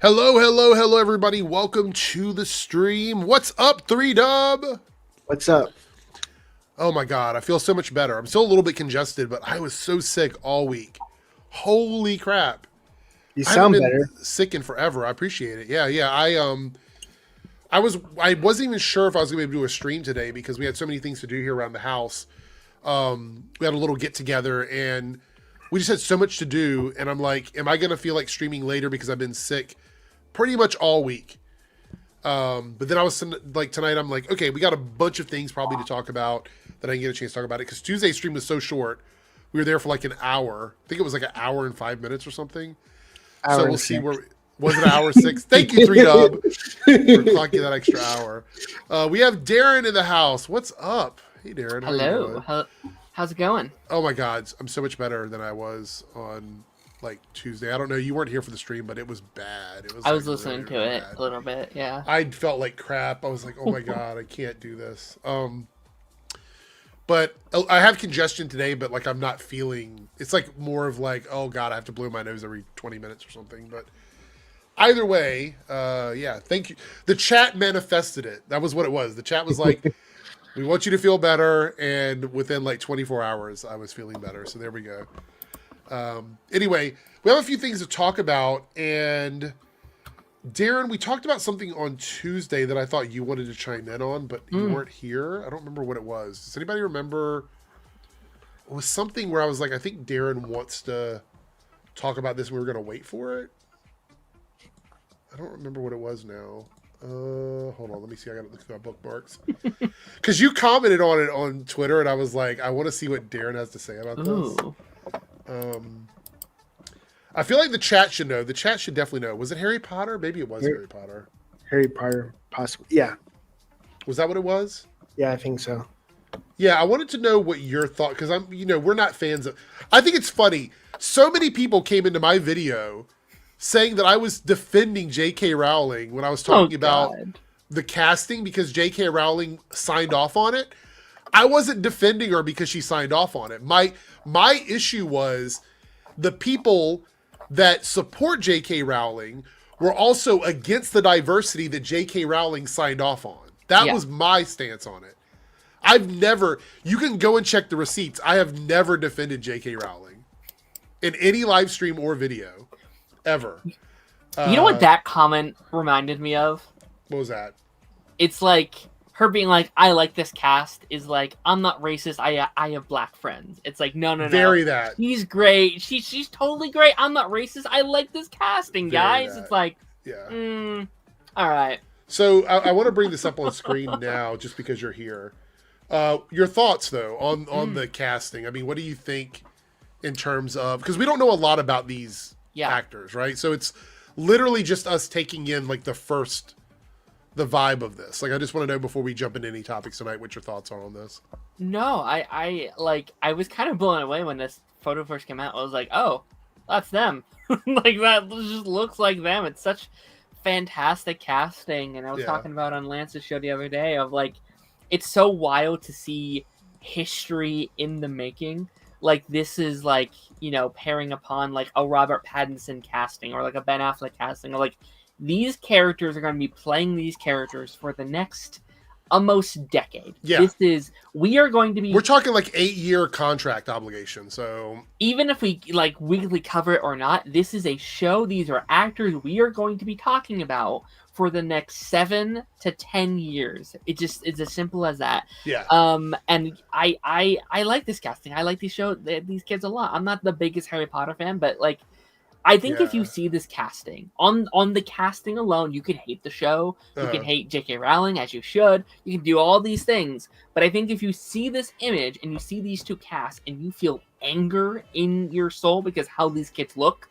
Hello, hello, hello, everybody. Welcome to the stream. What's up, 3Dub? What's up? Oh my God, I feel so much better. I'm still a little bit congested, but I was so sick all week. Holy crap. You I haven't sound been better. sick in forever. I appreciate it. Yeah. I wasn't even sure if I was gonna be able to do a stream today because we had so many things to do here around the house. We had a little get together and we just had so much to do. And I'm like, am I gonna feel like streaming later because I've been sick pretty much all week? But then I was like, tonight I'm like, okay, we got a bunch of things probably to talk about that I can get a chance to talk about it because Tuesday's stream was so short. We were there for like an hour. I think it was like an hour and 5 minutes or something. So we'll see where. Was it an hour 6? Thank you, 3Dub, for clocking that extra hour. We have Darren in the house. What's up? Hey, Darren. How Hello. you doing? How's it going? Oh my God, I'm so much better than I was on like Tuesday. I don't know. You weren't here for the stream, but it was bad. It was. I was like, listening really, to it bad. a little bit. Yeah. I felt like crap. I was like, oh my God, I can't do this. But I have congestion today, but like I'm not feeling. It's like more of like, oh God, I have to blow my nose every 20 minutes or something. But either way, yeah, thank you. The chat manifested it. That was what it was. The chat was like, we want you to feel better. And within like 24 hours, I was feeling better. So there we go. Anyway, we have a few things to talk about. And Darren, we talked about something on Tuesday that I thought you wanted to chime in on, but you weren't here. I don't remember what it was. Does anybody remember? It was something where I was like, I think Darren wants to talk about this. And we were going to wait for it. I don't remember what it was now. Hold on. Let me see. I got to look through my bookmarks. Because you commented on it on Twitter, and I was like, I want to see what Darren has to say about this. I feel like the chat should know. The chat should definitely know. Was it Harry Potter? Maybe it was Harry Potter. Harry Potter, possibly. Yeah. Was that what it was? Yeah, I think so. Yeah, I wanted to know what your thought, because we're not fans of. I think it's funny. So many people came into my video saying that I was defending J.K. Rowling when I was talking about the casting because J.K. Rowling signed off on it. I wasn't defending her because she signed off on it. My issue was the people that support J.K. Rowling were also against the diversity that J.K. Rowling signed off on. That was my stance on it. You can go and check the receipts. I have never defended J.K. Rowling in any live stream or video, ever. You know what that comment reminded me of? What was that? It's like her being like, I like this cast is like, I'm not racist. I have black friends. It's like, no. Very that. She's great. She's totally great. I'm not racist. I like this casting, guys. It's like, yeah. All right. So I want to bring this up on screen now just because you're here. Your thoughts, though, on the casting. I mean, what do you think in terms of... Because we don't know a lot about these actors, right? So it's literally just us taking in, like, the vibe of this. Like, I just want to know before we jump into any topics tonight what your thoughts are on this. No, I was kind of blown away when this photo first came out. I was like, oh, that's them. Like, that just looks like them. It's such fantastic casting. And I was talking about on Lance's show the other day of, like, it's so wild to see history in the making. Like, this is, like, pairing upon, like, a Robert Pattinson casting or, like, a Ben Affleck casting. Or, like, these characters are going to be playing these characters for the next almost decade. Yeah. We're talking, like, 8-year contract obligation, so... Even if we, like, weekly cover it or not, this is a show. These are actors we are going to be talking about for the next 7 to 10 years. It's as simple as that. Yeah. And I like this casting. I like these kids a lot. I'm not the biggest Harry Potter fan, but like, I think if you see this casting on the casting alone, you could hate the show. You can hate J.K. Rowling, as you should. You can do all these things. But I think if you see this image and you see these two casts and you feel anger in your soul because how these kids look,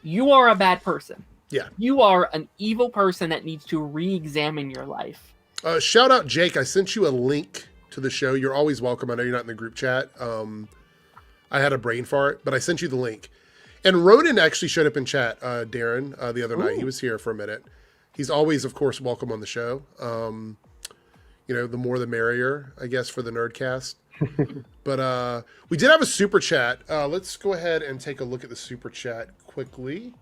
you are a bad person. Yeah. You are an evil person that needs to re-examine your life. Shout out, Jake. I sent you a link to the show. You're always welcome. I know you're not in the group chat. I had a brain fart, but I sent you the link. And Ronan actually showed up in chat, Darren, the other night. He was here for a minute. He's always, of course, welcome on the show. The more the merrier, I guess, for the Nerdcast. But we did have a super chat. Let's go ahead and take a look at the super chat quickly.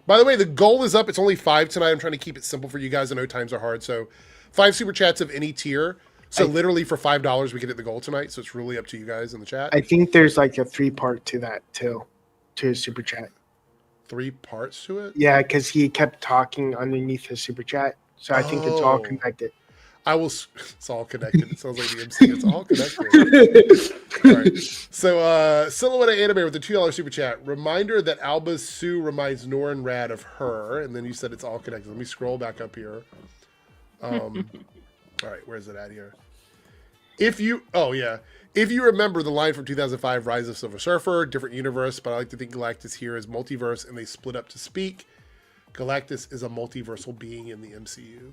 By the way, the goal is up. It's only 5 tonight. I'm trying to keep it simple for you guys. I know times are hard. So 5 super chats of any tier. So literally for $5, we can hit the goal tonight. So it's really up to you guys in the chat. I think there's like a 3-part to that too, to his super chat. 3 parts to it? Yeah, because he kept talking underneath his super chat. So I think it's all connected. It's all connected. It sounds like the MC. It's all connected. All right. So, Silhouette Anime with the $2 super chat. Reminder that Alba's Sue reminds Norin Rad of her. And then you said it's all connected. Let me scroll back up here. All right. Where's it at here? If you remember the line from 2005, Rise of Silver Surfer, different universe, but I like to think Galactus here is multiverse and they split up to speak. Galactus is a multiversal being in the MCU.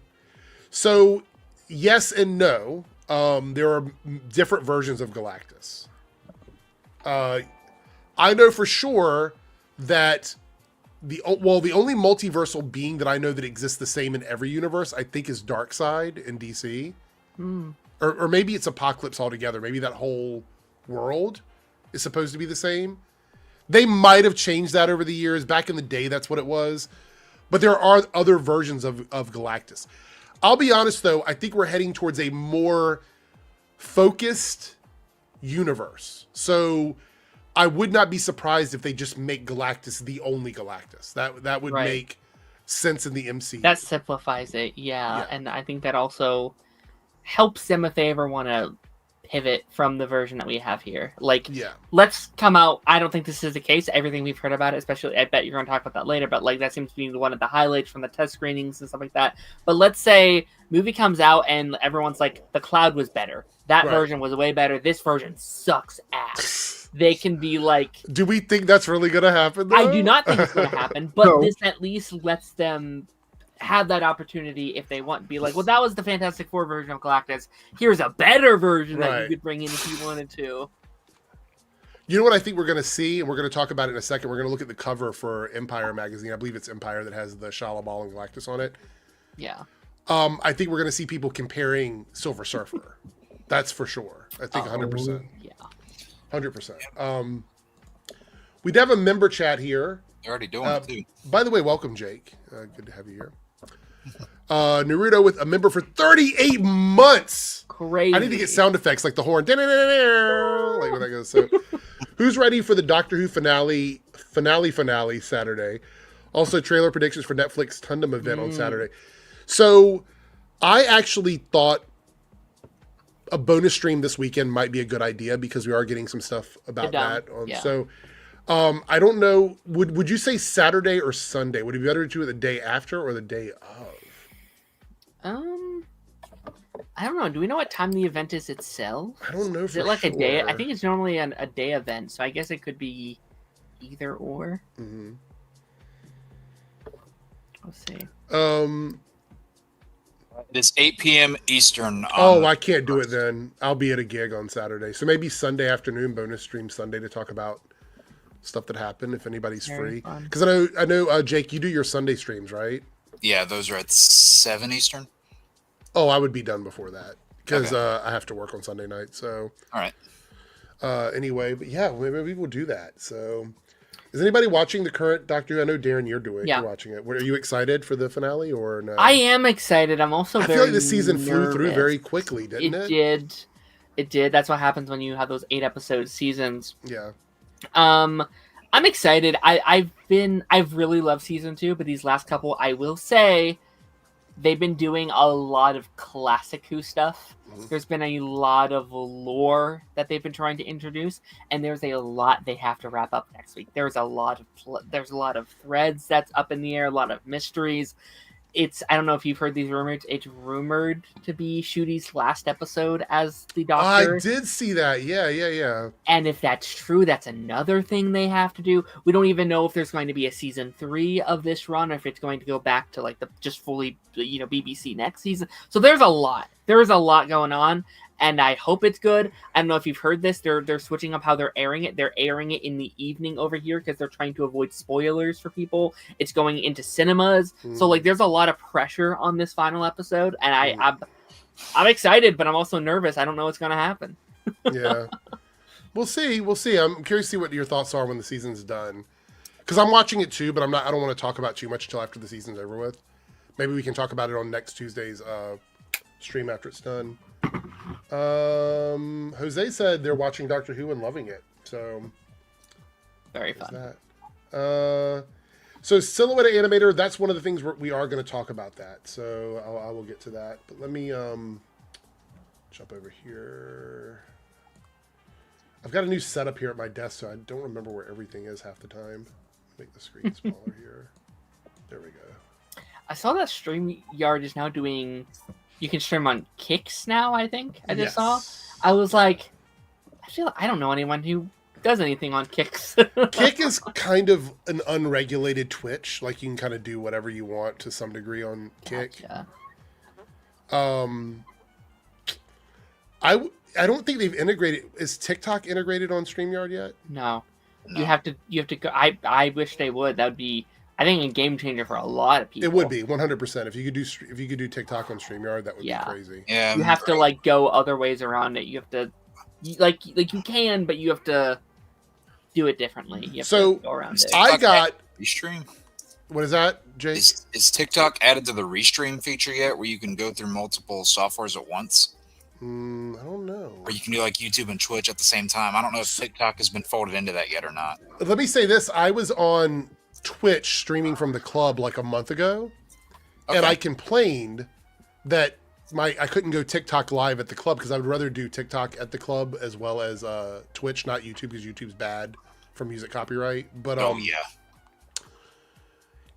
So, yes and no. There are different versions of Galactus. I know for sure that the only multiversal being that I know that exists the same in every universe, I think, is Darkseid in DC. Or maybe it's Apocalypse altogether. Maybe that whole world is supposed to be the same. They might have changed that over the years. Back in the day, that's what it was. But there are other versions of Galactus. I'll be honest, though. I think we're heading towards a more focused universe. So I would not be surprised if they just make Galactus the only Galactus. That would make sense in the MCU. That simplifies it, yeah. And I think that also helps them if they ever want to pivot from the version that we have here. Like, let's come out. I don't think this is the case. Everything we've heard about it, especially, I bet you're going to talk about that later, but like that seems to be one of the highlights from the test screenings and stuff like that. But let's say movie comes out and everyone's like, the Cloud was better. That version was way better. This version sucks ass. They can be like... Do we think that's really going to happen, though? I do not think it's going to happen, but this at least lets them have that opportunity if they want. Be like, well, that was the Fantastic Four version of Galactus. Here's a better version that you could bring in if you wanted to. You know what I think we're going to see, and we're going to talk about it in a second. We're going to look at the cover for Empire magazine. I believe it's Empire that has the Shalabal and Galactus on it. Yeah. I think we're going to see people comparing Silver Surfer. That's for sure. I think 100%. Yeah. 100%. We do have a member chat here. They're already doing it, too. By the way, welcome, Jake. Good to have you here. Naruto with a member for 38 months. Crazy. I need to get sound effects like the horn. Like when that goes. So, who's ready for the Doctor Who finale Saturday? Also, trailer predictions for Netflix Tundam event on Saturday. So, I actually thought a bonus stream this weekend might be a good idea because we are getting some stuff about that. So, I don't know. Would you say Saturday or Sunday? Would it be better to do it the day after or the day of? I don't know. Do we know what time the event is itself? I don't know. Is it like a day? I think it's normally a day event, so I guess it could be either or. Mm-hmm. Let's see. It's 8 p.m. Eastern. I can't do it then. I'll be at a gig on Saturday, so maybe Sunday afternoon bonus stream Sunday to talk about stuff that happened if anybody's free. Because I know Jake, you do your Sunday streams, right? Yeah, those are at 7 Eastern. Oh, I would be done before that because I have to work on Sunday night. So, all right. Anyway, but yeah, maybe we'll do that. So, is anybody watching the current Doctor Who? I know Darren, you're watching it. Are you excited for the finale or no? I am excited. I'm also. I feel like the season flew through very quickly, didn't it? It did. That's what happens when you have those 8-episode seasons. Yeah. I'm excited. I've really loved season 2, but these last couple, I will say, they've been doing a lot of classic Who stuff. Mm-hmm. There's been a lot of lore that they've been trying to introduce, and there's a lot they have to wrap up next week. There's a lot of threads that's up in the air, a lot of mysteries. I don't know if you've heard these rumors. It's rumored to be Ncudi's last episode as the Doctor. I did see that. Yeah. And if that's true, that's another thing they have to do. We don't even know if there's going to be a season 3 of this run, or if it's going to go back to like the just fully, BBC next season. So there's a lot. There's a lot going on, and I hope it's good. I don't know if you've heard this. They're switching up how they're airing it. They're airing it in the evening over here because they're trying to avoid spoilers for people. It's going into cinemas. So like there's a lot of pressure on this final episode, and I'm excited, but I'm also nervous. I don't know what's going to happen. Yeah. We'll see. I'm curious to see what your thoughts are when the season's done. because I'm watching it too, but I don't want to talk about too much until after the season's over with. Maybe we can talk about it on next Tuesday's stream after it's done. Jose said they're watching Doctor Who and loving it. So Very fun. So Silhouette Animator, that's one of the things we are going to talk about that. So I will get to that. But let me jump over here. I've got a new setup here at my desk, so I don't remember where everything is half the time. Make the screen smaller here. There we go. I saw that StreamYard is now doing. You can stream on Kicks now. I think I just saw. I was like, I don't know anyone who does anything on Kicks. Kick is kind of an unregulated Twitch. Like you can kind of do whatever you want to some degree on Kick. Gotcha. I don't think they've integrated. Is TikTok integrated on StreamYard yet? No. No. You have to go. I wish they would. That would be, I think, a game changer for a lot of people. It would be 100%. If you could do TikTok on StreamYard, that would be crazy. Yeah, You have to like go other ways around it. You have to, like you can, but you have to do it differently. You have to go around it. I got Restream. What is that, Jake? Is TikTok added to the Restream feature yet, where you can go through multiple softwares at once? I don't know. Or you can do like YouTube and Twitch at the same time. I don't know if TikTok has been folded into that yet or not. Let me say this. I was on Twitch streaming from the club like a month ago, and I complained that I couldn't go TikTok live at the club because I would rather do TikTok at the club as well as Twitch, not YouTube, because YouTube's bad for music copyright. But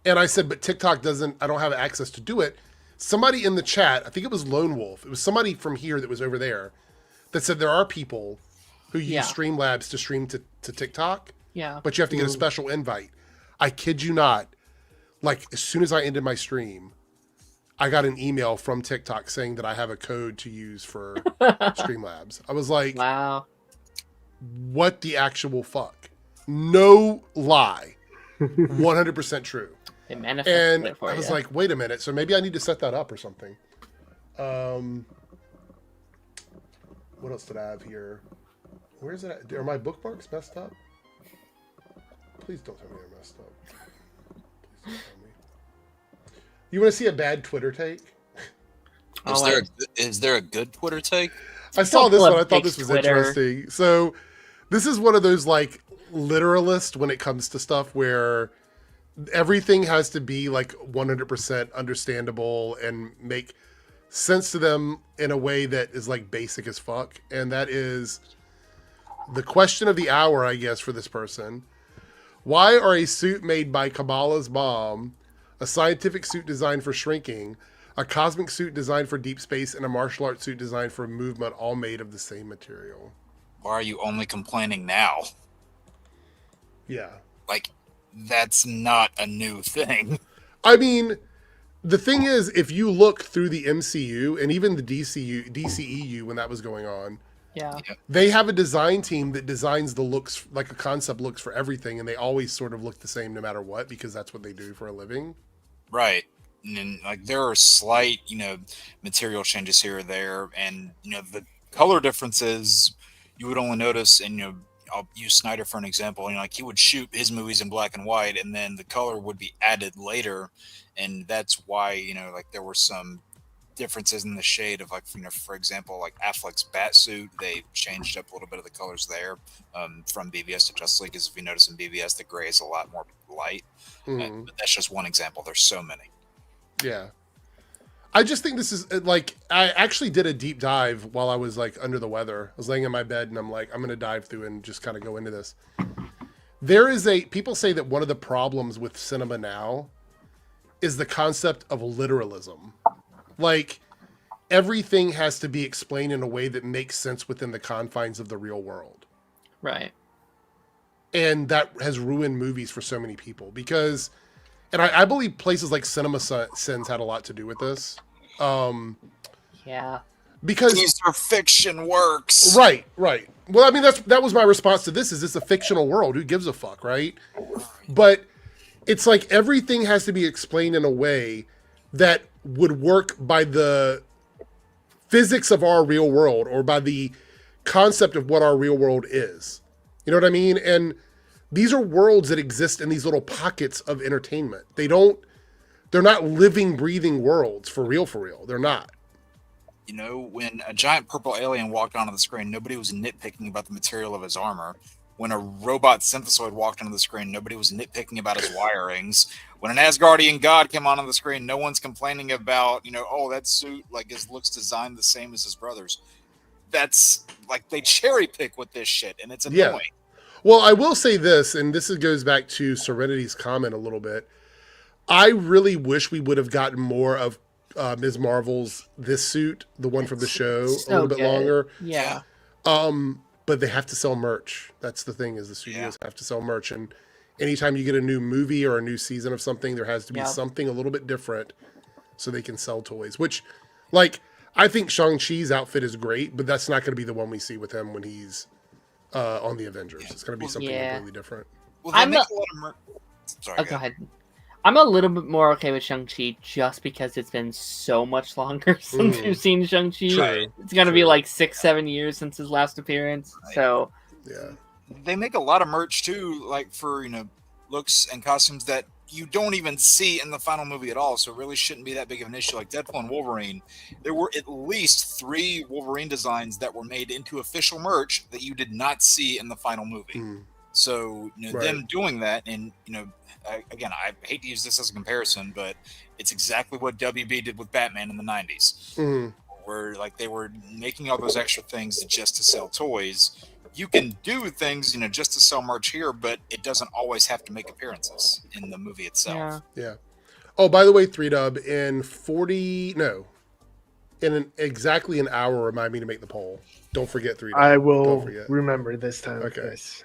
and I said, but TikTok doesn't. I don't have access to do it. Somebody in the chat, I think it was Lone Wolf. It was somebody from here that was over there that said there are people who use Streamlabs to stream to TikTok. Yeah. But you have to get a special invite. I kid you not. Like, as soon as I ended my stream, I got an email from TikTok saying that I have a code to use for Streamlabs. I was like, wow. What the actual fuck? No lie. 100% true. It manifested And it for I was you. like, wait a minute. So maybe I need to set that up or something. What else did I have here? Where is it at? Are my bookmarks messed up? Please don't tell me they're messed up. Please don't tell me. You want to see a bad Twitter take? Is there a good Twitter take? I saw this one. I thought takes this was Twitter. interesting. So this is one of those like literalist when it comes to stuff where everything has to be like 100% understandable and make sense to them in a way that is like basic as fuck. And that is the question of the hour, I guess, for this person. Why are a suit made by Kamala's mom, a scientific suit designed for shrinking, a cosmic suit designed for deep space, and a martial arts suit designed for movement all made of the same material? Why are you only complaining now? Yeah. Like, that's not a new thing. I mean, the thing is, if you look through the MCU and even the DCEU when that was going on, they have a design team that designs the looks, like a concept looks for everything, and they always sort of look the same no matter what, because that's what they do for a living. Right. And then, like, there are slight, material changes here or there, and, the color differences you would only notice, and, I'll use Snyder for an example. Like he would shoot his movies in black and white, and then the color would be added later, and that's why like there were some differences in the shade of like for example like Affleck's Batsuit. They changed up a little bit of the colors there from BVS to Justice League. Because if you notice in BVS, the gray is a lot more light. But that's just one example. There's so many. Yeah. I just think this is like, I actually did a deep dive while I was like under the weather. I was laying in my bed and I'm like, I'm going to dive through and just kind of go into this. People say that one of the problems with cinema now is the concept of literalism. Like everything has to be explained in a way that makes sense within the confines of the real world. Right. And that has ruined movies for so many people because, and I believe places like Cinema Sins had a lot to do with this. Yeah. Because these are fiction works. Right. Well, I mean, that was my response to this. Is this a fictional world? Who gives a fuck, right? But it's like everything has to be explained in a way that would work by the physics of our real world or by the concept of what our real world is. You know what I mean? And these are worlds that exist in these little pockets of entertainment. They're not living, breathing worlds for real. They're not. You know, when a giant purple alien walked onto the screen, nobody was nitpicking about the material of his armor. When a robot synthesoid walked onto the screen, nobody was nitpicking about his wirings. When an Asgardian god came onto the screen, no one's complaining about, oh, that suit looks designed the same as his brother's. That's like they cherry pick with this shit, and it's annoying. Yeah. Well, I will say this, and this goes back to Serenity's comment a little bit. I really wish we would have gotten more of Ms. Marvel's this suit, the one from the show, a little bit longer. Yeah. But they have to sell merch. That's the thing, is the studios have to sell merch. And anytime you get a new movie or a new season of something, there has to be something a little bit different so they can sell toys. Which, I think Shang-Chi's outfit is great, but that's not going to be the one we see with him when he's on the Avengers. It's going to be something completely different. Well, they make a lot of merch. Sorry, go ahead. I'm a little bit more okay with Shang-Chi just because it's been so much longer since we've seen Shang-Chi. True. It's going to be 6-7 years since his last appearance. So, yeah. They make a lot of merch too, for, looks and costumes that you don't even see in the final movie at all. So it really shouldn't be that big of an issue. Like Deadpool and Wolverine, there were at least 3 Wolverine designs that were made into official merch that you did not see in the final movie. So, them doing that, and, again, I hate to use this as a comparison, but it's exactly what WB did with Batman in the 90s, where they were making all those extra things just to sell toys. You can do things, just to sell merch here, but it doesn't always have to make appearances in the movie itself. Yeah. Oh, by the way, 3Dub, in exactly an hour, remind me to make the poll. Don't forget 3Dub. I will remember this time. Okay. Yes.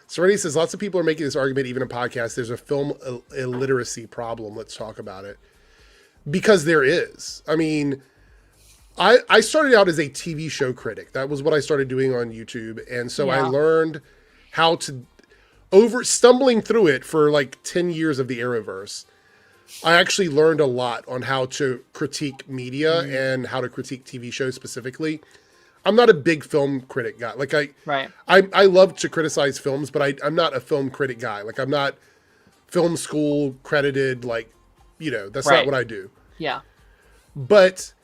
Serenity says, lots of people are making this argument, even in podcasts. There's a film illiteracy problem. Let's talk about it. Because there is. I mean, I started out as a TV show critic. That was what I started doing on YouTube. And so I learned how to, stumbling through it for 10 years of the Arrowverse, I actually learned a lot on how to critique media and how to critique TV shows specifically. I'm not a big film critic guy. I love to criticize films, but I'm not a film critic guy. I'm not film school credited. That's not what I do. Yeah. But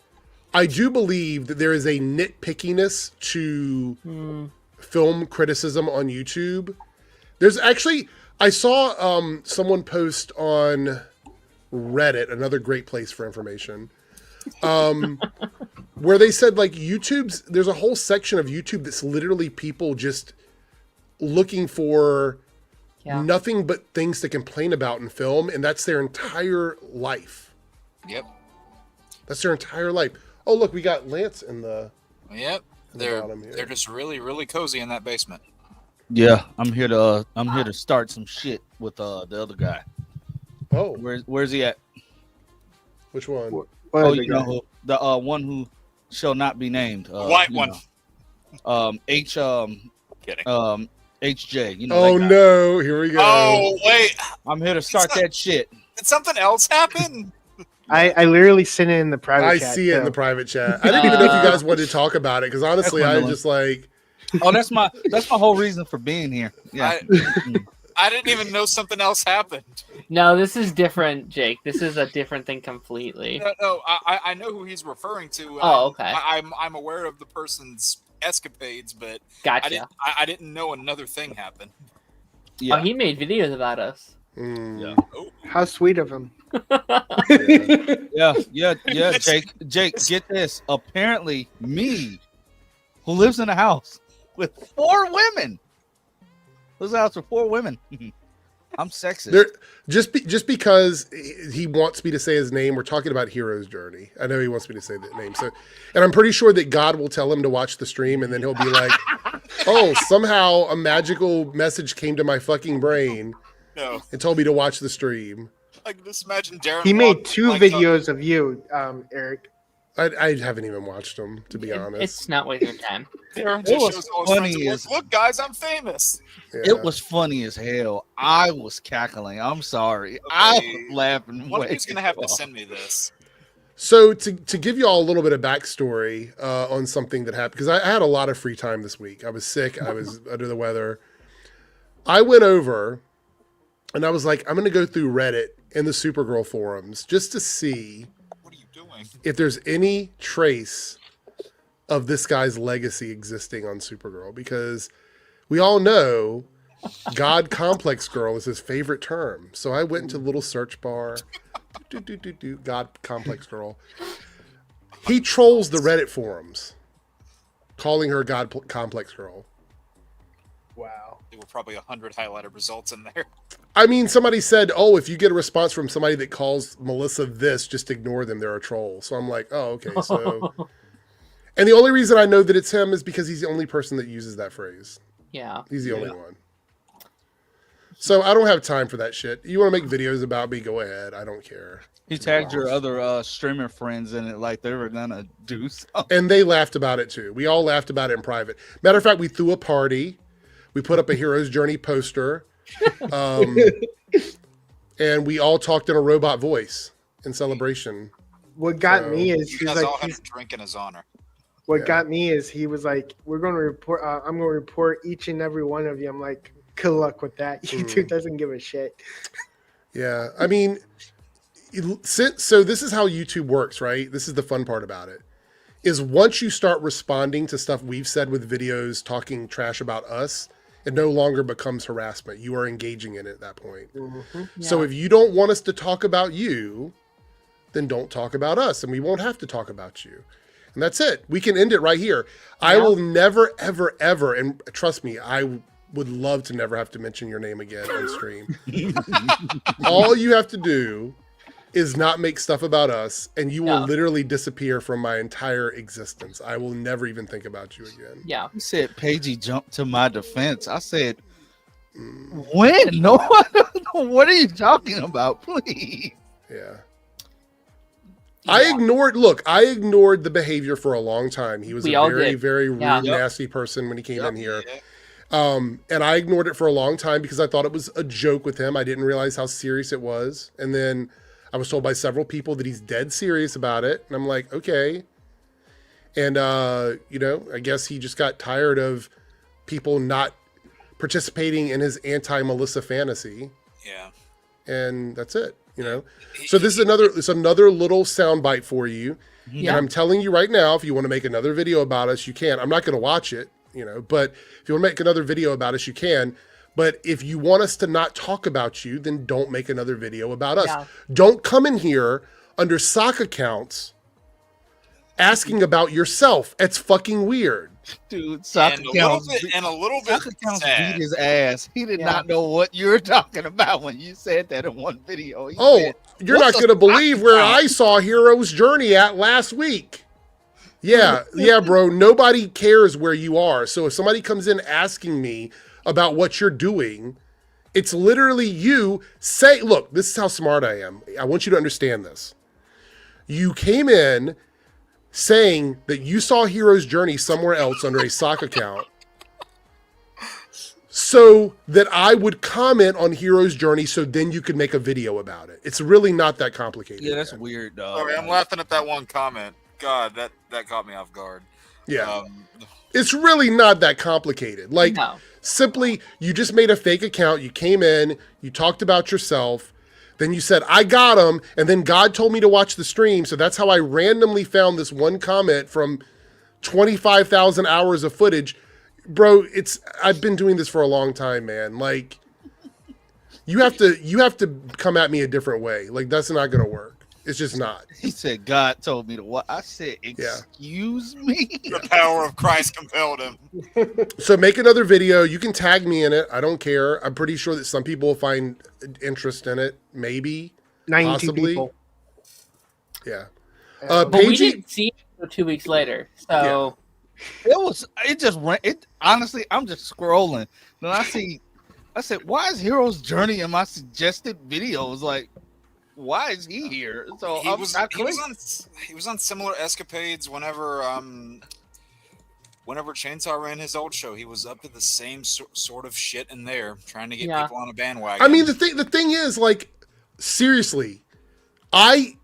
I do believe that there is a nitpickiness to film criticism on YouTube. There's actually, I saw someone post on Reddit, another great place for information, where they said there's a whole section of YouTube that's literally people just looking for nothing but things to complain about in film, and that's their entire life. Yep. That's their entire life. Oh, look, we got Lance in the. Yep. They're just really, really cozy in that basement. Yeah, I'm here to start some shit with the other guy. Oh, where's he at? Which one? The one who shall not be named. White one. HJ. Oh no! Here we go. Oh wait! I'm here to start that shit. Did something else happen? I literally sent it in the private chat. I see it in the private chat. I didn't even know if you guys wanted to talk about it because honestly, I just Oh, that's my whole reason for being here. Yeah. I didn't even know something else happened. No, this is different, Jake. This is a different thing completely. No, I know who he's referring to. Oh, okay. I'm aware of the person's escapades, but gotcha. I didn't know another thing happened. Yeah. Oh, he made videos about us. Yeah. Oh. How sweet of him. Yeah. Jake, get this. Apparently, me, who lives in a house with 4 women, lives in a house with 4 women. I'm sexist. Just because he wants me to say his name, we're talking about Hero's Journey. I know he wants me to say that name. So, and I'm pretty sure that God will tell him to watch the stream, and then he'll be like, "Oh, somehow a magical message came to my fucking brain and told me to watch the stream." I can just imagine Darren. He made 2 videos of you, Eric. I haven't even watched them, to be honest. It's not worth your time. Darren just shows all his friends and goes, "Look, guys, I'm famous." Yeah. It was funny as hell. I was cackling. I'm sorry. Okay. I was laughing. One of you's gonna have to send me this. So to give you all a little bit of backstory on something that happened, because I had a lot of free time this week. I was sick. I was under the weather. I went over and I was like, I'm going to go through Reddit and the Supergirl forums just to see What are you doing? if there's any trace of this guy's legacy existing on Supergirl, because we all know God complex girl is his favorite term. So I went into the little search bar, God complex girl. He trolls the Reddit forums, calling her God complex girl. Wow. There were probably 100 highlighted results in there. I mean, somebody said, oh, if you get a response from somebody that calls Melissa this, just ignore them. They're a troll. So I'm like, oh, okay. So, and the only reason I know that it's him is because he's the only person that uses that phrase. Yeah. He's the only one. So I don't have time for that shit. You want to make videos about me? Go ahead. I don't care. He tagged your other streamer friends in it like they were gonna do something. And they laughed about it too. We all laughed about it in private. Matter of fact, we threw a party. We put up a Hero's Journey poster. And we all talked in a robot voice in celebration. What got me is You he's guys like, all had a drink in his honor. what got me is he was like, we're going to report. I'm going to report each and every one of you. I'm like, good luck with that. YouTube doesn't give a shit. Yeah. I mean, so this is how YouTube works, right? This is the fun part about it. Is once you start responding to stuff we've said with videos talking trash about us, it no longer becomes harassment. You are engaging in it at that point. So if you don't want us to talk about you, then don't talk about us, and we won't have to talk about you. And that's it. We can end it right here. I will never, ever, ever, and trust me, I would love to never have to mention your name again on stream. All you have to do is not make stuff about us, and you will literally disappear from my entire existence. I will never even think about you again. Yeah. He said, Paigey jumped to my defense. I said, when? No, what are you talking about? Please. Yeah. I ignored the behavior for a long time. He was a very rude, nasty person when he came in here. And I ignored it for a long time because I thought it was a joke with him. I didn't realize how serious it was. And then I was told by several people that he's dead serious about it. And I'm like, okay. And, I guess he just got tired of people not participating in his anti-Melissa fantasy. Yeah. And that's it, So this is another little soundbite for you. Yeah. And I'm telling you right now, if you want to make another video about us, you can. I'm not going to watch it, but if you want to make another video about us, you can. But if you want us to not talk about you, then don't make another video about us. Yeah. Don't come in here under sock accounts asking about yourself. It's fucking weird. Dude, sock accounts beat his ass. He did not know what you were talking about when you said that in one video. You're not going to believe where I saw Hero's Journey at last week. Yeah, bro. Nobody cares where you are. So if somebody comes in asking me about what you're doing, it's literally you say, look, this is how smart I am. I want you to understand this. You came in saying that you saw Hero's Journey somewhere else under a sock account so that I would comment on Hero's Journey so then you could make a video about it. It's really not that complicated. Yeah, that's weird, dog. Sorry, I'm laughing at that one comment. God, that caught me off guard. Yeah. It's really not that complicated. Simply, you just made a fake account. You came in, you talked about yourself. Then you said, I got him. And then God told me to watch the stream. So that's how I randomly found this one comment from 25,000 hours of footage. Bro, I've been doing this for a long time, man. Like, you have to come at me a different way. Like, that's not going to work. It's just not. He said, God told me to what? I said, excuse me? The power of Christ compelled him. So make another video. You can tag me in it. I don't care. I'm pretty sure that some people will find interest in it. Maybe. 90 possibly. People. Yeah. But we didn't see it 2 weeks later. So honestly, I'm just scrolling. Then I said, why is Hero's Journey in my suggested videos? Like, why is he here? So he was on similar escapades whenever Chainsaw ran his old show. He was up to the same sort of shit in there, trying to get people on a bandwagon. I mean, the thing is, like, seriously, I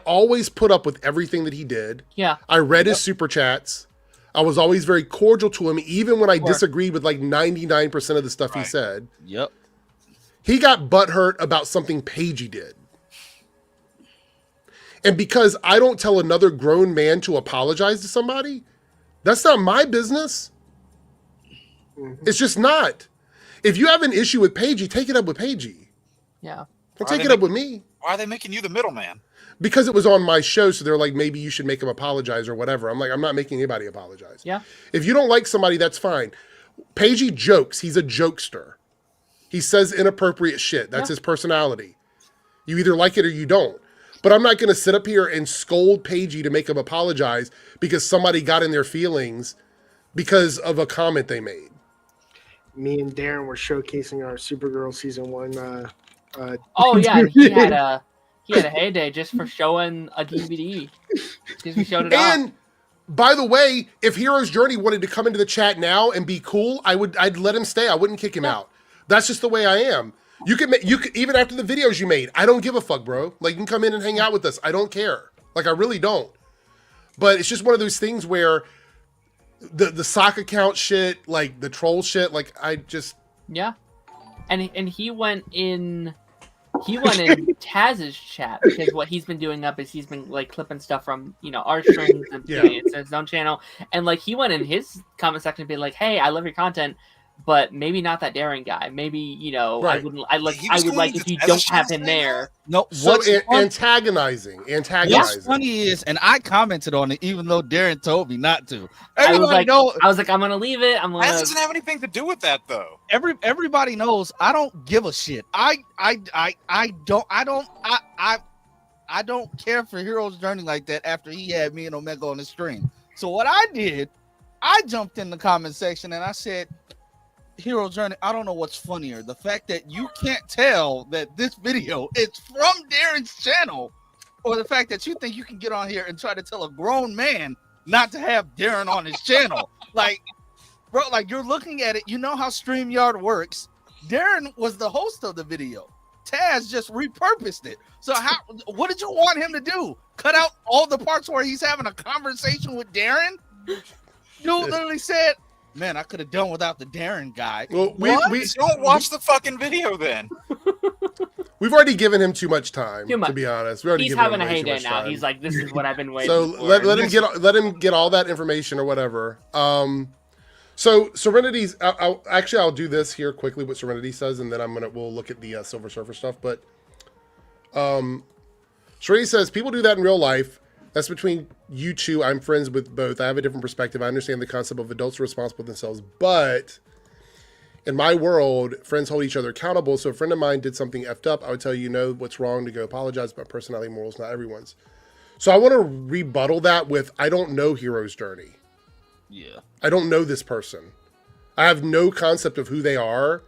always put up with everything that he did. Yeah. I read his super chats. I was always very cordial to him, even when I Sure. disagreed with like 99% of the stuff he Right. said. Yep. He got butthurt about something Paigey did. And because I don't tell another grown man to apologize to somebody, that's not my business. It's just not. If you have an issue with Paigey, take it up with Paigey. Yeah. Don't Why take they it up make- with me. Why are they making you the middleman? Because it was on my show, so they're like, maybe you should make him apologize or whatever. I'm like, I'm not making anybody apologize. Yeah. If you don't like somebody, that's fine. Paigey jokes. He's a jokester. He says inappropriate shit. That's his personality. You either like it or you don't. But I'm not going to sit up here and scold Paigey to make him apologize because somebody got in their feelings because of a comment they made. Me and Darren were showcasing our Supergirl season 1. Oh yeah, and he had a heyday just for showing a DVD. Because we showed it off. And by the way, if Hero's Journey wanted to come into the chat now and be cool, I'd let him stay. I wouldn't kick him out. That's just the way I am. You could even after the videos you made, I don't give a fuck, bro. Like, you can come in and hang out with us. I don't care. Like, I really don't. But it's just one of those things where the sock account shit, like the troll shit, like I just Yeah. And he went in Taz's chat, because what he's been doing up is he's been like clipping stuff from, our streams and doing it to his own channel. And like he went in his comment section and be like, "Hey, I love your content, but maybe not that Darren guy. Maybe, Right. I would like if you don't have him there." No, so what's funny- antagonizing. What's funny is, and I commented on it even though Darren told me not to. I was Everybody like, I'm gonna leave it. I'm That gonna. doesn't have anything to do with that, though. everybody knows I don't give a shit. I don't care for Hero's Journey like that after he had me and Omega on the stream. So what I did, I jumped in the comment section and I said, Hero's Journey, I don't know what's funnier. The fact that you can't tell that this video is from Darren's channel, or the fact that you think you can get on here and try to tell a grown man not to have Darren on his channel. Like, bro, like you're looking at it, you know how StreamYard works. Darren was the host of the video. Taz just repurposed it. So what did you want him to do? Cut out all the parts where he's having a conversation with Darren? You literally said, "Man, I could have done without the Darren guy." Well, we Don't watch the fucking video then. we've already given him too much time. Too much. To be honest, we already He's given having him a way too heyday much now. time. He's like, "This is what I've been waiting So for." let him get all that information or whatever. So Serenity's. I'll do this here quickly. What Serenity says, and then we'll look at the Silver Surfer stuff. But Serenity says people do that in real life. That's between you two. I'm friends with both. I have a different perspective. I understand the concept of adults are responsible for themselves, but in my world, friends hold each other accountable. So if a friend of mine did something effed up, I would tell you, what's wrong, to go apologize, but personality and morals, not everyone's. So I want to rebuttal that with, I don't know Hero's Journey. Yeah. I don't know this person. I have no concept of who they are.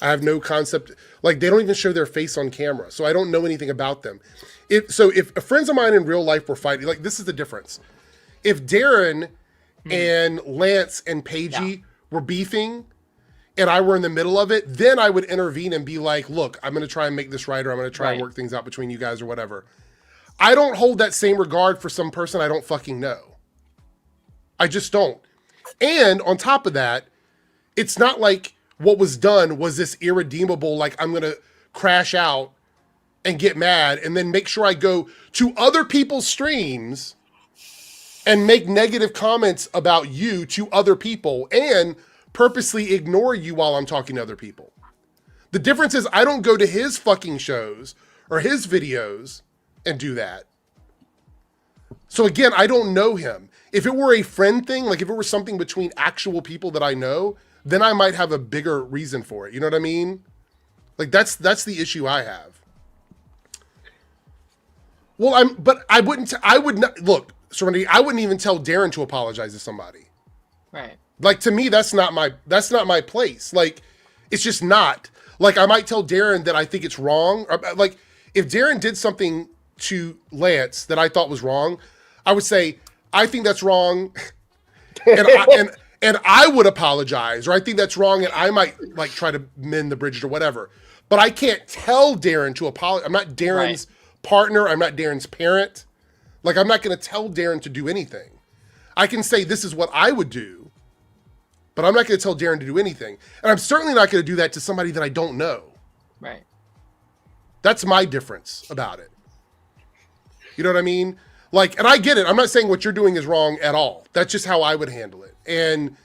I have no concept, like they don't even show their face on camera. So I don't know anything about them. If friends of mine in real life were fighting, like this is the difference. If Darren and Lance and Paigey were beefing and I were in the middle of it, then I would intervene and be like, look, I'm going to try and make this right, or I'm going to try and work things out between you guys or whatever. I don't hold that same regard for some person I don't fucking know. I just don't. And on top of that, it's not like what was done was this irredeemable, like I'm going to crash out and get mad and then make sure I go to other people's streams and make negative comments about you to other people and purposely ignore you while I'm talking to other people. The difference is I don't go to his fucking shows or his videos and do that. So again, I don't know him. If it were a friend thing, like if it were something between actual people that I know, then I might have a bigger reason for it. You know what I mean? Like that's the issue I have. Well, I would not look, Serenity, I wouldn't even tell Darren to apologize to somebody. Right. Like to me, that's not my place. Like, it's just not. Like I might tell Darren that I think it's wrong. Or, like if Darren did something to Lance that I thought was wrong, I would say, I think that's wrong. And I would apologize, or I think that's wrong, and I might like try to mend the bridges or whatever. But I can't tell Darren to apologize. I'm not Darren's partner. I'm not Darren's parent. Like I'm not going to tell Darren to do anything. I can say this is what I would do, but I'm not going to tell Darren to do anything. And I'm certainly not going to do that to somebody that I don't know. Right. That's my difference about it. You know what I mean? Like, and I get it. I'm not saying what you're doing is wrong at all. That's just how I would handle it. And,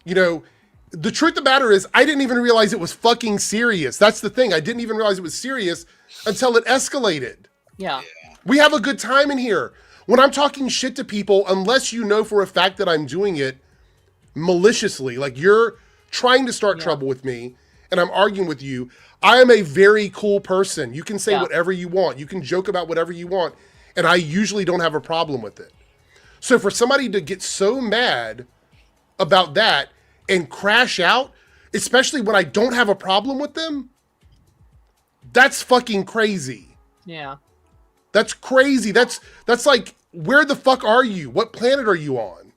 you know, the truth of the matter is I didn't even realize it was fucking serious. That's the thing. I didn't even realize it was serious until it escalated. Yeah. We have a good time in here. When I'm talking shit to people, unless you know for a fact that I'm doing it maliciously, like you're trying to start trouble with me and I'm arguing with you, I am a very cool person. You can say whatever you want. You can joke about whatever you want. And I usually don't have a problem with it. So for somebody to get so mad about that and crash out, especially when I don't have a problem with them, that's fucking crazy. Yeah. That's crazy. That's like, where the fuck are you? What planet are you on?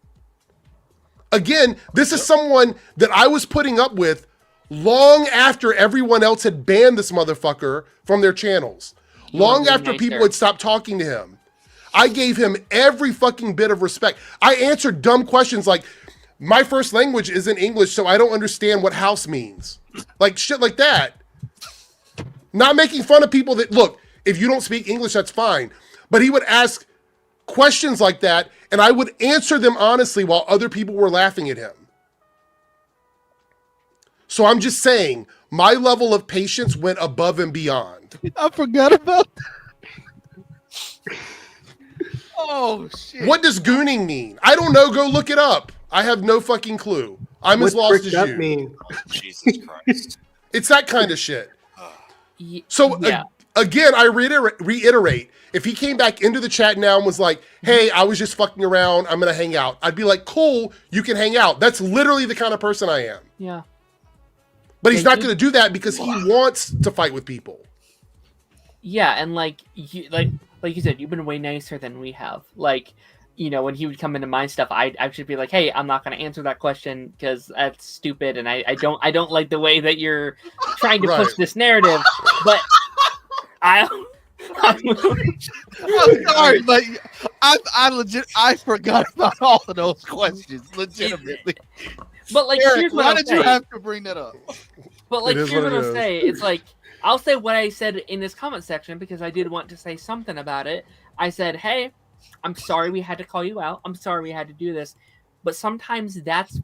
Again, this is someone that I was putting up with long after everyone else had banned this motherfucker from their channels. Long after people had stopped talking to him. I gave him every fucking bit of respect. I answered dumb questions like, my first language isn't English, so I don't understand what house means. Like shit like that. Not making fun of people that, look, if you don't speak English, that's fine. But he would ask questions like that, and I would answer them honestly while other people were laughing at him. So I'm just saying, my level of patience went above and beyond. I forgot about that. Oh, shit. What does gooning mean? I don't know. Go look it up. I have no fucking clue. I'm as lost as you. Mean? Oh, Jesus Christ. It's that kind of shit. So again, I reiterate, if he came back into the chat now and was like, hey, I was just fucking around, I'm going to hang out, I'd be like, cool, you can hang out. That's literally the kind of person I am. Yeah. But he's not going to do that because he wants to fight with people. Yeah, and like you said, you've been way nicer than we have. Like, you know, when he would come into my stuff, I'd should be like, hey, I'm not going to answer that question because that's stupid, and I don't like the way that you're trying to push this narrative. But I'm sorry, but I forgot about all of those questions, legitimately. But like, Eric, here's what why I'll did say. you have to bring that up? But like, It is here's what what it I'll is. say. It's like, I'll say what I said in this comment section because I did want to say something about it. I said, hey, I'm sorry we had to call you out. I'm sorry we had to do this. But sometimes that's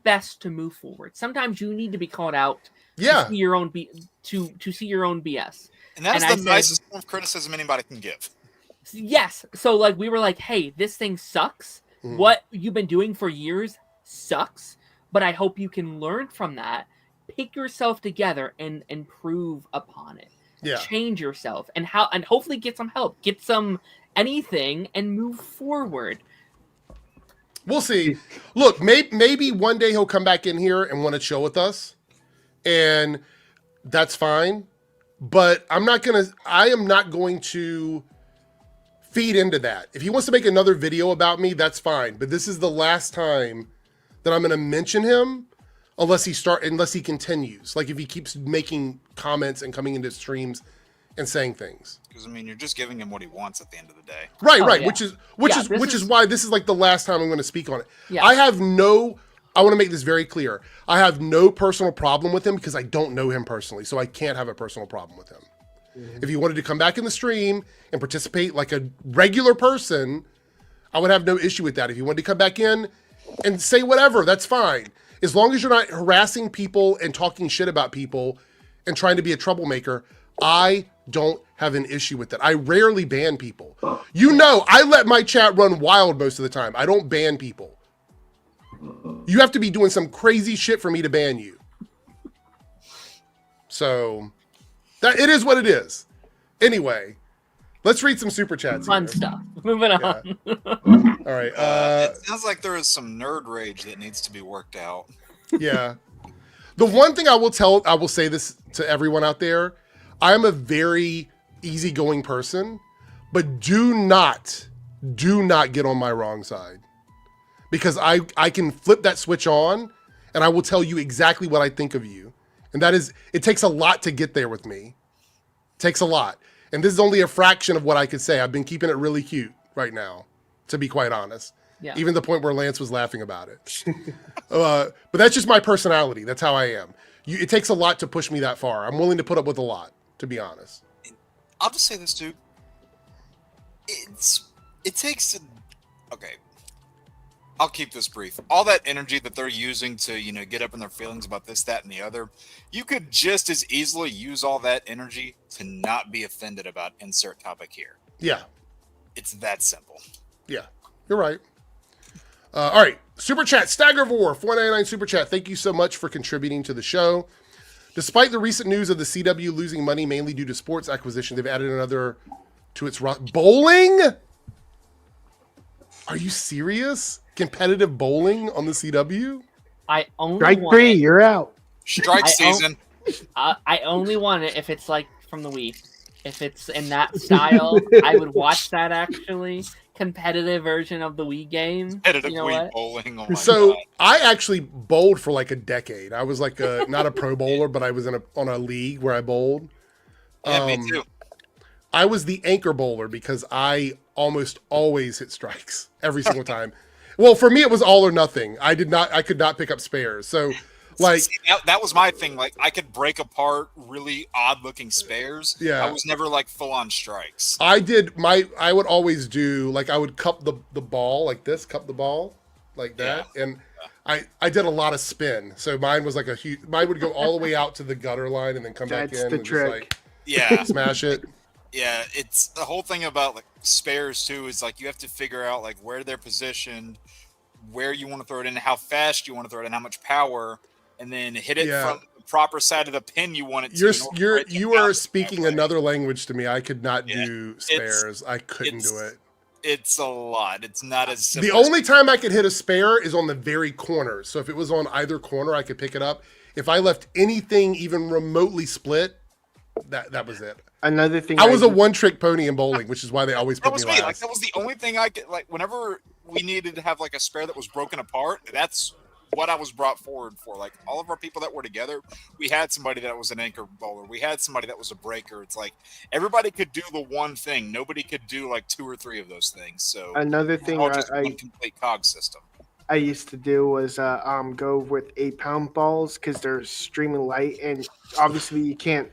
best to move forward. Sometimes you need to be called out to see your own to see your own BS. And that's the nicest form of criticism anybody can give. Yes. So like we were like, hey, this thing sucks. What you've been doing for years sucks. But I hope you can learn from that, pick yourself together and improve upon it. Yeah. Change yourself and hopefully get some help, get some anything and move forward. We'll see. Look, maybe one day he'll come back in here and want to chill with us, and that's fine. But I am not going to feed into that. If he wants to make another video about me, that's fine. But this is the last time that I'm going to mention him unless he continues. Like if he keeps making comments and coming into streams and saying things. Because I mean, you're just giving him what he wants at the end of the day. Right. Yeah. Which is why this is like the last time I'm going to speak on it. Yeah. I want to make this very clear. I have no personal problem with him because I don't know him personally, so I can't have a personal problem with him. If he wanted to come back in the stream and participate like a regular person, I would have no issue with that. If he wanted to come back in and say whatever, that's fine. As long as you're not harassing people and talking shit about people and trying to be a troublemaker, I don't have an issue with that. I rarely ban people. You know, I let my chat run wild most of the time. I don't ban people. You have to be doing some crazy shit for me to ban you. So, that it is what it is. Anyway, let's read some super chats. Fun here. stuff. Moving on. All right. It sounds like there is some nerd rage that needs to be worked out. Yeah. The one thing I will say this to everyone out there. I am a very easygoing person, but do not get on my wrong side. Because I can flip that switch on and I will tell you exactly what I think of you. And that is, it takes a lot to get there with me. It takes a lot. And this is only a fraction of what I could say. I've been keeping it really cute right now, to be quite honest. Yeah. Even the point where Lance was laughing about it. But that's just my personality. That's how I am. It takes a lot to push me that far. I'm willing to put up with a lot, to be honest. I'll just say this too. It takes okay. I'll keep this brief. All that energy that they're using to, get up in their feelings about this, that, and the other, you could just as easily use all that energy to not be offended about insert topic here. Yeah. It's that simple. Yeah. You're right. All right. Super Chat. Staggervore, $4.99 Super Chat. Thank you so much for contributing to the show. Despite the recent news of the CW losing money mainly due to sports acquisition, they've added another to its bowling? Are you serious? Competitive bowling on the CW? I only Strike want three, it. you're out. Strike season. I only want it if it's like from the Wii. If it's in that style, I would watch that actually. Competitive version of the Wii game. Competitive You know Wii what? bowling. Oh my So God. I actually bowled for like a decade. I was like not a pro bowler, but I was on a league where I bowled. Yeah, me too. I was the anchor bowler because I almost always hit strikes every single time. Well, for me, it was all or nothing. I could not pick up spares. So, like, See, that was my thing. Like, I could break apart really odd-looking spares. Yeah. I was never like full-on strikes. I would always do, like, I would cup the ball like this, cup the ball like that. Yeah. And I did a lot of spin. So mine was like mine would go all the way out to the gutter line and then come back That's in the and trick. just like Yeah, smash it. yeah. It's the whole thing about like spares too. Is like you have to figure out like where they're positioned, where you want to throw it in, how fast you want to throw it in, how much power, and then hit it Yeah. from the proper side of the pin you want it to. You are speaking another language to me. I could not Yeah. do spares. I couldn't do it. It's a lot. It's not as simple. The only time I could hit a spare is on the very corner. So if it was on either corner, I could pick it up. If I left anything even remotely split, that was it. Another thing I was a one-trick pony in bowling, which is why they always That put was me me. Like last. that was the only thing I could like. Whenever we needed to have like a spare that was broken apart, that's what I was brought forward for. Like all of our people that were together, we had somebody that was an anchor bowler. We had somebody that was a breaker. It's like everybody could do the one thing. Nobody could do like two or three of those things. So Another thing all just I one complete cog system. I used to do was go with 8-pound balls because they're extremely light, and obviously you can't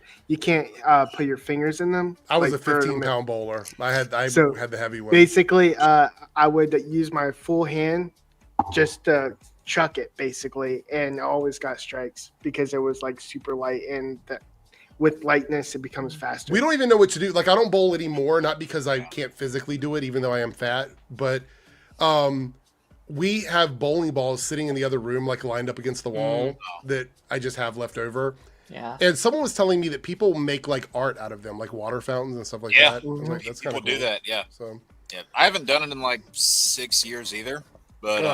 put your fingers in them. I was like, a for 15-pound bowler. I had So, the heavy one. Basically, I would use my full hand just to chuck it, basically, and I always got strikes because it was like super light, and with lightness it becomes faster. We don't even know what to do. Like I don't bowl anymore, not because I can't physically do it, even though I am fat, but we have bowling balls sitting in the other room, like lined up against the wall that I just have left over. Yeah. And someone was telling me that people make like art out of them, like water fountains and stuff like Yeah. that. I was like, that's kind People of cool. do that. Yeah. So Yeah. I haven't done it in like 6 years either. But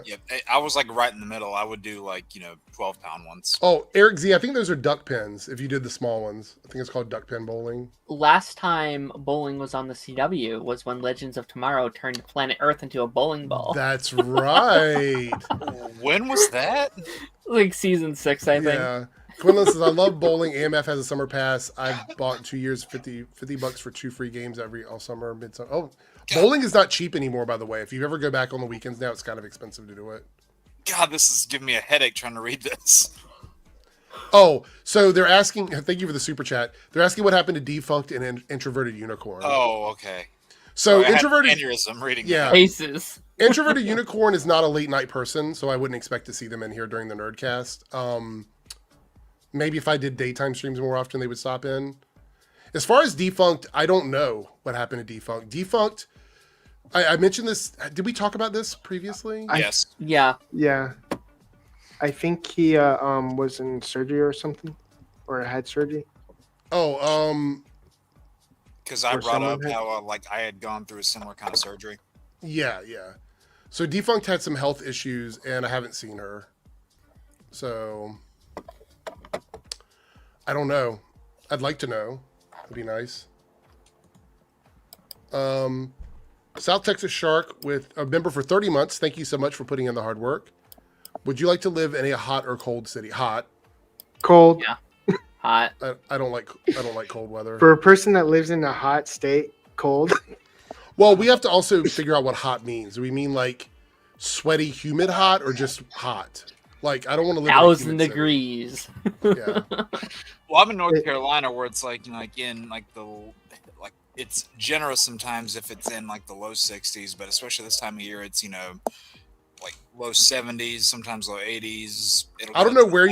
yeah. I was like right in the middle. I would do like 12-pound ones. Oh, Eric Z, I think those are duck pins. If you did the small ones, I think it's called duck pin bowling. Last time bowling was on the CW was when Legends of Tomorrow turned Planet Earth into a bowling ball. That's right. When was that? Like season 6, I think. Yeah. Quinlan says, I love bowling. AMF has a summer pass. I've bought in 2 years, $50 for 2 free games all summer, midsummer. Oh, bowling is not cheap anymore, by the way. If you ever go back on the weekends now, it's kind of expensive to do it. God, this is giving me a headache trying to read this. Oh, so they're asking, thank you for the super chat. They're asking what happened to Defunct and Introverted Unicorn. Oh, okay. So I had Introverted, an aneurysm reading yeah. that. Aces. Introverted Unicorn is not a late night person, so I wouldn't expect to see them in here during the Nerdcast. Maybe if I did daytime streams more often, they would stop in. As far as Defunct, I don't know what happened to Defunct. Defunct, I mentioned this. Did we talk about this previously? Yes. Yeah. Yeah, I think he was in surgery or something, or had surgery. Oh, Because I Or brought up someone had- how like I had gone through a similar kind of surgery. yeah. So Defunct had some health issues, and I haven't seen her. So I don't know. I'd like to know. It'd be nice. South Texas Shark with a member for 30 months. Thank you so much for putting in the hard work. Would you like to live in a hot or cold city? Hot. Cold. Yeah. Hot. I don't like cold weather. For a person that lives in a hot state, cold. Well, we have to also figure out what hot means. Do we mean like sweaty, humid hot or just hot. Like I don't want to live 1,000 in a humid degrees. city. Yeah. Well, I'm in North Carolina where it's like, in like it's generous sometimes if it's in like the low 60s, but especially this time of year, it's like low 70s, sometimes low 80s. I don't know where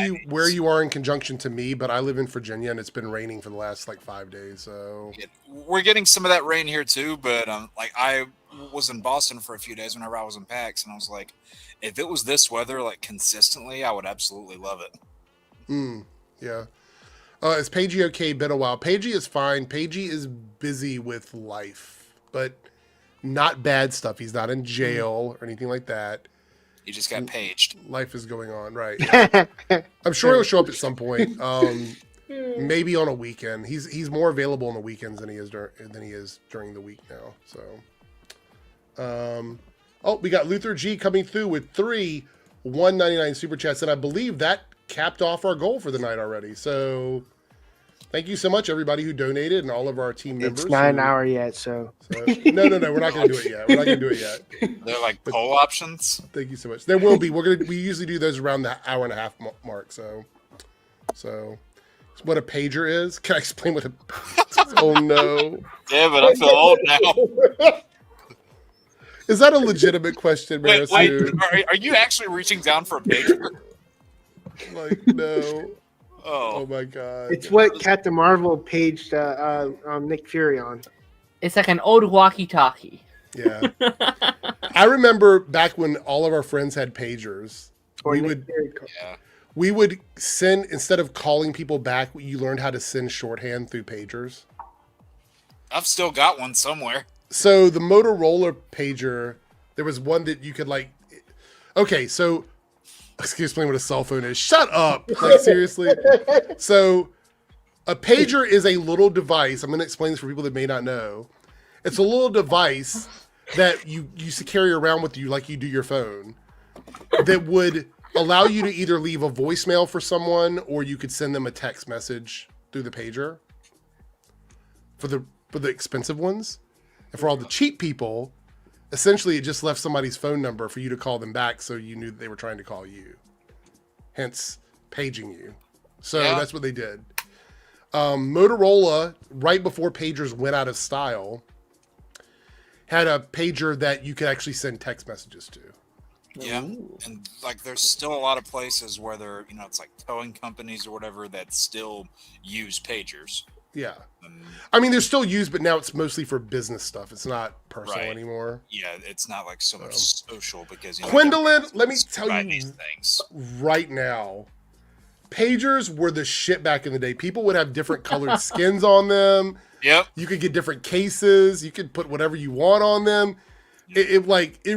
you are in conjunction to me, but I live in Virginia and it's been raining for the last like 5 days. So we're getting some of that rain here too. But like I was in Boston for a few days whenever I was in PAX, and I was like, if it was this weather like consistently, I would absolutely love it. Yeah. Is Pagey okay? Been a while. Pagey is fine. Pagey is busy with life, but not bad stuff. He's not in jail or anything like that. He just got paged. Life is going on, right? I'm sure he'll show up at some point. Maybe on a weekend. He's more available on the weekends than he is during the week now. So, we got Luther G coming through with 3 $1.99 super chats, and I believe that capped off our goal for the night already. So, thank you so much, everybody who donated, and all of our team members. It's not an hour yet, so. No, we're not going to do it yet. We're not going to do it yet. They're like poll options. Thank you so much. There will be. We usually do those around the hour and a half mark. So what a pager is? Can I explain what a? Oh no. Yeah, but I feel old now. Is that a legitimate question, Wait, Marisu? are you actually reaching down for a pager? Like no. Oh Oh my god. It's what Captain Marvel paged Nick Fury on. It's like an old walkie-talkie. Yeah. I remember back when all of our friends had pagers. Or We Nick would Fury. yeah. we would send, instead of calling people back, you learned how to send shorthand through pagers. I've still got one somewhere. So the Motorola pager, there was one that you could like. Okay, so excuse me, what a cell phone is. Shut up! Like seriously. So a pager is a little device. I'm going to explain this for people that may not know. It's a little device that you used to carry around with you like you do your phone, that would allow you to either leave a voicemail for someone or you could send them a text message through the pager. For the expensive ones. And for all the cheap people, essentially it just left somebody's phone number for you to call them back so you knew that they were trying to call you. Hence, paging you. So Yeah. that's what they did. Motorola, right before pagers went out of style, had a pager that you could actually send text messages to. Yeah, and like there's still a lot of places where they're, it's like towing companies or whatever that still use pagers. Yeah. I mean, they're still used, but now it's mostly for business stuff. It's not personal Right. anymore. Yeah, it's not like so much social because Gwendolyn, let me tell provide you these things. right now, pagers were the shit back in the day. People would have different colored skins on them. Yep. You could get different cases. You could put whatever you want on them. It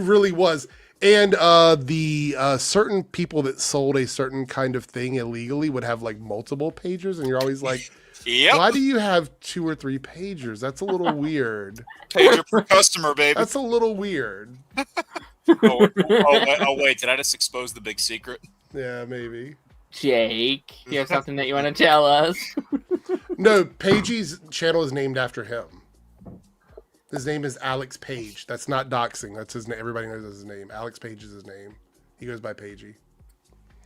really was. And the certain people that sold a certain kind of thing illegally would have like multiple pagers, and you're always like, Yep. why do you have 2 or 3 pagers? That's a little weird. Pager per customer, baby. That's a little weird. Oh, wait, did I just expose the big secret? Yeah, maybe. Jake, you have something that you want to tell us? No, Pagey's channel is named after him. His name is Alex Page. That's not doxing. That's his name. Everybody knows that's his name. Alex Page is his name. He goes by Pagey.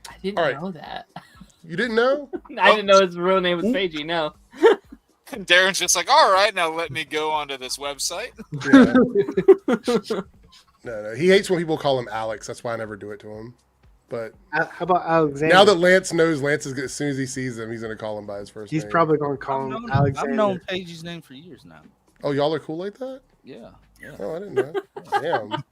I didn't All right. know that. You didn't know? I didn't know his real name was Pagey, no. And Darren's just like, all right, now let me go onto this website. Yeah. No. He hates when people call him Alex. That's why I never do it to him. But How about Alexander? now that Lance knows, as soon as he sees him, he's going to call him by his first He's name. probably going to call him Alexander. I've known Paige's name for years now. Oh, y'all are cool like that? Yeah. Oh, I didn't know. Damn.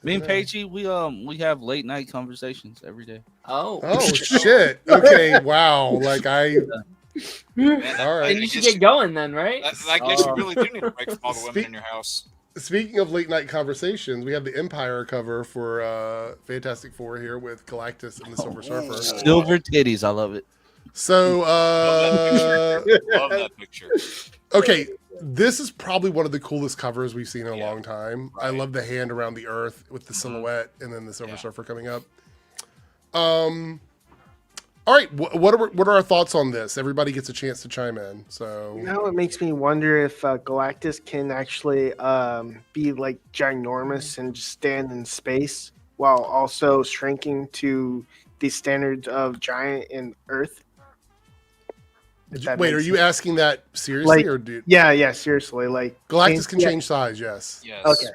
Me and Paigey, we have late night conversations every day. Oh. Oh, shit. Okay, wow. Like, Man, All right. Then you should get going then, right? I guess you really do need a break from all the women in your house. Speaking of late night conversations, we have the Empire cover for Fantastic Four here with Galactus and the Silver Surfer. Silver titties, I love it. So, Love that picture. okay, this is probably one of the coolest covers we've seen in a Yeah. long time. I Right. love the hand around the Earth with the silhouette and then the Silver Yeah. Surfer coming up. All right, what are our thoughts on this? Everybody gets a chance to chime in. So Now it makes me wonder if Galactus can actually be like ginormous and just stand in space while also shrinking to the standards of giant in Earth. If that wait, are makes you sense. asking that seriously, Like, or do Yeah, seriously. Like Galactus can yeah, change size? Yes. Yes. Okay.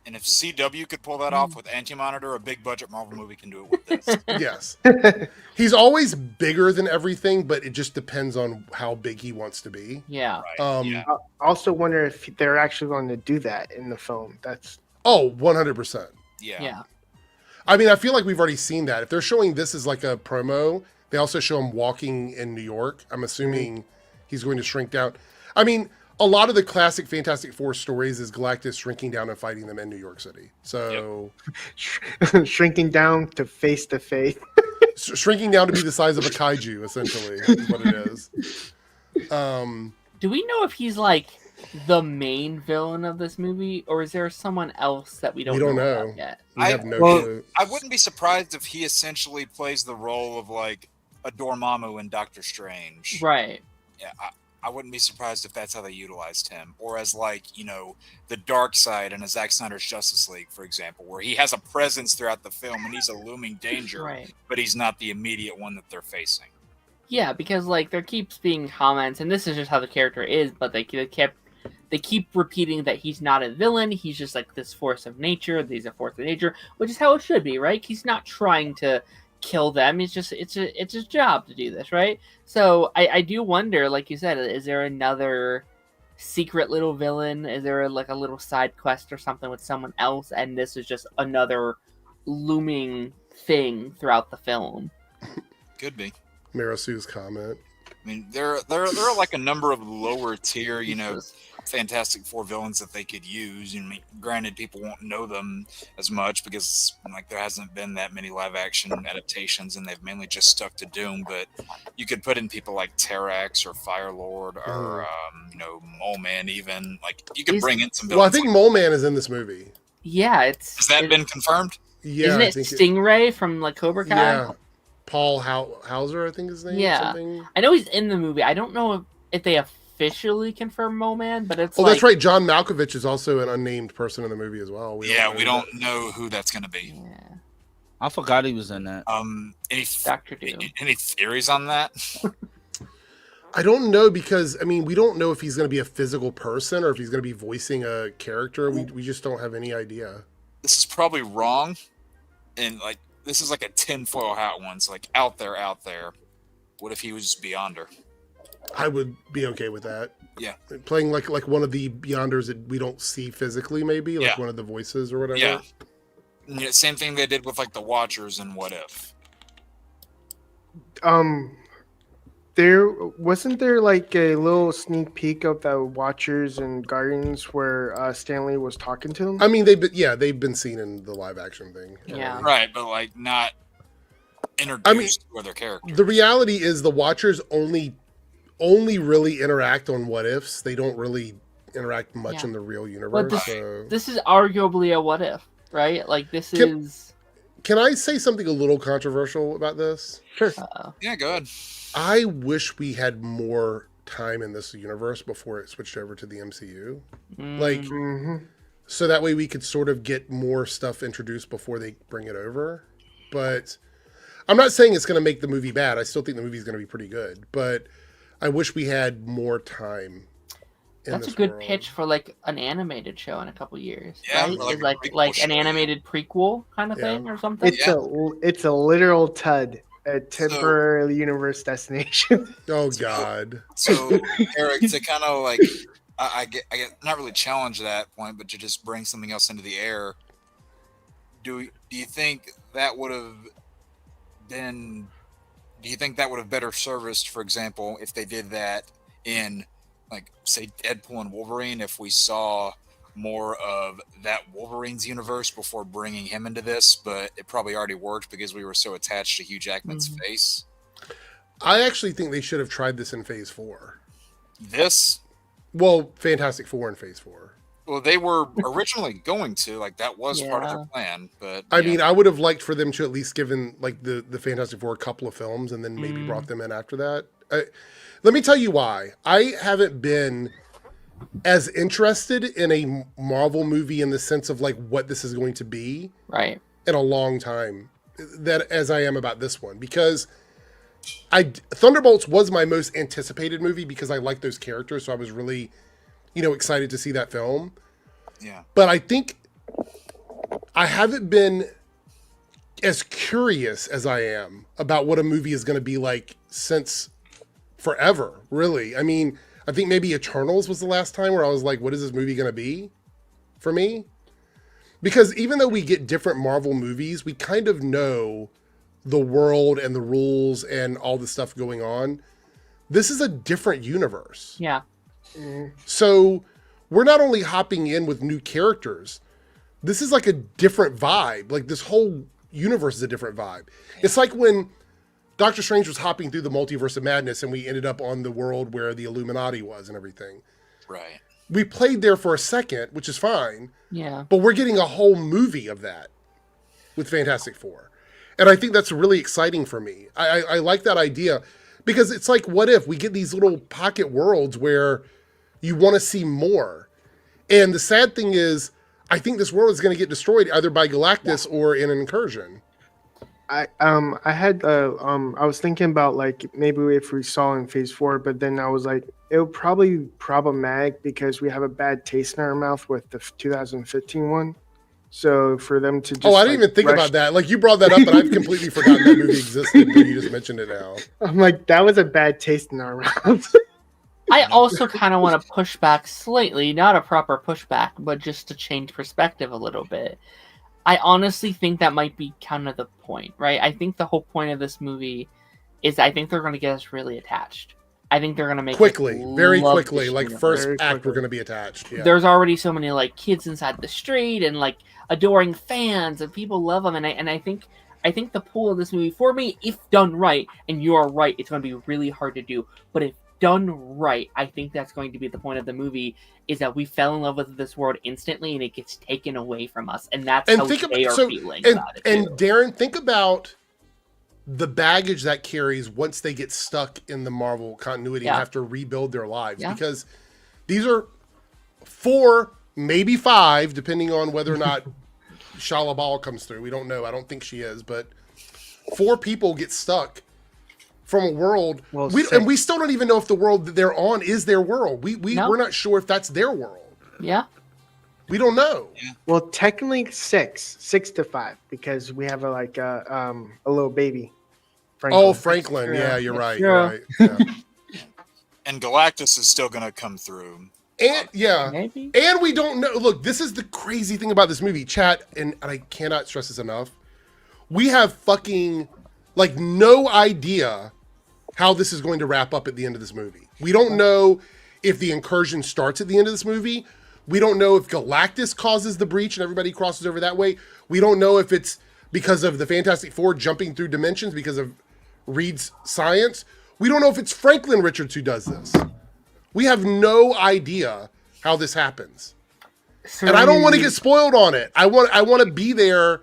And if CW could pull that off with Anti-Monitor, a big budget Marvel movie can do it with this. Yes. He's always bigger than everything, but it just depends on how big he wants to be. Yeah. Right. Yeah. I also wonder if they're actually going to do that in the film. That's 100%. Yeah. Yeah. I mean, I feel like we've already seen that. If they're showing this as like a promo, they also show him walking in New York. I'm assuming he's going to shrink down. I mean, a lot of the classic Fantastic Four stories is Galactus shrinking down and fighting them in New York City. So shrinking down to face, shrinking down to be the size of a kaiju, essentially, is what it is. Do we know if he's like the main villain of this movie, or is there someone else that we don't know about yet? We have no well, clue. I wouldn't be surprised if he essentially plays the role of like a Dormammu in Doctor Strange. Right. Yeah, I wouldn't be surprised if that's how they utilized him, or as like the dark side in a Zack Snyder's Justice League, for example, where he has a presence throughout the film and he's a looming danger, Right. but he's not the immediate one that they're facing. Yeah, because like there keeps being comments, and this is just how the character is, but they keep repeating that he's not a villain. He's just like this force of nature. He's a force of nature, which is how it should be, right? He's not trying to kill them. It's his job to do this, right? So I do wonder, like you said, is there another secret little villain? Is there like a little side quest or something with someone else? And this is just another looming thing throughout the film. Could be. Marisu's comment. I mean, there are like a number of lower tier, Fantastic Four villains that they could use. I mean, granted, people won't know them as much because like there hasn't been that many live action adaptations, and they've mainly just stuck to Doom. But you could put in people like Terrax or Firelord or Mole Man. Even like you could bring in some Well, I villains. think Mole Man is in this movie. Yeah, Has that been confirmed? Yeah, isn't I it think Stingray from like Cobra Kai? Yeah, Paul Hauser, I think his name. Yeah. Something. I know he's in the movie. I don't know if they officially confirmed Mole Man, but it's That's right. John Malkovich is also an unnamed person in the movie as well. We don't know who that's going to be. Yeah. I forgot he was in that. Dr. Doom. Any theories on that? I don't know because we don't know if he's going to be a physical person or if he's going to be voicing a character. We just don't have any idea. This is probably wrong, and like this is like a tinfoil hat one. So like out there. What if he was Beyonder? I would be okay with that. Yeah, playing like one of the Beyonders that we don't see physically, maybe like one of the voices or whatever. Yeah. Same thing they did with like the Watchers and What If. There wasn't like a little sneak peek of the Watchers and Guardians where Stanley was talking to them. I mean, they've been seen in the live action thing. Yeah. Right, but like not introduced to other characters. The reality is the Watchers only really interact on What Ifs. They don't really interact much in the real universe. This is arguably a What If, right? Like this is. Can I say something a little controversial about this? Sure. Yeah, go ahead. I wish we had more time in this universe before it switched over to the MCU. Like, so that way we could sort of get more stuff introduced before they bring it over. But I'm not saying it's going to make the movie bad. I still think the movie's going to be pretty good. But I wish we had more time. That's a good pitch for like an animated show in a couple years. Yeah, right? Like an animated prequel kind of thing or something. It's a literal TUD. A temporary universe destination. Oh God! So Eric, to kind of like, I get not really challenge that point, but to just bring something else into the air. Do you think that would have been? Do you think that would have better serviced, for example, if they did that in, like, say, Deadpool and Wolverine? If we saw more of that Wolverine's universe before bringing him into this, but it probably already worked because we were so attached to Hugh Jackman's face. I actually think they should have tried this in Phase 4. This? Well, Fantastic Four in Phase 4. Well, they were originally going to, like, that was part of their plan, but I mean, I would have liked for them to at least given like the Fantastic Four a couple of films and then maybe brought them in after that. Let me tell you why. I haven't been as interested in a Marvel movie in the sense of like what this is going to be in a long time that as I am about this one, because Thunderbolts was my most anticipated movie because I like those characters, so I was really, excited to see that film. Yeah. But I think I haven't been as curious as I am about what a movie is going to be like since forever, really. I mean, I think maybe Eternals was the last time where I was like, what is this movie going to be for me? Because even though we get different Marvel movies, we kind of know the world and the rules and all the stuff going on. This is a different universe. Yeah. So we're not only hopping in with new characters, this is like a different vibe. Like this whole universe is a different vibe. It's like when Doctor Strange was hopping through the multiverse of madness and we ended up on the world where the Illuminati was and everything. Right. We played there for a second, which is fine. Yeah. But we're getting a whole movie of that with Fantastic Four. And I think that's really exciting for me. I like that idea because it's like, what if we get these little pocket worlds where you want to see more? And the sad thing is, I think this world is going to get destroyed either by Galactus or in an incursion. I was thinking about like maybe if we saw in Phase 4, but then I was like, it would probably be problematic because we have a bad taste in our mouth with the 2015 one. So for them to just I didn't even think about that. Like you brought that up, and I've completely forgotten that movie existed. But you just mentioned it now. I'm like, that was a bad taste in our mouth. I also kind of want to push back slightly, not a proper pushback, but just to change perspective a little bit. I honestly think that might be kind of the point, right? I think the whole point of this movie is I think they're going to get us really attached. I think they're going to make quickly, very love quickly, this like universe. first Very act, quickly. we're going to be attached. Yeah. There's already so many like kids inside the street and like adoring fans and people love them, and I think the pull of this movie for me, if done right, and you are right, it's going to be really hard to do, but if done right, I think that's going to be the point of the movie, is that we fell in love with this world instantly and it gets taken away from us, and that's how they are feeling about it. And Darren, think about the baggage that carries once they get stuck in the Marvel continuity and have to rebuild their lives, because these are 4, maybe 5, depending on whether or not Shalabal comes through. We don't know. I don't think she is, but 4 people get stuck from a world, and we still don't even know if the world that they're on is their world. We're not sure if that's their world. Yeah. We don't know. Well, technically 6 to 5, because we have a little baby. Franklin. Oh, Franklin. Yeah, you're right. Yeah. You're right. Yeah. And Galactus is still going to come through. And Maybe. and we don't know. Look, this is the crazy thing about this movie, chat, and I cannot stress this enough. We have fucking like no idea how this is going to wrap up at the end of this movie. We don't know if the incursion starts at the end of this movie. We don't know if Galactus causes the breach and everybody crosses over that way. We don't know if it's because of the Fantastic Four jumping through dimensions because of Reed's science. We don't know if it's Franklin Richards who does this. We have no idea how this happens. And I don't want to get spoiled on it. I want to be there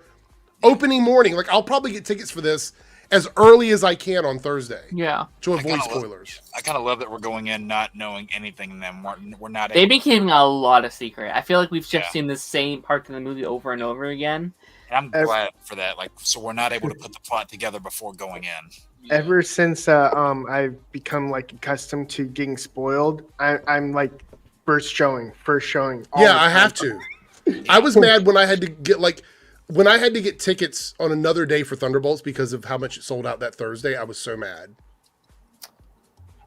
opening morning. Like I'll probably get tickets for this as early as I can on Thursday. Yeah. To avoid spoilers. I kind of love that we're going in not knowing anything, and then we're not. They became a lot of secret. I feel like we've just seen the same parts of the movie over and over again. And I'm glad for that. Like, so we're not able to put the plot together before going in. Ever since I've become like accustomed to getting spoiled, I'm like first showing. Yeah, I have to. I was mad when I had to get tickets on another day for Thunderbolts because of how much it sold out that Thursday. I was so mad.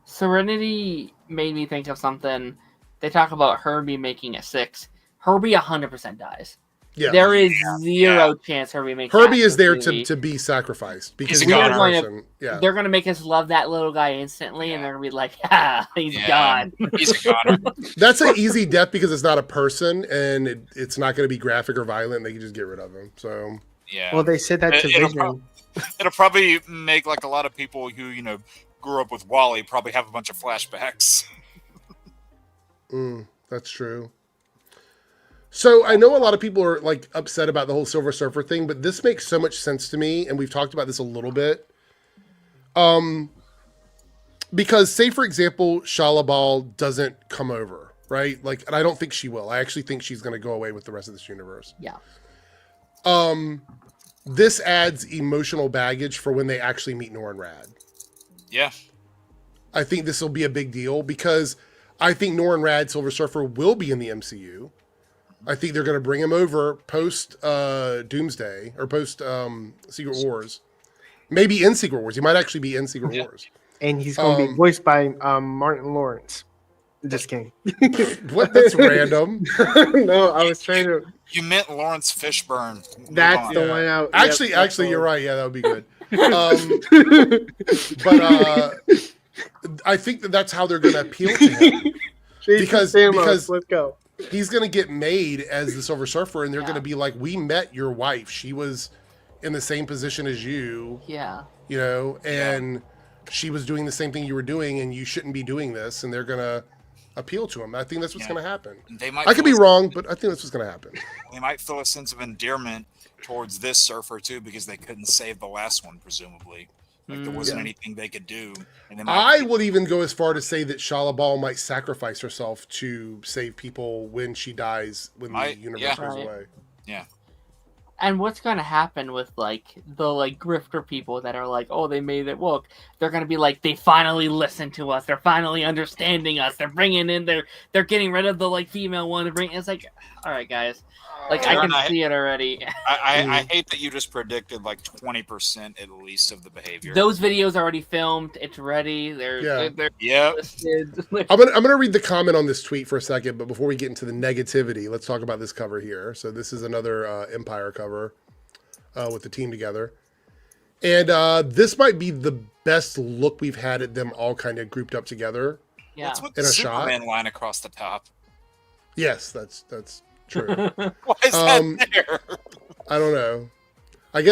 Serenity made me think of something. They talk about Herbie making a 6. Herbie 100% dies. Yeah. There is zero chance Herbie makes. Herbie is there to be sacrificed because He's a he's goner. They're gonna make us love that little guy instantly, and they're gonna be like, "Ha, he's gone." He's a goner. That's an easy death because it's not a person and it's not going to be graphic or violent. They can just get rid of him. So Yeah. Well, they said that to Vision. It'll probably make like a lot of people who grew up with Wally probably have a bunch of flashbacks. that's true. So I know a lot of people are like upset about the whole Silver Surfer thing, but this makes so much sense to me, and we've talked about this a little bit. Because say for example, Shalabal doesn't come over, right? Like, and I don't think she will. I actually think she's going to go away with the rest of this universe. Yeah. This adds emotional baggage for when they actually meet Norrin Rad. Yeah. I think this will be a big deal because I think Norrin Rad, Silver Surfer, will be in the MCU. I think they're going to bring him over post Doomsday or post Secret Wars. Maybe in Secret Wars. He might actually be in Secret Wars. And he's going to be voiced by Martin Lawrence. Just kidding. What? That's random. No, I was trying to. You meant Lawrence Fishburne. That's the one out. Actually, you're right. Yeah, that would be good. But I think that's how they're going to appeal to him. because let's go. He's going to get made as the Silver Surfer, and they're going to be like, "We met your wife. She was in the same position as you. Yeah. You know, and she was doing the same thing you were doing, and you shouldn't be doing this." And they're going to appeal to him. I think that's what's going to happen. I could be wrong, but I think that's what's going to happen. They might feel a sense of endearment towards this surfer too, because they couldn't save the last one, presumably. Like there wasn't anything they could do. And I would even go as far to say that Shalabal might sacrifice herself to save people when she dies, when the universe goes away. Yeah. And what's going to happen with like the like grifter people that are like, oh, they made it work? They're going to be like, they finally listened to us. They're finally understanding us. They're bringing in they're getting rid of the like female one to bring. It's like, all right, guys. Like I can see it already. I hate that you just predicted like 20% at least of the behavior. Those videos are already filmed. It's ready. They're listed. I'm gonna read the comment on this tweet for a second, but before we get into the negativity, let's talk about this cover here. So this is another Empire cover with the team together, and this might be the best look we've had at them all kind of grouped up together. Yeah, what's with in the a Superman shot line across the top? Yes, that's true. Why is that there? I don't know. I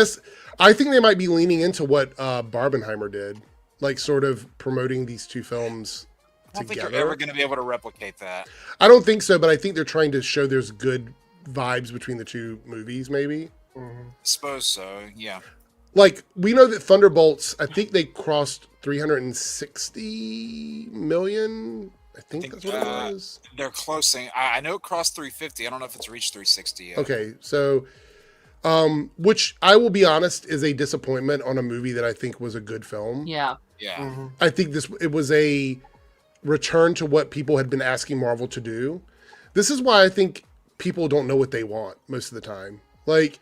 think they might be leaning into what Barbenheimer did, like sort of promoting these two films I don't together. think you're ever going to be able to replicate that. I don't think so, but I think they're trying to show there's good vibes between the two movies, maybe. I suppose so, yeah. Like, we know that Thunderbolts, I think they crossed 360 million. I think that's what it was. They're closing. I know it crossed 350. I don't know if it's reached 360 yet. Okay, so, which I will be honest is a disappointment on a movie that I think was a good film. Yeah. Yeah. I think it was a return to what people had been asking Marvel to do. This is why I think people don't know what they want most of the time. Like,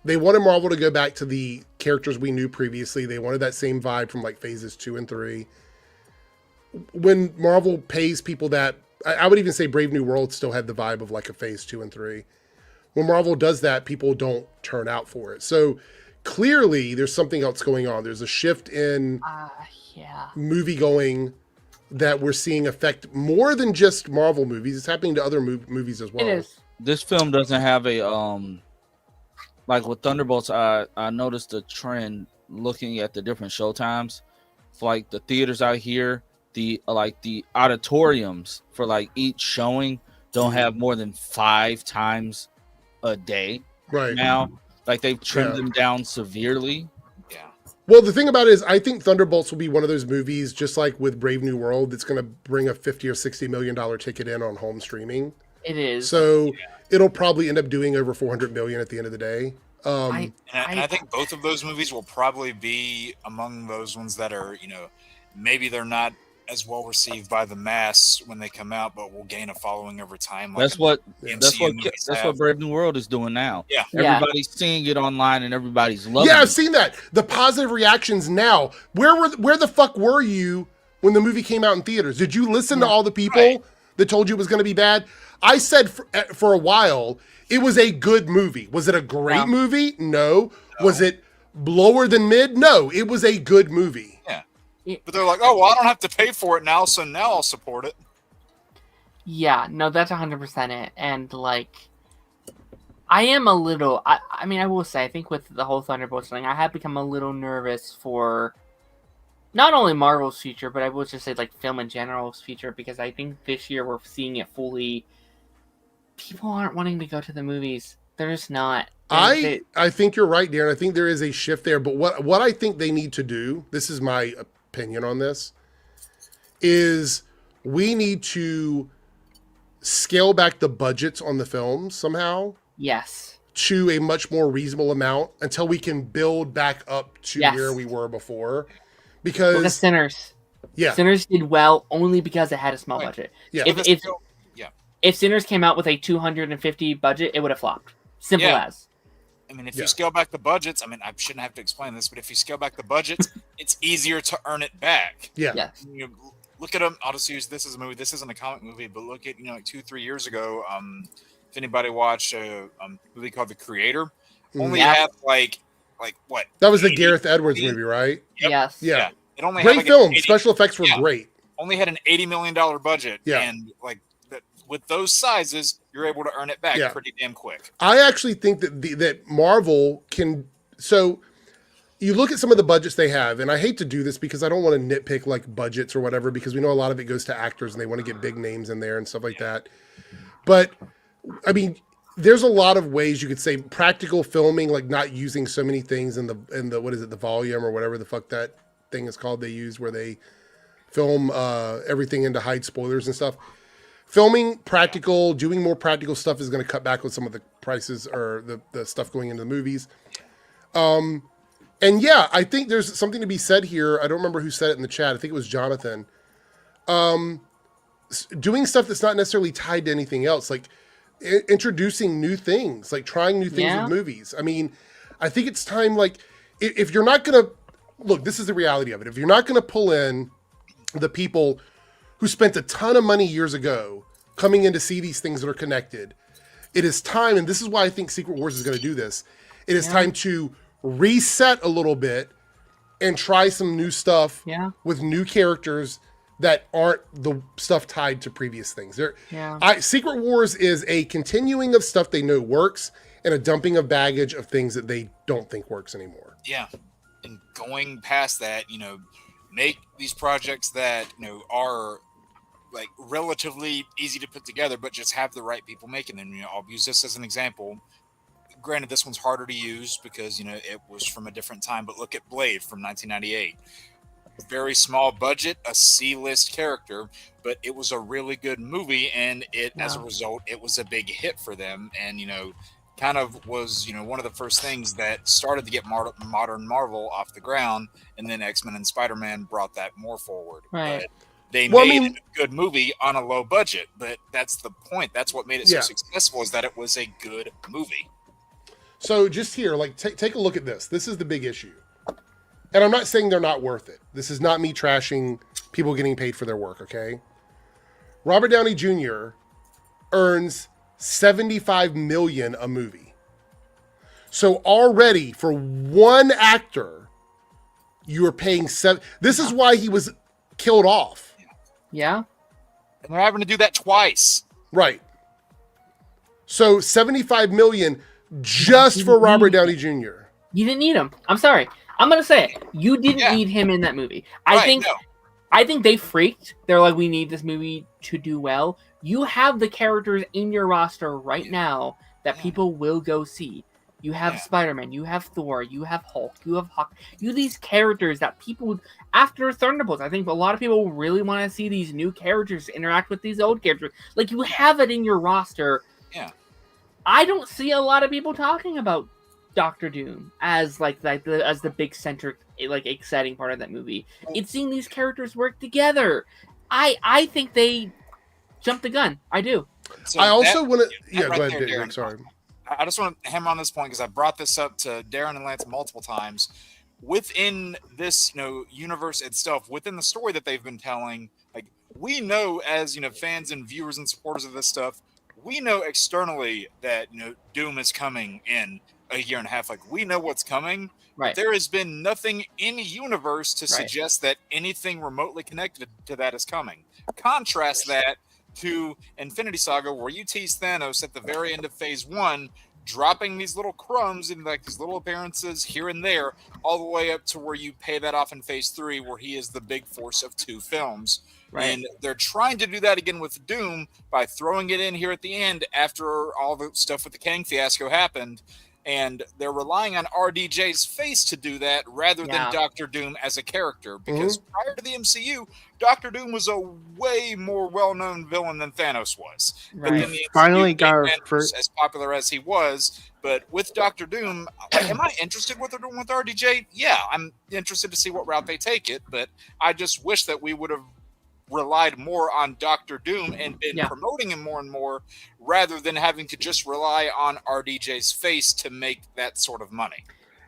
they wanted Marvel to go back to the characters we knew previously. They wanted that same vibe from like phases 2 and 3. When Marvel pays people that, I would even say Brave New World still had the vibe of like a phase 2 and 3. When Marvel does that, people don't turn out for it. So clearly there's something else going on. There's a shift in movie going that we're seeing affect more than just Marvel movies. It's happening to other movies as well. It is. This film doesn't have a like with Thunderbolts. I noticed a trend looking at the different show times for like the theaters out here. The auditoriums for like each showing don't have more than 5 times a day right now. Like they've trimmed them down severely. Yeah. Well, the thing about it is, I think Thunderbolts will be one of those movies, just like with Brave New World, that's going to bring a $50 or $60 million ticket in on home streaming. It is. So it'll probably end up doing over 400 million at the end of the day. And I think both of those movies will probably be among those ones that are, maybe they're not as well received by the mass when they come out, but will gain a following over time. Like that's what Brave New World is doing now. Yeah, everybody's seeing it online and everybody's loving it. Yeah, I've seen that. The positive reactions now. Where the fuck were you when the movie came out in theaters? Did you listen to all the people that told you it was going to be bad? I said for a while it was a good movie. Was it a great movie? No. Was it lower than mid? No. It was a good movie. But they're like, oh, well, I don't have to pay for it now, so now I'll support it. Yeah, no, that's 100% it. And, like, I am a little... I mean, I will say, I think with the whole Thunderbolts thing, I have become a little nervous for not only Marvel's future, but I will just say, like, film in general's future, because I think this year we're seeing it fully people aren't wanting to go to the movies. They're just not. I think you're right, Darren. I think there is a shift there. But what I think they need to do, this is my opinion on this, is we need to scale back the budgets on the films somehow. Yes. To a much more reasonable amount until we can build back up to where we were before. Because look at Sinners. Yeah. Sinners did well only because it had a small budget. Yeah. If Sinners came out with a 250 budget, it would have flopped. Simple as. I mean, if you scale back the budgets, I mean, I shouldn't have to explain this, but if you scale back the budgets, it's easier to earn it back. Yeah. Yes. You know, look at them. I'll just use this as a movie. This isn't a comic movie, but look at, like 2-3 years ago, if anybody watched a movie called The Creator, only had like what? That was the Gareth Edwards movie, right? Yep. Yes. Yeah. It only great had film. Special effects were great. Only had an $80 million budget. Yeah. And with those sizes, you're able to earn it back pretty damn quick. I actually think that Marvel can. So you look at some of the budgets they have, and I hate to do this because I don't want to nitpick like budgets or whatever, because we know a lot of it goes to actors and they want to get big names in there and stuff like that. But I mean, there's a lot of ways you could say practical filming, like not using so many things in the what is it, the volume or whatever the fuck that thing is called they use where they film everything in to hide spoilers and stuff. Filming practical, doing more practical stuff is going to cut back on some of the prices or the stuff going into the movies. And yeah, I think there's something to be said here. I don't remember who said it in the chat. I think it was Jonathan. Doing stuff that's not necessarily tied to anything else, like introducing new things, like trying new things with movies. I mean, I think it's time, like, if you're not going to, look, this is the reality of it. If you're not going to pull in the people who spent a ton of money years ago coming in to see these things that are connected, it is time, and this is why I think Secret Wars is going to do this, it is time to reset a little bit and try some new stuff with new characters that aren't the stuff tied to previous things. Secret Wars is a continuing of stuff they know works and a dumping of baggage of things that they don't think works anymore. Yeah. And going past that, make these projects that, are like relatively easy to put together, but just have the right people making them. I'll use this as an example. Granted, this one's harder to use because, it was from a different time, but look at Blade from 1998. Very small budget, a C-list character, but it was a really good movie, and as a result, it was a big hit for them, and kind of was one of the first things that started to get modern Marvel off the ground, and then X-Men and Spider-Man brought that more forward. Right. But they made a good movie on a low budget, but that's the point. That's what made it so successful, is that it was a good movie. So just here, like, take a look at this. This is the big issue. And I'm not saying they're not worth it. This is not me trashing people getting paid for their work, okay? Robert Downey Jr. earns $75 million a movie. So already for one actor, you are paying this is why he was killed off. Yeah. And they're having to do that twice. Right. So $75 million just for Robert Downey Jr. You didn't need him. I'm sorry. I'm gonna say it. You didn't need him in that movie. I think they freaked. They're like, we need this movie to do well. You have the characters in your roster right now that people will go see. You have Spider-Man, you have Thor, you have Hulk, you have Hawk. You have these characters that people, after Thunderbolts, I think a lot of people really want to see these new characters interact with these old characters. Like, you have it in your roster. Yeah. I don't see a lot of people talking about Doctor Doom as as the big centric, like, exciting part of that movie. It's seeing these characters work together. I think they jumped the gun. I do. So I also want to go ahead, Darren. Sorry. I just want to hammer on this point because I brought this up to Darren and Lance multiple times. Within this, universe itself, within the story that they've been telling, like, we know as fans and viewers and supporters of this stuff, we know externally that Doom is coming in a year and a half. Like, we know what's coming. Right. There has been nothing in the universe to suggest that anything remotely connected to that is coming. Contrast that to Infinity Saga, where you tease Thanos at the very end of Phase 1, dropping these little crumbs in like these little appearances here and there, all the way up to where you pay that off in Phase 3, where he is the big force of 2 films. Right. And they're trying to do that again with Doom by throwing it in here at the end after all the stuff with the Kang fiasco happened. And they're relying on RDJ's face to do that rather than Doctor Doom as a character. Because prior to the MCU, Doctor Doom was a way more well-known villain than Thanos was. Right. But then the MCU Finally got our made Thanos first, as popular as he was. But with Doctor Doom, like, am I interested in what they're doing with RDJ? Yeah, I'm interested to see what route they take it. But I just wish that we would have relied more on Doctor Doom and been promoting him more and more rather than having to just rely on RDJ's face to make that sort of money.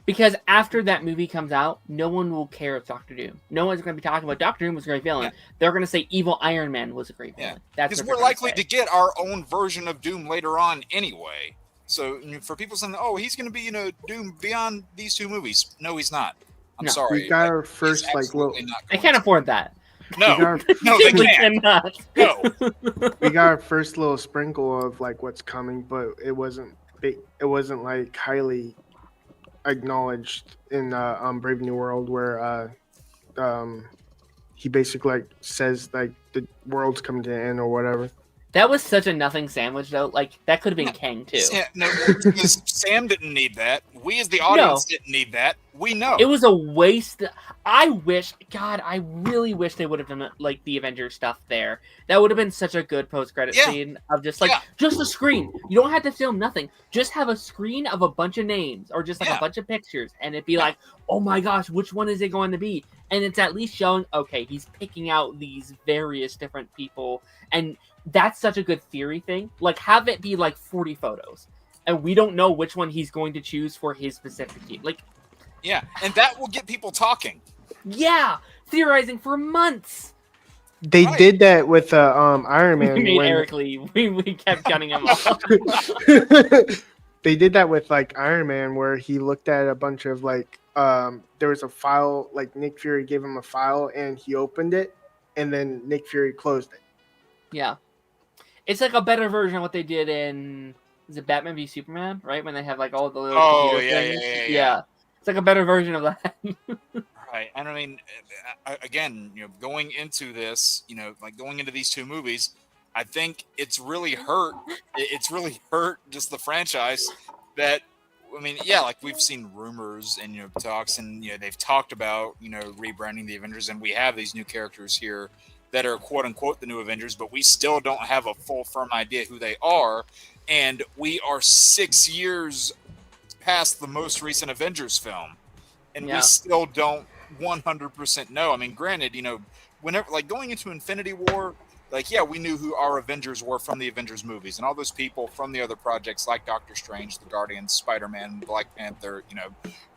Because after that movie comes out, no one will care it's Doctor Doom. No one's going to be talking about Doctor Doom was a great villain. Yeah. They're going to say evil Iron Man was a great villain. That's because we're likely to get our own version of Doom later on anyway. So for people saying, oh, he's going to be, Doom beyond these 2 movies. No, he's not. I'm sorry. We got our first, little... I can't afford that. No, no, they can't. No. We got our first little sprinkle of what's coming, but it wasn't big. It wasn't highly acknowledged in Brave New World, where he basically says the world's coming to an end or whatever. That was such a nothing sandwich, though. That could have been Kang, too. Sam didn't need that. We, as the audience, didn't need that. We know. It was a waste. I really wish they would have done the Avengers stuff there. That would have been such a good post-credit scene of just a screen. You don't have to film nothing. Just have a screen of a bunch of names or just a bunch of pictures, and it'd be oh my gosh, which one is it going to be? And it's at least showing, okay, he's picking out these various different people, and that's such a good theory thing. Have it be 40 photos, and we don't know which one he's going to choose for his specific team. Yeah, and that will get people talking. Yeah, theorizing for months. They did that with Iron Man. We made Eric leave. We kept cutting him off. They did that with Iron Man, where he looked at a bunch of there was a file, Nick Fury gave him a file, and he opened it, and then Nick Fury closed it. Yeah. It's a better version of what they did in, is it Batman v Superman, right? When they have all the little computer things. Yeah. It's a better version of that. Right. And I mean, again, going into this, going into these 2 movies, I think it's really hurt. It's really hurt just the franchise that, I mean, we've seen rumors and, talks and, they've talked about, rebranding the Avengers, and we have these new characters here that are quote unquote the new Avengers, but we still don't have a full firm idea who they are. And we are 6 years past the most recent Avengers film, and we still don't 100% know. I mean, granted, whenever going into Infinity War, we knew who our Avengers were from the Avengers movies, and all those people from the other projects like Doctor Strange, the Guardians, Spider-Man, Black Panther,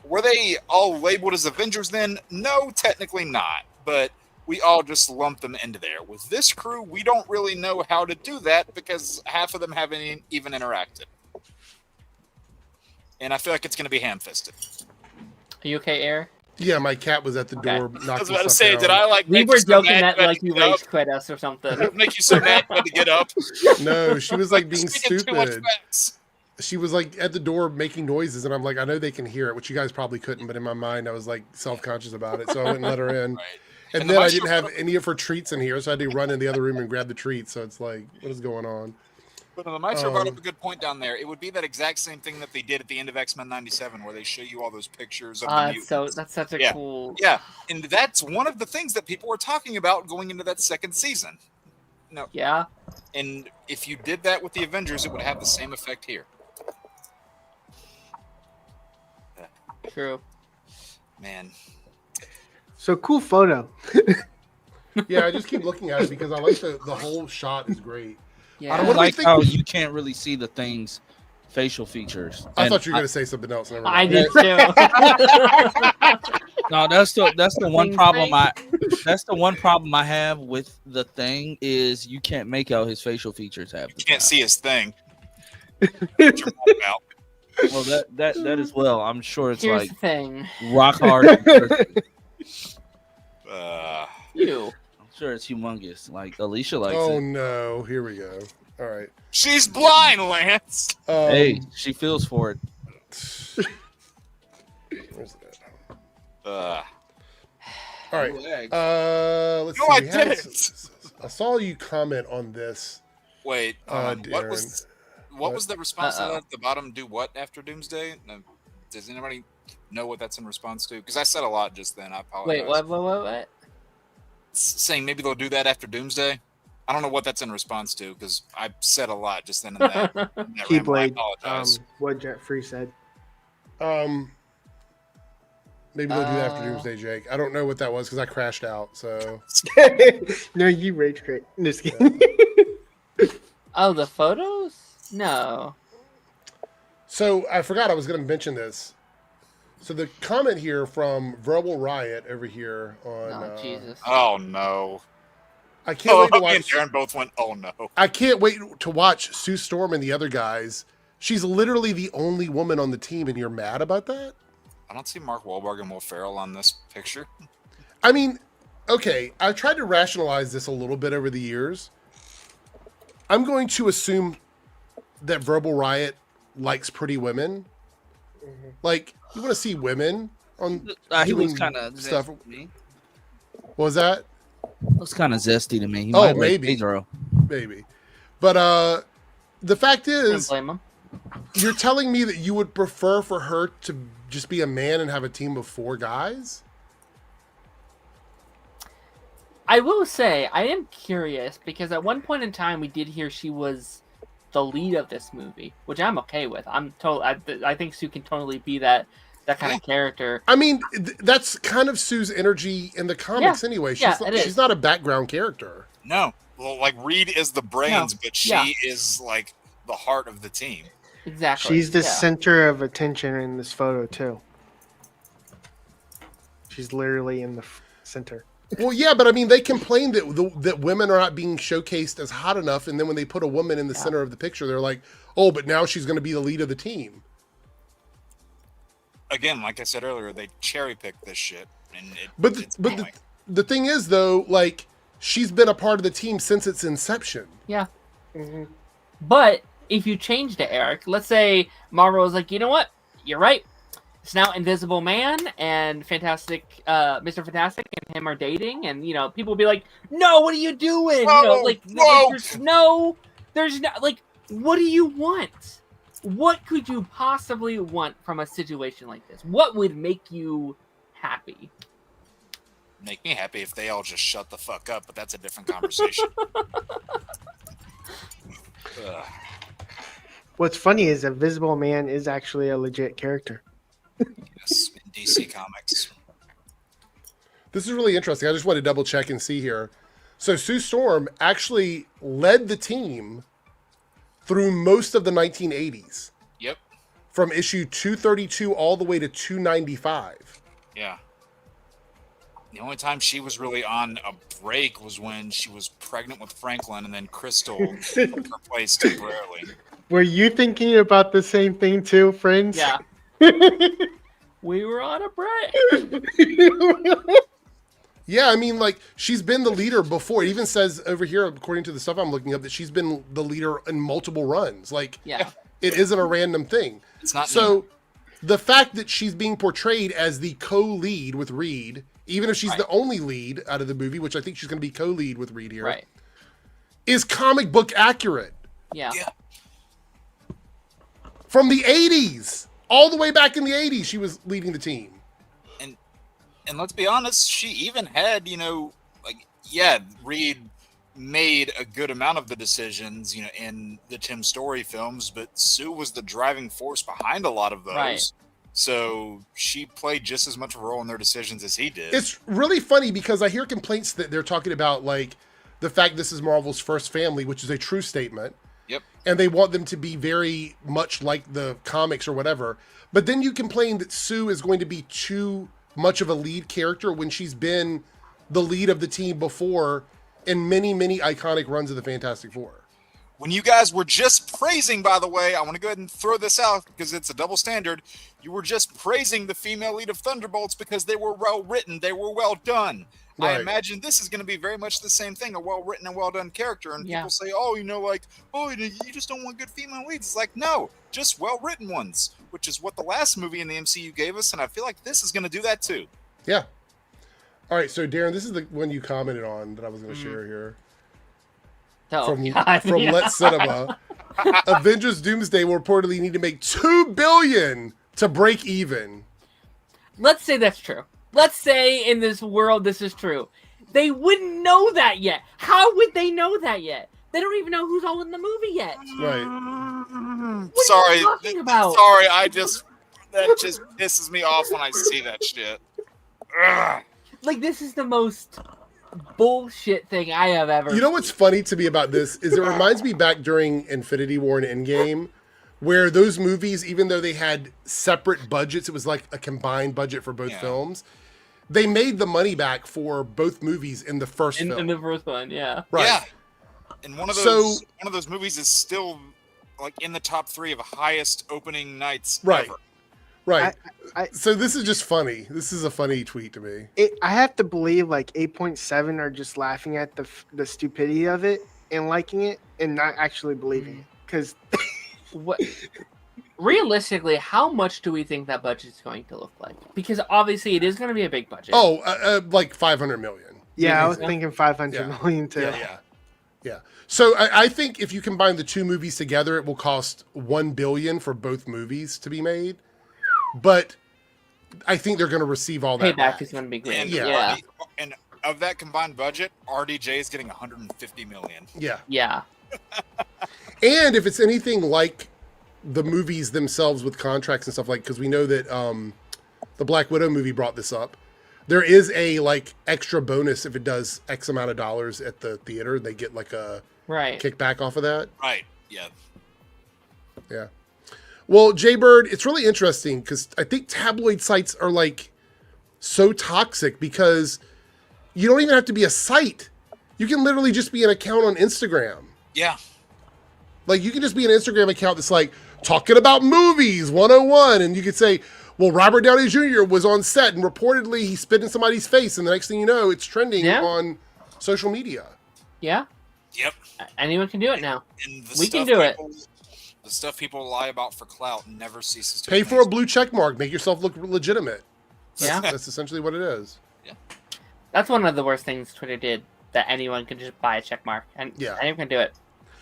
were they all labeled as Avengers then? No, technically not, but we all just lump them into there. With this crew, we don't really know how to do that because half of them haven't even interacted. And I feel like it's going to be ham-fisted. Are you okay, Air? Yeah, my cat was at the door knocking I was about to stuff say, down. did I We were joking that you rage quit us or something. Make you so mad you had to get up? No, she was being Speaking too much stupid. facts. She was at the door making noises, and I'm I know they can hear it, which you guys probably couldn't, but in my mind I was self-conscious about it, so I wouldn't let her in. Right. And then I didn't have any of her treats in here, so I had to run in the other room and grab the treats. So it's what is going on? But the Maestro brought up a good point down there. It would be that exact same thing that they did at the end of X-Men 97, where they show you all those pictures of the mutants. That's such a cool... Yeah, and that's one of the things that people were talking about going into that second season. No. Yeah. And if you did that with the Avengers, it would have the same effect here. True. Man. So cool photo. Yeah, I just keep looking at it because I like the whole shot is great. Yeah. I don't like how you can't really see the thing's facial features. I thought you were going to say something else. Never mind. I did too. No, that's the one problem that's the one problem I have with the thing is you can't make out his facial features half the You can't time. see his thing. What you're talking about. Well, that as well. I'm sure it's Here's the thing. rock hard. You. Sure, it's humongous. Like Alicia likes Oh it. no, here we go. All right. She's blind, Lance. Hey, she feels for it. Where's it at? Uh, All right. Let's No, see. I We had didn't. I saw you comment on this. wait, what Darren. was the response to Uh-oh. that at the bottom? Do what after Doomsday? No, does anybody know what that's in response to? Because I said a lot just then. I apologize. Wait, what? Saying maybe they'll do that after Doomsday. I don't know what that's in response to because I said a lot just then and that. that ramble. I Keyblade. apologize. What Jet Free said. Maybe they'll do that after Doomsday, Jake. I don't know what that was because I crashed out. So No, you rage quit. Just kidding. Oh, the photos? No. So I forgot I was going to mention this. So the comment here from Verbal Riot over here on. Oh, Jesus. Oh no! I can't wait to Me and watch. Darren both went. Oh no! I can't wait to watch Sue Storm and the other guys. She's literally the only woman on the team, and you're mad about that? I don't see Mark Wahlberg and Will Ferrell on this picture. I mean, okay, I've tried to rationalize this a little bit over the years. I'm going to assume that Verbal Riot likes pretty women. Like, you want to see women on He was doing kind of stuff. zesty to me. What was that? It was kind of zesty to me. He Oh, might like maybe. Pedro. Maybe. But the fact Don't is, blame him. you're telling me that you would prefer for her to just be a man and have a team of 4 guys? I will say, I am curious because at one point in time we did hear she was the lead of this movie, which I'm okay with. I think Sue can totally be that kind of character. I mean, that's kind of Sue's energy in the comics anyway. She's not a background character. No, well, like Reed is the brains, but she is like the heart of the team. Exactly. She's the center of attention in this photo too. She's literally in the center. Well, yeah, but I mean, they complain that women are not being showcased as hot enough, and then when they put a woman in the center of the picture, they're like, "Oh, but now she's going to be the lead of the team." Again, like I said earlier, they cherry pick this shit, and the thing is, though, like she's been a part of the team since its inception. Yeah. Mm-hmm. But if you change to Eric, let's say Marvel was like, you know what? You're right. It's now Invisible Man and Fantastic, Mr. Fantastic and him are dating, and people will be like, "No, what are you doing?" There's no, like, what do you want? What could you possibly want from a situation like this? What would make you happy? Make me happy if they all just shut the fuck up, but that's a different conversation. What's funny is Invisible Man is actually a legit character. Yes, in DC Comics. This is really interesting. I just want to double check and see here. So Sue Storm actually led the team through most of the 1980s. Yep. From issue 232 all the way to 295. Yeah. The only time she was really on a break was when she was pregnant with Franklin, and then Crystal took her place temporarily. Were you thinking about the same thing too, friends? Yeah. We were on a break. Yeah, I mean, like, she's been the leader before. It even says over here, according to the stuff I'm looking up, that she's been the leader in multiple runs. Like, Yeah. it isn't a random thing. It's not So, the fact that she's being portrayed as the co-lead with Reed, even if she's the only lead out of the movie, which I think she's going to be co-lead with Reed here, Right. is comic book accurate. Yeah. Yeah. From the 80s. All the way back in the 80s, she was leading the team. And let's be honest, she even had, Reed made a good amount of the decisions, in the Tim Story films, but Sue was the driving force behind a lot of those. Right. So she played just as much of a role in their decisions as he did. It's really funny because I hear complaints that they're talking about, like, the fact this is Marvel's first family, which is a true statement. Yep. And they want them to be very much like the comics or whatever. But then you complain that Sue is going to be too much of a lead character when she's been the lead of the team before in many, many iconic runs of the Fantastic Four. When you guys were just praising, by the way, I want to go ahead and throw this out because it's a double standard. You were just praising the female lead of Thunderbolts because they were well written. They were well done. I Right. imagine this is going to be very much the same thing, a well-written and well-done character. And Yeah. people say, oh, you just don't want good female leads. It's like, no, just well-written ones, which is what the last movie in the MCU gave us. And I feel like this is going to do that too. Yeah. All right, so Darren, this is the one you commented on that I was going to share here. Oh, From God, yeah. Let's Cinema. Avengers Doomsday will reportedly need to make $2 billion to break even. Let's say that's true. Let's say in this world this is true. They wouldn't know that yet. How would they know that yet? They don't even know who's all in the movie yet. Right. What are you talking about? Sorry, that just pisses me off when I see that shit. Ugh. Like, this is the most bullshit thing I have ever. You know what's funny to me about this is it reminds me back during Infinity War and Endgame, where those movies, even though they had separate budgets, it was like a combined budget for both films. They made the money back for both movies in the first film. In the first one, yeah. Right. Yeah. And one of those movies is still like in the top 3 of highest opening nights ever. Right. So this is just funny. This is a funny tweet to me. I have to believe like 8.7 are just laughing at the stupidity of it and liking it and not actually believing it. Because what? Realistically, how much do we think that budget is going to look like? Because obviously it is going to be a big budget. Oh, like 500 million. yeah, I was thinking 500 million too. Yeah. So I think if you combine the two movies together, it will cost $1 billion for both movies to be made. But I think they're going to receive all that Payback back. is going to be great. And, Yeah. and of that combined budget, RDJ is getting 150 million. Yeah. Yeah. And if it's anything like the movies themselves with contracts and stuff, like, because we know that the Black Widow movie brought this up, there is a like extra bonus if it does X amount of dollars at the theater. They get like a kickback off of that. Right. Yeah. Yeah. Well, Jaybird, it's really interesting because I think tabloid sites are like so toxic because you don't even have to be a site. You can literally just be an account on Instagram. Yeah. Like you can just be an Instagram account that's like talking about movies 101. And you could say, well, Robert Downey Jr. was on set and reportedly he spit in somebody's face. And the next thing you know, it's trending on social media. Yeah. Yep. Anyone can do it now. And We can do it. The stuff people lie about for clout never ceases to Pay amaze for a me. blue check mark. Make yourself look legitimate. Yeah. That's essentially what it is. That's one of the worst things Twitter did, that anyone can just buy a check mark. And anyone can do it.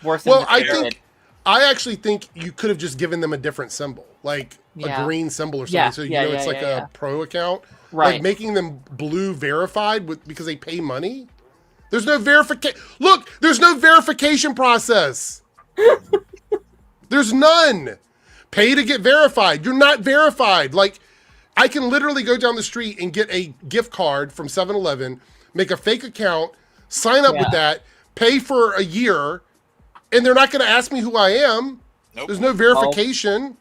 Worse than Well, what Twitter did. I actually think you could have just given them a different symbol, like a green symbol or something, so you know it's like a pro account. Right. Like making them blue verified because they pay money. There's no verification. Look, there's no verification process. There's none. Pay to get verified. You're not verified. Like, I can literally go down the street and get a gift card from 7-Eleven, make a fake account, sign up with that, pay for a year, and they're not going to ask me who I am. Nope. There's no verification.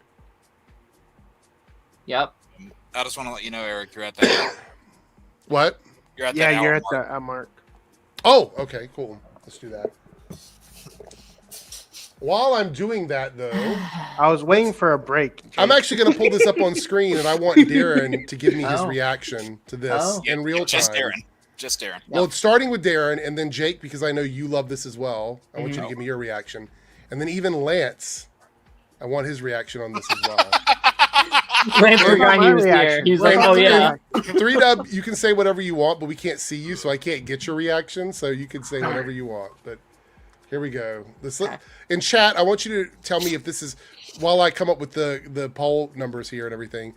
Yep. I just want to let you know, Eric, you're at that. What? You're at that Yeah, you're hour at mark. the mark. Oh, okay, cool. Let's do that. While I'm doing that, though, I was waiting for a break. Jake. I'm actually going to pull this up on screen, and I want Darren to give me his reaction to this in real time. Just Darren. Just Darren. Well, it's starting with Darren, and then Jake, because I know you love this as well. I want you to give me your reaction. And then even Lance, I want his reaction on this as well. Lance forgot he was here. He was like, oh, yeah. 3Dub, you can say whatever you want, but we can't see you, so I can't get your reaction, so you can say whatever you want. But here we go. In chat, I want you to tell me if this is, while I come up with the poll numbers here and everything,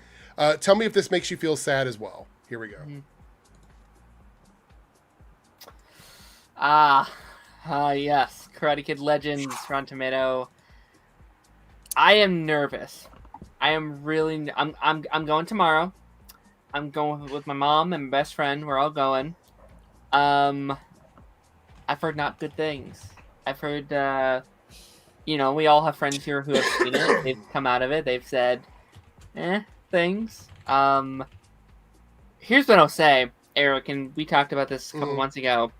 tell me if this makes you feel sad as well. Here we go. Yes. Karate Kid Legends, Rotten Tomato. I am nervous. I am really. I'm going tomorrow. I'm going with my mom and my best friend. We're all going. I've heard not good things. I've heard, we all have friends here who have seen it. They've come out of it. They've said, things. Here's what I'll say, Eric, and we talked about this a couple months ago.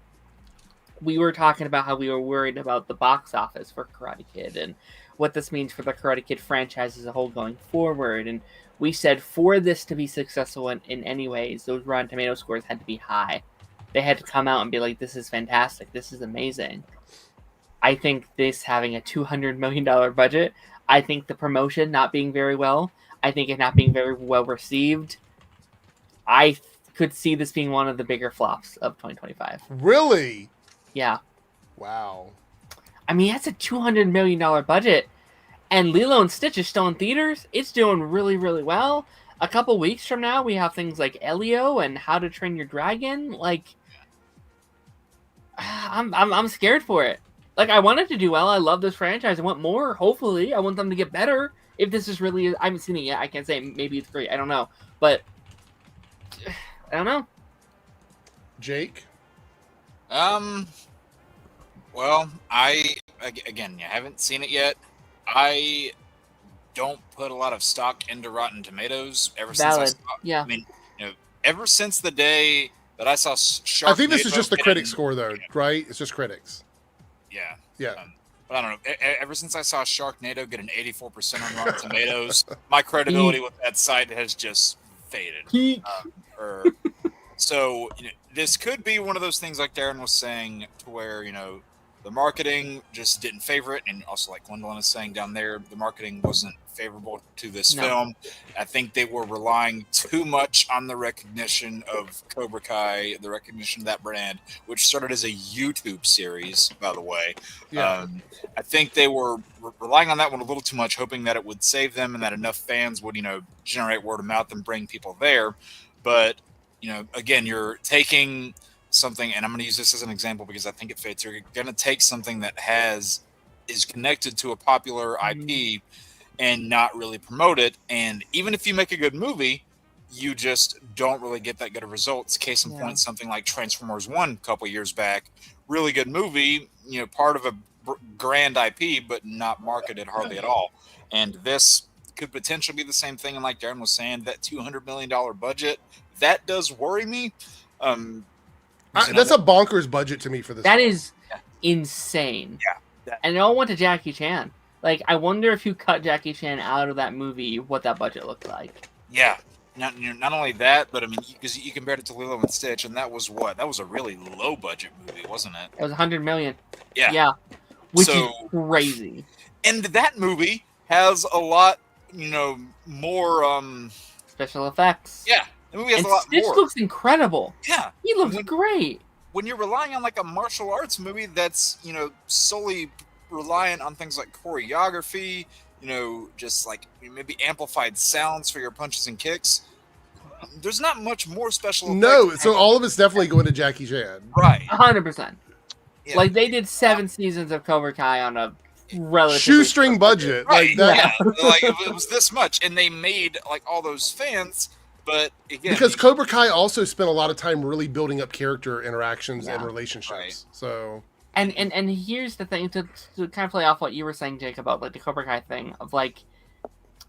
We were talking about how we were worried about the box office for Karate Kid and what this means for the Karate Kid franchise as a whole going forward. And we said for this to be successful in any ways, those Rotten Tomato scores had to be high. they had to come out and be like, "This is fantastic. This is amazing." I think this having a $200 million budget, I think the promotion not being very well, I think it not being very well received, I could see this being one of the bigger flops of 2025. Really? Yeah. Wow. I mean, that's a $200 million budget, and Lilo and Stitch is still in theaters. It's doing really, really well. A couple weeks from now, we have things like Elio and How to Train Your Dragon. Like, I'm scared for it. Like, I want it to do well. I love this franchise. I want more. Hopefully, I want them to get better. If this is really, I haven't seen it yet. I can't say maybe it's great. I don't know, but I don't know. Jake? Well, I haven't seen it yet. I don't put a lot of stock into Rotten Tomatoes ever since I saw. Yeah. I mean, ever since the day that I saw Sharknado. I think this is just the critic score, though, right? It's just critics. Yeah. Yeah. But I don't know. Ever since I saw Sharknado get an 84% on Rotten Tomatoes, my credibility with that site has just faded. So this could be one of those things, like Darren was saying, to where the marketing just didn't favor it, and also like Gwendolyn is saying down there, the marketing wasn't favorable to this film. I think they were relying too much on the recognition of Cobra Kai, the recognition of that brand, which started as a YouTube series, by the way. Yeah. I think they were relying on that one a little too much, hoping that it would save them and that enough fans would, generate word of mouth and bring people there. But, again, you're taking something, and I'm going to use this as an example because I think it fits. You're going to take something that is connected to a popular IP and not really promote it. And even if you make a good movie, you just don't really get that good of results. Case in point, something like Transformers 1 a couple years back, really good movie, part of a grand IP, but not marketed hardly at all. And this could potentially be the same thing. And like Darren was saying, that $200 million budget, that does worry me. That's a bonkers budget to me for this. That is insane. Yeah. And it all went to Jackie Chan. Like, I wonder if you cut Jackie Chan out of that movie, what that budget looked like. Yeah. Not only that, but I mean, because you compared it to Lilo and Stitch, and that was what? That was a really low budget movie, wasn't it? It was $100 million. Yeah. Yeah. Which is crazy. And that movie has a lot, more special effects. Yeah. The movie has and a lot Stitch more. Looks incredible. Yeah. He looks great. When you're relying on like a martial arts movie that's, solely reliant on things like choreography, just like maybe amplified sounds for your punches and kicks, there's not much more special effects. No, so all of it's definitely going to Jackie Chan. Right. 100%. Yeah. Like, they did 7 seasons of Cobra Kai on a relatively shoestring budget. Right. Like that. Yeah. Like, it was this much, and they made like all those fans. But again, because Cobra Kai also spent a lot of time really building up character interactions and relationships. Right. So and here's the thing to kind of play off what you were saying, Jake, about like the Cobra Kai thing of like,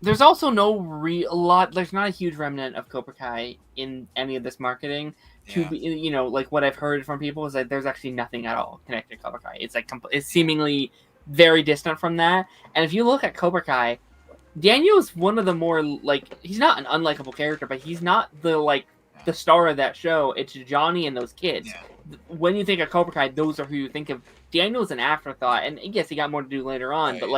there's also there's not a huge remnant of Cobra Kai in any of this marketing. To be, like what I've heard from people is that there's actually nothing at all connected to Cobra Kai. It's like it's seemingly very distant from that. And if you look at Cobra Kai, Daniel is one of the more, like, he's not an unlikable character, but he's not the star of that show. It's Johnny and those kids. Yeah. When you think of Cobra Kai, those are who you think of. Daniel's an afterthought, and yes, he got more to do later on, but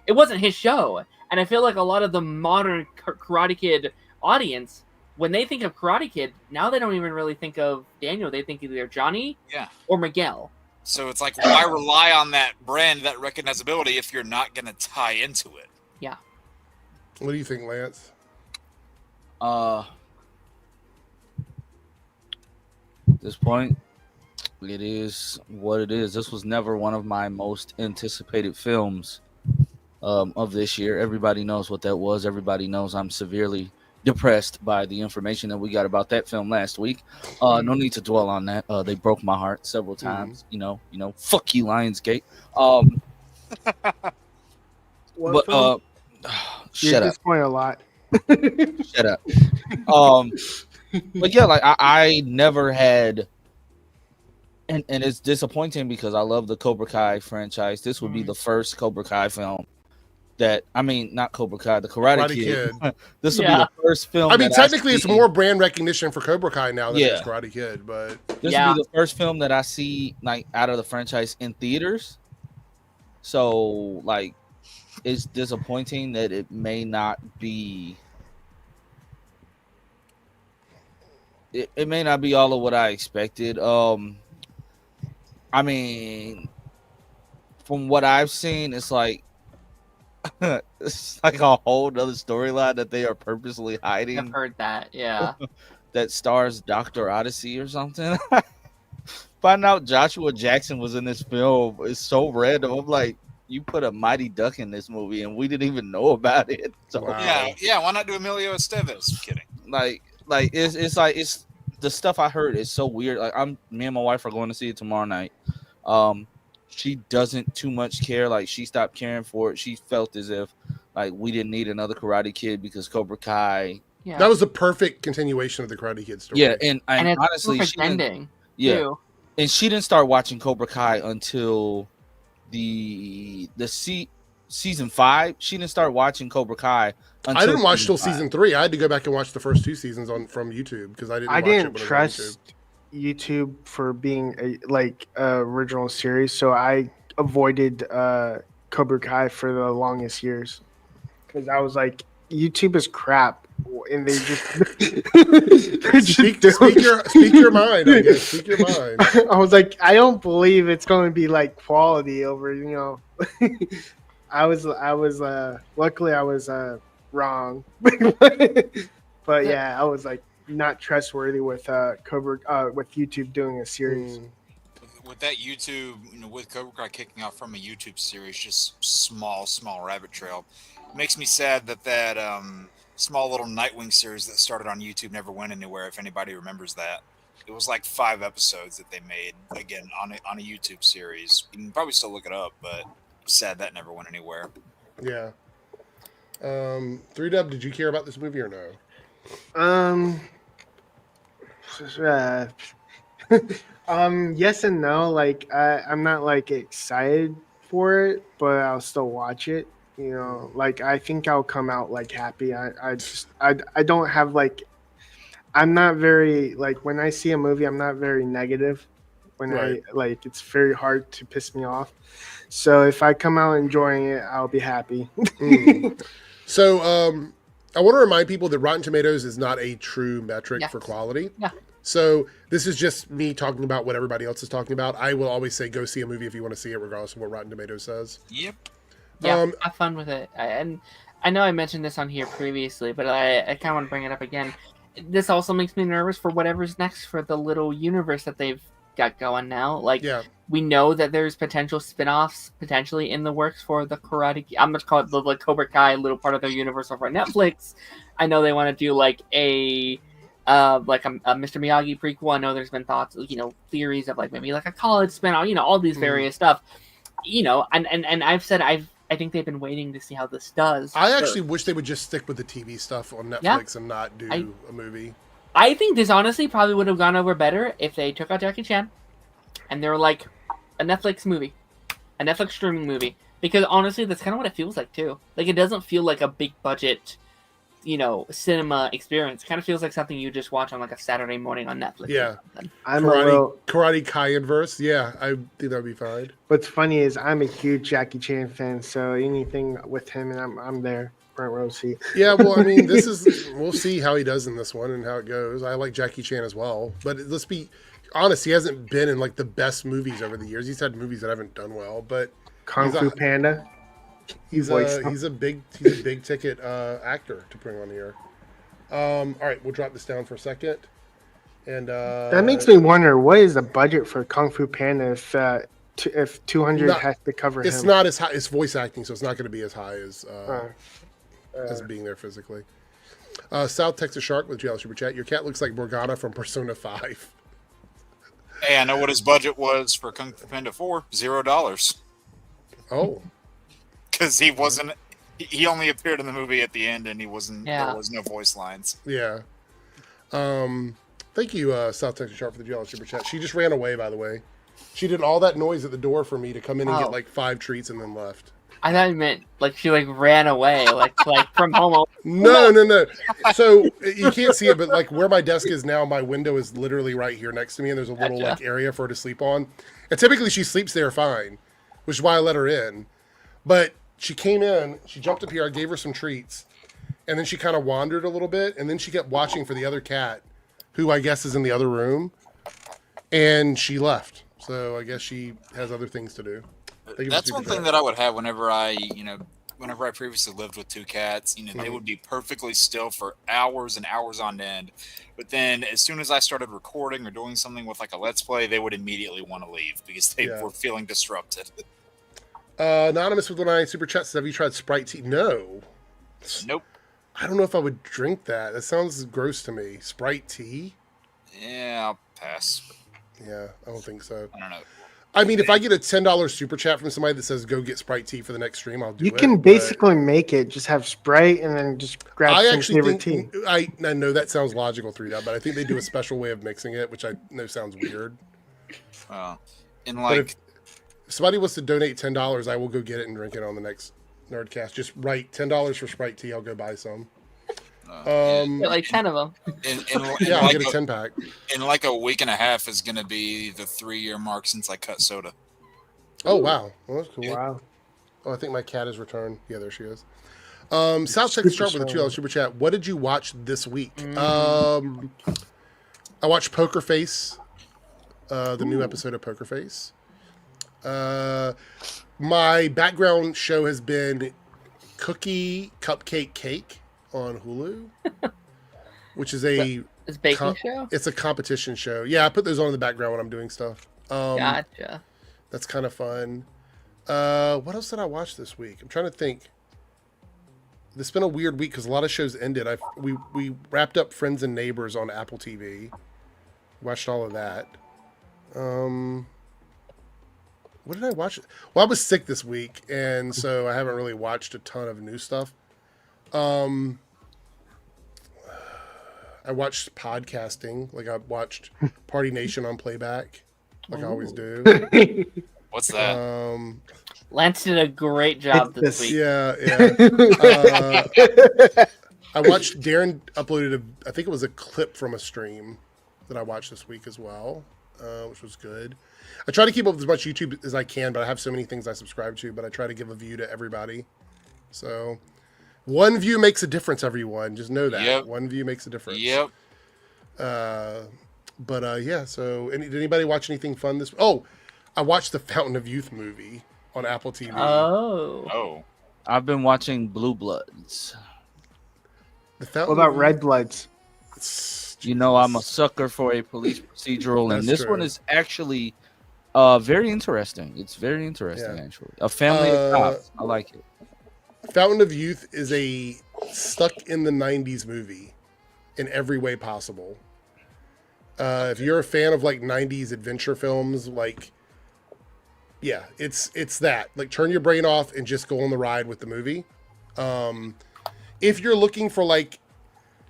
it wasn't his show. And I feel like a lot of the modern Karate Kid audience, when they think of Karate Kid, now they don't even really think of Daniel. They think either Johnny or Miguel. So it's like, why rely on that brand, that recognizability, if you're not going to tie into it? Yeah. What do you think, Lance? At this point, it is what it is. This was never one of my most anticipated films of this year. Everybody knows what that was. Everybody knows I'm severely depressed by the information that we got about that film last week. No need to dwell on that. They broke my heart several times. Fuck you, Lionsgate. Shut up. Point a lot. Shut up. But yeah, like I never had, and it's disappointing because I love the Cobra Kai franchise. This would be the first Cobra Kai film that I mean, not Cobra Kai, the Karate Kid. This will be Yeah. the first film. I mean, that technically, it's see- more brand recognition for Cobra Kai now than it is Yeah. Karate Kid, but This will be the first film that I see like out of the franchise in theaters. So like, it's disappointing that it may not be. It may not be all of what I expected. I mean, from what I've seen, it's like it's like a whole other storyline that they are purposely hiding. I've heard that. Yeah. That stars Dr. Odyssey or something. Find out Joshua Jackson was in this film is so random. I'm like, you put a Mighty Duck in this movie and we didn't even know about it. So Wow. Yeah. Why not do Emilio Estevez? Kidding. like it's like it's the stuff I heard is so weird. Like me and my wife are going to see it tomorrow night. She doesn't too much care. Like she stopped caring for it. She felt as if like we didn't need another Karate Kid because Cobra Kai. Yeah. that was the perfect continuation of the Karate Kid story. Yeah, and and it's honestly, perfect she didn't, ending. yeah, Too. and she didn't start watching Cobra Kai until season 5. She didn't start watching Cobra Kai until I didn't watch till 5. season 3. I had to go back and watch the first 2 seasons from YouTube because I didn't. I watch didn't it when trust it was YouTube for being a original series, so I avoided Cobra Kai for the longest years because I was like, YouTube is crap, and they just on YouTube. Speak your mind. I guess speak your mind. I was like, I don't believe it's going to be like quality over, I was luckily I was wrong, but yeah, I was like not trustworthy with with YouTube doing a series. With that YouTube, with Cobra Kai kicking off from a YouTube series, just small rabbit trail, it makes me sad that small little Nightwing series that started on YouTube never went anywhere. If anybody remembers that, it was like 5 episodes that they made again on a YouTube series. You can probably still look it up, but sad that never went anywhere. Yeah. 3Dub, did you care about this movie or no? Yes and no. Like I'm not like excited for it, but I'll still watch it. Like I think I'll come out like happy. I don't have like, I'm not very like when I see a movie, I'm not very negative. Right. It's very hard to piss me off. So if I come out enjoying it, I'll be happy. So I want to remind people that Rotten Tomatoes is not a true metric for quality. Yeah. So this is just me talking about what everybody else is talking about. I will always say go see a movie if you want to see it, regardless of what Rotten Tomatoes says. Yep. Yeah, have fun with it. And I know I mentioned this on here previously, but I kind of want to bring it up again. This also makes me nervous for whatever's next for the little universe that they've got going now. Like, we know that there's potential spin-offs potentially in the works for the Karate. I'm going to call it the Cobra Kai, little part of their universe over at Netflix. I know they want to do like a Mr. Miyagi prequel. I know there's been thoughts, theories of like maybe like a college spin-off, all these various stuff. And I've said I think they've been waiting to see how this does. I actually wish they would just stick with the TV stuff on Netflix and not do a movie. I think this honestly probably would have gone over better if they took out Jackie Chan and they were like a Netflix movie, a Netflix streaming movie. Because honestly, that's kind of what it feels like too. Like it doesn't feel like a big budget, cinema experience. It kind of feels like something you just watch on like a Saturday morning on Netflix. Yeah. I'm Karate Kai-inverse. Yeah, I think that would be fine. What's funny is I'm a huge Jackie Chan fan, so anything with him, and I'm there, front row seat. Yeah, well, I mean, we'll see how he does in this one and how it goes. I like Jackie Chan as well, but let's be honest, he hasn't been in like the best movies over the years. He's had movies that haven't done well, but Kung Fu Panda. He's a big ticket actor to bring on here. All right, we'll drop this down for a second. And that makes me wonder, what is the budget for Kung Fu Panda if 200 has to cover it's him? not as high. It's voice acting, so it's not going to be as high as being there physically. South Texas Shark with JL Super Chat. Your cat looks like Morgana from Persona 5. Hey, I know what his budget was for Kung Fu Panda 4. $0. Oh. Because he wasn't. He only appeared in the movie at the end, and he wasn't. Yeah. There was no voice lines. Yeah. Thank you, South Texas Shark, for the JL Super Chat. She just ran away, by the way. She did all that noise at the door for me to come in and get like 5 treats and then left. I thought you meant like she like ran away, like from home. No. So you can't see it, but like where my desk is now, my window is literally right here next to me, and there's a little Gotcha. like area for her to sleep on. And typically she sleeps there fine, which is why I let her in. But she came in, she jumped up here, I gave her some treats, and then she kind of wandered a little bit, and then she kept watching for the other cat, who I guess is in the other room, and she left. So I guess she has other things to do. That's one thing that I would have whenever I previously lived with two cats. They would be perfectly still for hours and hours on end. But then as soon as I started recording or doing something with like a Let's Play, they would immediately want to leave because they were feeling disrupted. Anonymous with 1 super chat says, have you tried Sprite tea? No. Nope. I don't know if I would drink that. That sounds gross to me. Sprite tea? Yeah, I'll pass. Yeah, I don't think so. I don't know. I mean, if I get a $10 super chat from somebody that says, go get Sprite tea for the next stream, I'll do it. You can basically make it. Just have Sprite and then just grab some favorite tea. I know that sounds logical through that, but I think they do a special way of mixing it, which I know sounds weird. And but if somebody wants to donate $10, I will go get it and drink it on the next Nerdcast. Just write $10 for Sprite tea. I'll go buy some. Like 10 of them. Yeah, I'll get a 10-pack. In like a week and a half is going to be the 3-year mark since I cut soda. Oh, wow. Well, that's cool. Wow. Oh, I think my cat has returned. Yeah, there she is. South Texas Sharp with a $2 super chat. What did you watch this week? I watched Poker Face, the new episode of Poker Face. My background show has been Cookie Cupcake Cake on Hulu, which is a baking show. It's a competition show. Yeah, I put those on in the background when I'm doing stuff. Gotcha. That's kind of fun. What else did I watch this week? I'm trying to think. It's been a weird week because a lot of shows ended. We wrapped up Friends and Neighbors on Apple TV. Watched all of that. What did I watch? Well, I was sick this week, and so I haven't really watched a ton of new stuff. I watched podcasting. Like I watched Party Nation on playback, like I always do. What's that? Lance did a great job this week. Yeah. I watched Darren uploaded I think it was a clip from a stream that I watched this week as well, which was good. I try to keep up with as much YouTube as I can, but I have so many things I subscribe to, but I try to give a view to everybody. So one view makes a difference, everyone. Just know that. Yep. One view makes a difference. Yep. Yeah, so did anybody watch anything fun this week? Oh, I watched the Fountain of Youth movie on Apple TV. Oh. I've been watching Blue Bloods. What about Red Bloods? You know, I'm a sucker for a police procedural, and this one is actually very interesting. It's very interesting, actually. A family of cops. I like it. Fountain of Youth is a stuck in the 90s movie in every way possible. If you're a fan of like 90s adventure films, like, yeah, it's that. Like, turn your brain off and just go on the ride with the movie. If you're looking for like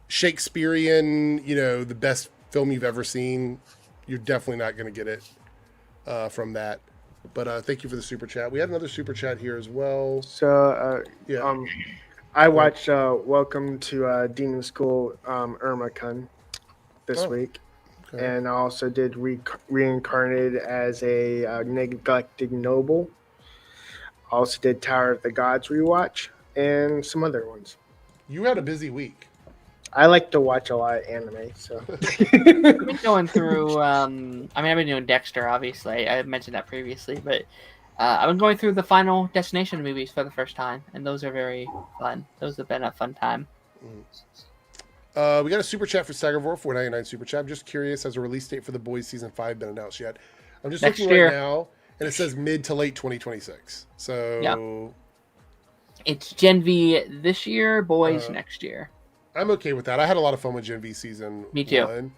Shakespearean, the best film you've ever seen, you're definitely not going to get it from that. But thank you for the super chat. We had another super chat here as well. So, I watched Welcome to Demon School Irma Kun this week. Okay. And I also did Reincarnated as a Neglected Noble. I also did Tower of the Gods rewatch and some other ones. You had a busy week. I like to watch a lot of anime, so. I've been going through, I've been doing Dexter, obviously. I mentioned that previously, but I've been going through the Final Destination movies for the first time, and those are very fun. Those have been a fun time. We got a super chat for Sagarvor, 499 super chat. I'm just curious, has a release date for The Boys Season 5 been announced yet? I'm just looking right now, and it says mid to late 2026. So. Yeah. It's Gen V this year, Boys next year. I'm okay with that. I had a lot of fun with Gen V Season 1. Me too.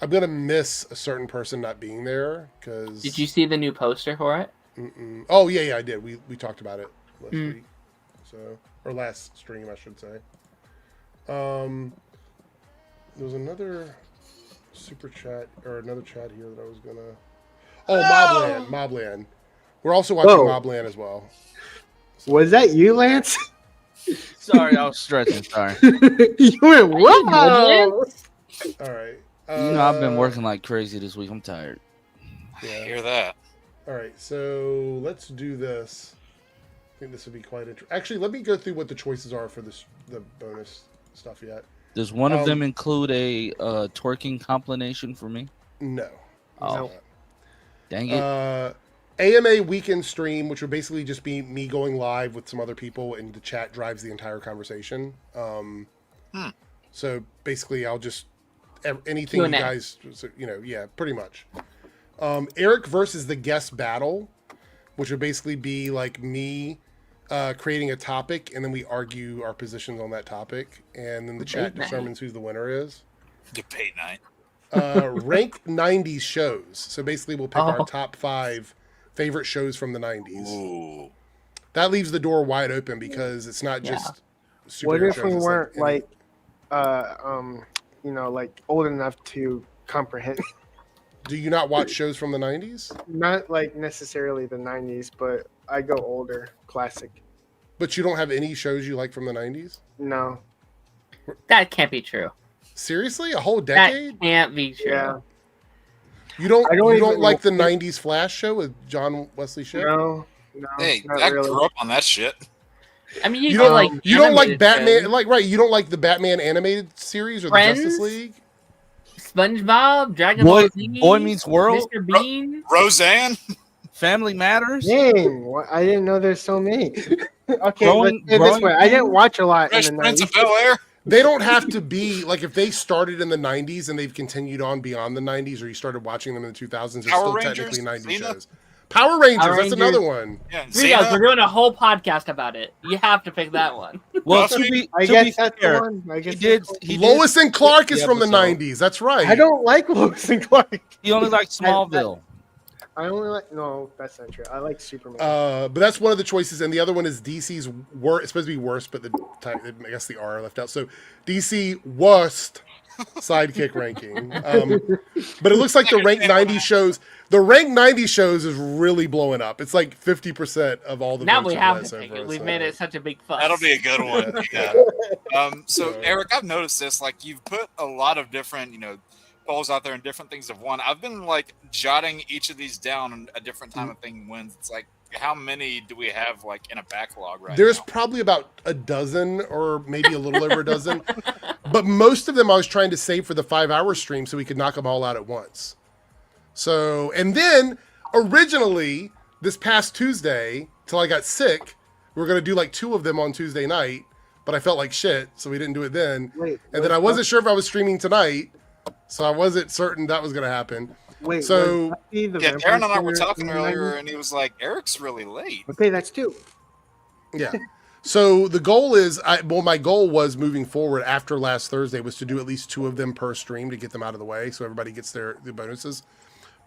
I'm going to miss a certain person not being there. Cause... Did you see the new poster for it? Oh, yeah, I did. We talked about it last week. Or last stream, I should say. There was another super chat, or another chat here that I was going to... Oh, Mobland. We're also watching Mobland as well. Was that you, Lance? Sorry, I was stretching. Sorry. You went, wow. All right. You know, I've been working like crazy this week. I'm tired. I hear that. All right, so let's do this. I think this would be quite interesting. Actually, let me go through what the choices are for the bonus stuff yet. Does one of them include a twerking compilation for me? No. Oh, dang it. AMA weekend stream, which would basically just be me going live with some other people, and the chat drives the entire conversation. So basically, I'll just anything Q&A. you guys, yeah, pretty much. Eric versus the guest battle, which would basically be like me creating a topic, and then we argue our positions on that topic, and then the chat determines who the winner is. Debate night. Ranked 90s shows. So basically, we'll pick our top 5 favorite shows from the 90s. Ooh. That leaves the door wide open because it's not just superhero What if shows, we it's weren't like like old enough to comprehend? do you not watch shows from the 90s? Not like necessarily the 90s, but I go older, classic. But you don't have any shows you like from the 90s? No. That can't be true. Seriously? A whole That decade? can't be true. Yeah. You don't I don't you don't even- like the 90s Flash show with John Wesley Shipp? No. Hey, not I really. grew up on that shit. I mean, You you don't like you don't like animated Batman shows. like right, you don't like the Batman animated series or Friends? the Justice League? SpongeBob, Dragon Boy- Ball Z, Boy Meets World? Mr. Bean. Roseanne. Family Matters? Dang, I didn't know there's so many. Okay, Growing- let's say this growing way. I didn't watch a lot Fresh in the Prince of 90s. Bel Air. They don't have to be like if they started in the 90s and they've continued on beyond the 90s, or you started watching them in the 2000s, they're Power still Rangers, technically 90s Xena? shows. Power Rangers, Power that's Rangers. another one. Yeah, Three guys, Xena. we're doing a whole podcast about it. You have to pick that one. Well, Well, to be, I to guess be that's the fair, one. I guess he did. that's the He Lois did and Clark is the from the episode. 90s. That's right. one. I don't like Lois and Clark. He only liked Smallville. I only like that's not true. I like Superman. But that's one of the choices, and the other one is DC's worst. It's supposed to be worst, but I guess the R left out. So DC worst sidekick ranking. But it looks like the ranked 90 shows. The ranked 90 shows is really blowing up. It's like 50% of all the. Now votes we it have was to pick over, it. We've so- made it such a big fuss. That'll be a good one. Yeah. So Eric, I've noticed this. Like you've put a lot of different, polls out there and different things have won. I've been like jotting each of these down and a different time of thing wins. It's like how many do we have like in a backlog right There's now? probably about a dozen or maybe a little over a dozen. But most of them I was trying to save for the 5-hour stream so we could knock them all out at once. So, and then originally this past Tuesday, till I got sick, we were going to do like 2 of them on Tuesday night, but I felt like shit, so we didn't do it then. Wait, And then I wasn't sure if I was streaming tonight, so I wasn't certain that was going to happen. Wait, so- was Buffy the Yeah, Vampire Darren and I were Slayer talking in the earlier, 90s? and he was like, "Eric's really late." Okay, that's 2. Yeah. So the goal is, my goal was moving forward after last Thursday was to do at least 2 of them per stream to get them out of the way so everybody gets the bonuses.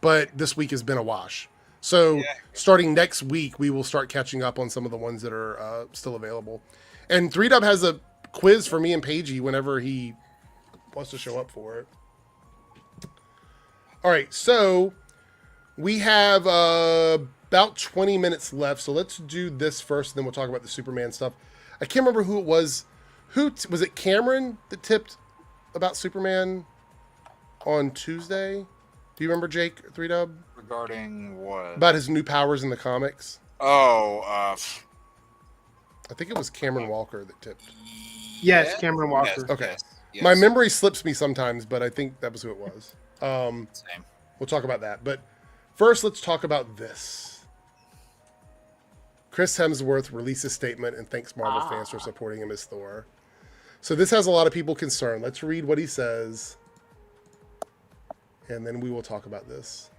But this week has been a wash. So starting next week, we will start catching up on some of the ones that are still available. And 3Dub has a quiz for me and Paigey whenever he wants to show up for it. All right, so we have about 20 minutes left, so let's do this first, and then we'll talk about the Superman stuff. I can't remember who it was. Was it Cameron that tipped about Superman on Tuesday? Do you remember, Jake 3Dub? Regarding what? About his new powers in the comics? Oh, I think it was Cameron Walker that tipped. Yes, Cameron Walker. Okay. Yes. My memory slips me sometimes, but I think that was who it was. Same. We'll talk about that. But first, let's talk about this. Chris Hemsworth released a statement and thanks Marvel fans for supporting him as Thor. So this has a lot of people concerned. Let's read what he says, and then we will talk about this.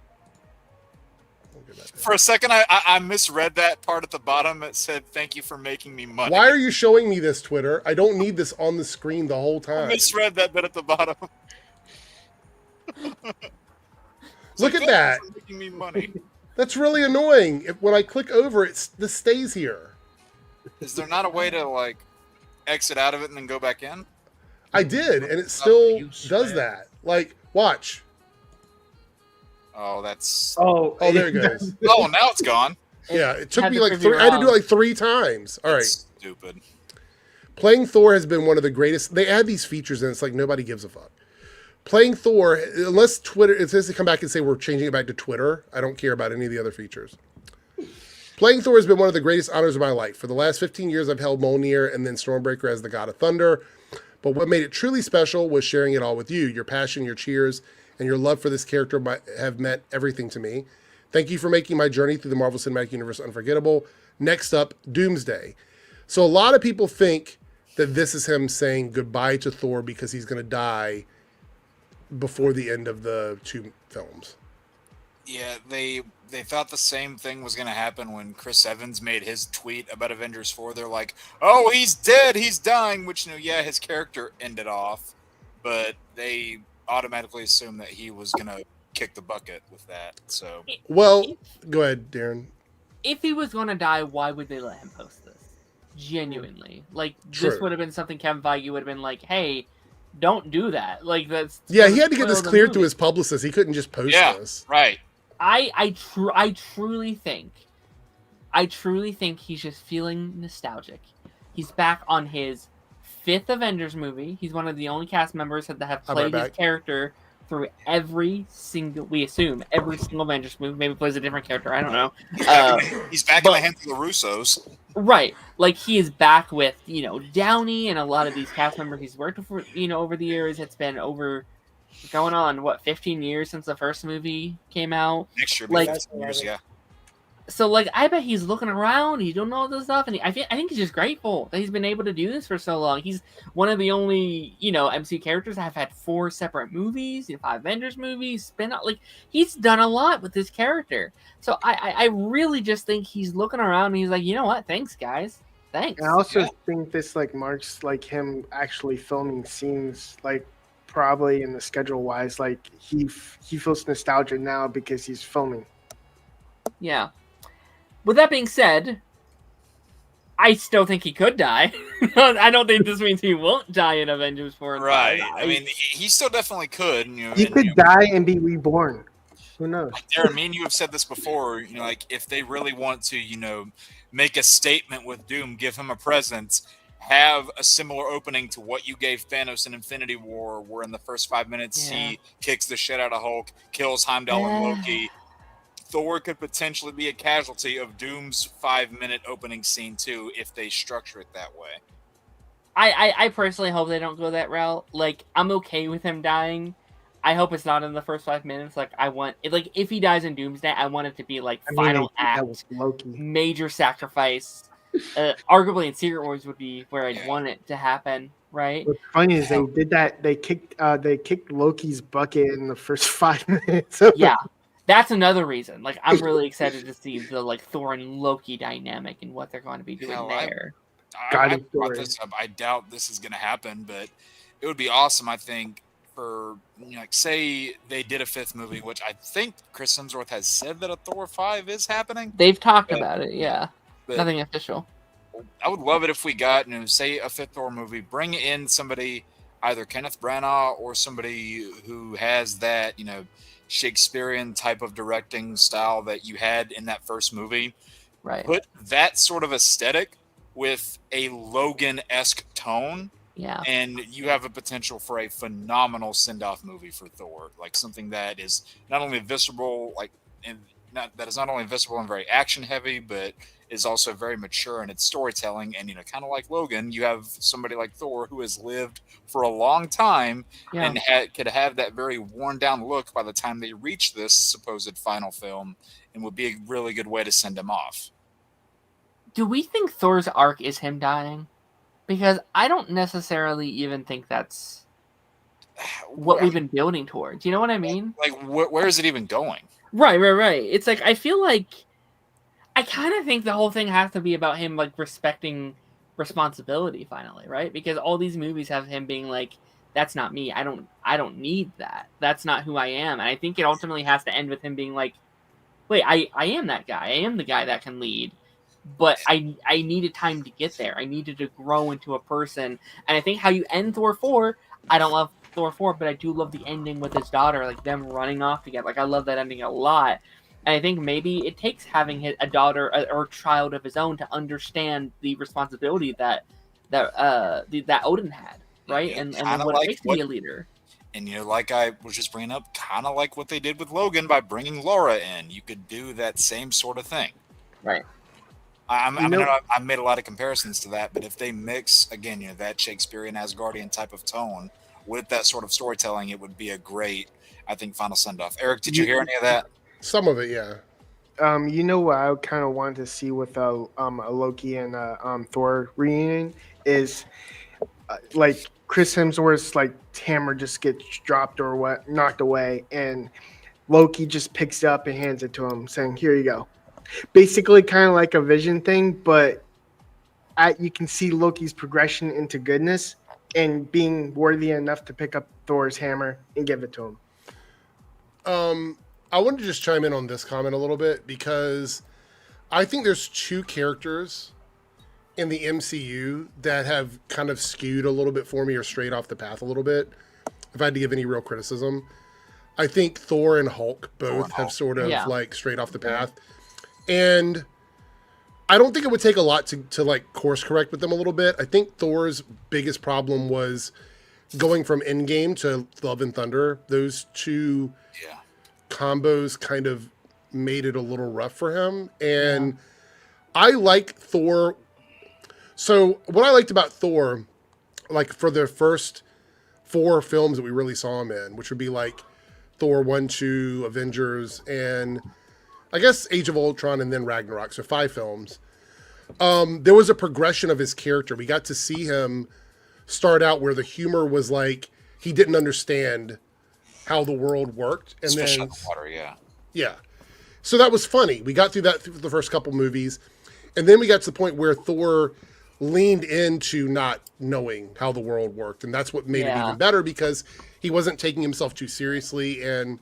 We'll get back to For a second, I misread that part at the bottom. It said, "Thank you for making me money." Why are you showing me this, Twitter? I don't need this on the screen the whole I time. misread that bit at the bottom. It's Look like, at "Thank that. you for making me money. That's really annoying. When I click over it, this stays here. Is there not a way to like exit out of it and then go back in? I did, and it still you does swear. that. Like, watch. Oh, that's. Oh, Oh, there it goes. Oh, now it's gone. Yeah, it took had me to like prove you 3. I had to do it wrong. like 3 times. All right. That's stupid. Playing Thor has been one of the greatest. They add these features and it's like nobody gives a fuck. Playing Thor, unless Twitter, it says to come back and say we're changing it back to Twitter. I don't care about any of the other features. Playing Thor has been one of the greatest honors of my life. For the last 15 years, I've held Mjolnir and then Stormbreaker as the God of Thunder. But what made it truly special was sharing it all with you. Your passion, your cheers, and your love for this character have meant everything to me. Thank you for making my journey through the Marvel Cinematic Universe unforgettable. Next up, Doomsday. So a lot of people think that this is him saying goodbye to Thor because he's going to die before the end of the 2 films. Yeah, they thought the same thing was going to happen when Chris Evans made his tweet about Avengers 4. They're like, "Oh, he's dead, he's dying," which, yeah, his character ended off, but they automatically assumed that he was going to kick the bucket with that. So, well, go ahead, Darren. If he was going to die, why would they let him post this? Genuinely. Like, True. this would have been something Kevin Feige would have been like, hey, don't do that. Like, that's... Yeah, he had to get this cleared to his publicist. He couldn't just post this. Right. I truly think he's just feeling nostalgic. He's back on his 5th Avengers movie. He's one of the only cast members that have played his character through every single Avengers movie. Maybe plays a different character. I don't know. He's back in the hands of the Russos. Right. Like, he is back with, Downey and a lot of these cast members he's worked with, over the years. It's been going on, 15 years since the first movie came out? Next year, like, 15 years, yeah. So, like, I bet he's looking around, he's doing all this stuff, and I think he's just grateful that he's been able to do this for so long. He's one of the only, MCU characters that have had 4 separate movies, 5 Avengers movies, spin-out. Like, he's done a lot with this character. So, I really just think he's looking around, and he's like, you know what? Thanks, guys. Thanks. I also think this, marks, him actually filming scenes, probably in the schedule-wise. He feels nostalgia now because he's filming. Yeah. With that being said, I still think he could die. I don't think this means he won't die in Avengers 4 and 5. Right. I mean, he still definitely could. He could die and be reborn. Who knows? Darren, me and you have said this before. If they really want to, make a statement with Doom, give him a present, have a similar opening to what you gave Thanos in Infinity War, where in the first 5 minutes he kicks the shit out of Hulk, kills Heimdall and Loki. Thor could potentially be a casualty of Doom's 5-minute opening scene too, if they structure it that way. I personally hope they don't go that route. I'm okay with him dying. I hope it's not in the first 5 minutes. If he dies in Doomsday, I want it to be final act, major sacrifice. Arguably in Secret Wars would be where I'd want it to happen. Right. What's funny is they did that. They kicked Loki's bucket in the first 5 minutes. Yeah. That's another reason. I'm really excited to see the Thor and Loki dynamic and what they're going to be doing there. I brought this up. I doubt this is going to happen, but it would be awesome. I think for say they did a 5th movie, which I think Chris Hemsworth has said that a Thor 5 is happening. They've talked about it, yeah. Nothing official. I would love it if we got say a 5th Thor movie. Bring in somebody, either Kenneth Branagh or somebody who has that Shakespearean type of directing style that you had in that first movie. Right. Put that sort of aesthetic with a Logan-esque tone. Yeah. And you have a potential for a phenomenal send-off movie for Thor. Something that is not only visceral, and very action-heavy, but is also very mature in its storytelling. And, kind of like Logan, you have somebody like Thor who has lived for a long time and could have that very worn-down look by the time they reach this supposed final film, and would be a really good way to send him off. Do we think Thor's arc is him dying? Because I don't necessarily even think that's what we've been building towards. You know what I mean? Where is it even going? Right. It's I feel like I kind of think the whole thing has to be about him respecting responsibility finally, right? Because all these movies have him being that's not me. I don't need that. That's not who I am. And I think it ultimately has to end with him being wait, I am that guy. I am the guy that can lead. But I needed time to get there. I needed to grow into a person. And I think how you end Thor 4, I don't love Thor 4, but I do love the ending with his daughter, them running off together. I love that ending a lot. And I think maybe it takes having a daughter or child of his own to understand the responsibility that Odin had, right? Yeah, and kinda what like it takes to be a leader. And like I was just bringing up, kind of like what they did with Logan by bringing Laura in. You could do that same sort of thing. Right. I made a lot of comparisons to that, but if they mix again, that Shakespearean Asgardian type of tone with that sort of storytelling, it would be a great, I think, final send off. Eric, did you hear any of that? Some of it, yeah. You know what I kind of wanted to see with a Loki and Thor reunion is like Chris Hemsworth's like hammer just gets dropped or what knocked away, and Loki just picks it up and hands it to him, saying, "Here you go." Basically, kind of like a Vision thing, but you can see Loki's progression into goodness and being worthy enough to pick up Thor's hammer and give it to him. I wanted to just chime in on this comment a little bit because I think there's two characters in the MCU that have kind of skewed a little bit for me or strayed off the path a little bit. If I had to give any real criticism, I think Thor and Hulk both have sort of like strayed off the path. And I don't think it would take a lot to like course correct with them a little bit. I think Thor's biggest problem was going from Endgame to Love and Thunder. Those two combos kind of made it a little rough for him. And I like Thor. So what I liked about Thor, like for the first 4 films that we really saw him in, which would be like Thor 1, 2, Avengers, and I guess Age of Ultron, and then Ragnarok. So 5 films. There was a progression of his character. We got to see him start out where the humor was like he didn't understand how the world worked, and Especially then the water, yeah. So that was funny. We got through that through the first couple movies, and then we got to the point where Thor leaned into not knowing how the world worked, and that's what made it even better because he wasn't taking himself too seriously, and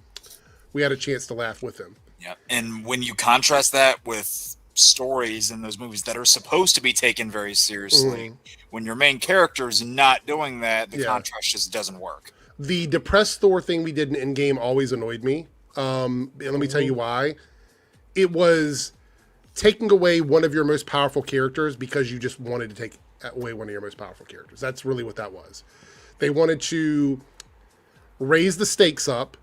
we had a chance to laugh with him. Yeah, and when you contrast that with stories in those movies that are supposed to be taken very seriously, when your main character is not doing that, the contrast just doesn't work. The depressed Thor thing we did in Endgame always annoyed me. And let me tell you why. It was taking away one of your most powerful characters because you just wanted to take away one of your most powerful characters. That's really what that was. They wanted to raise the stakes up.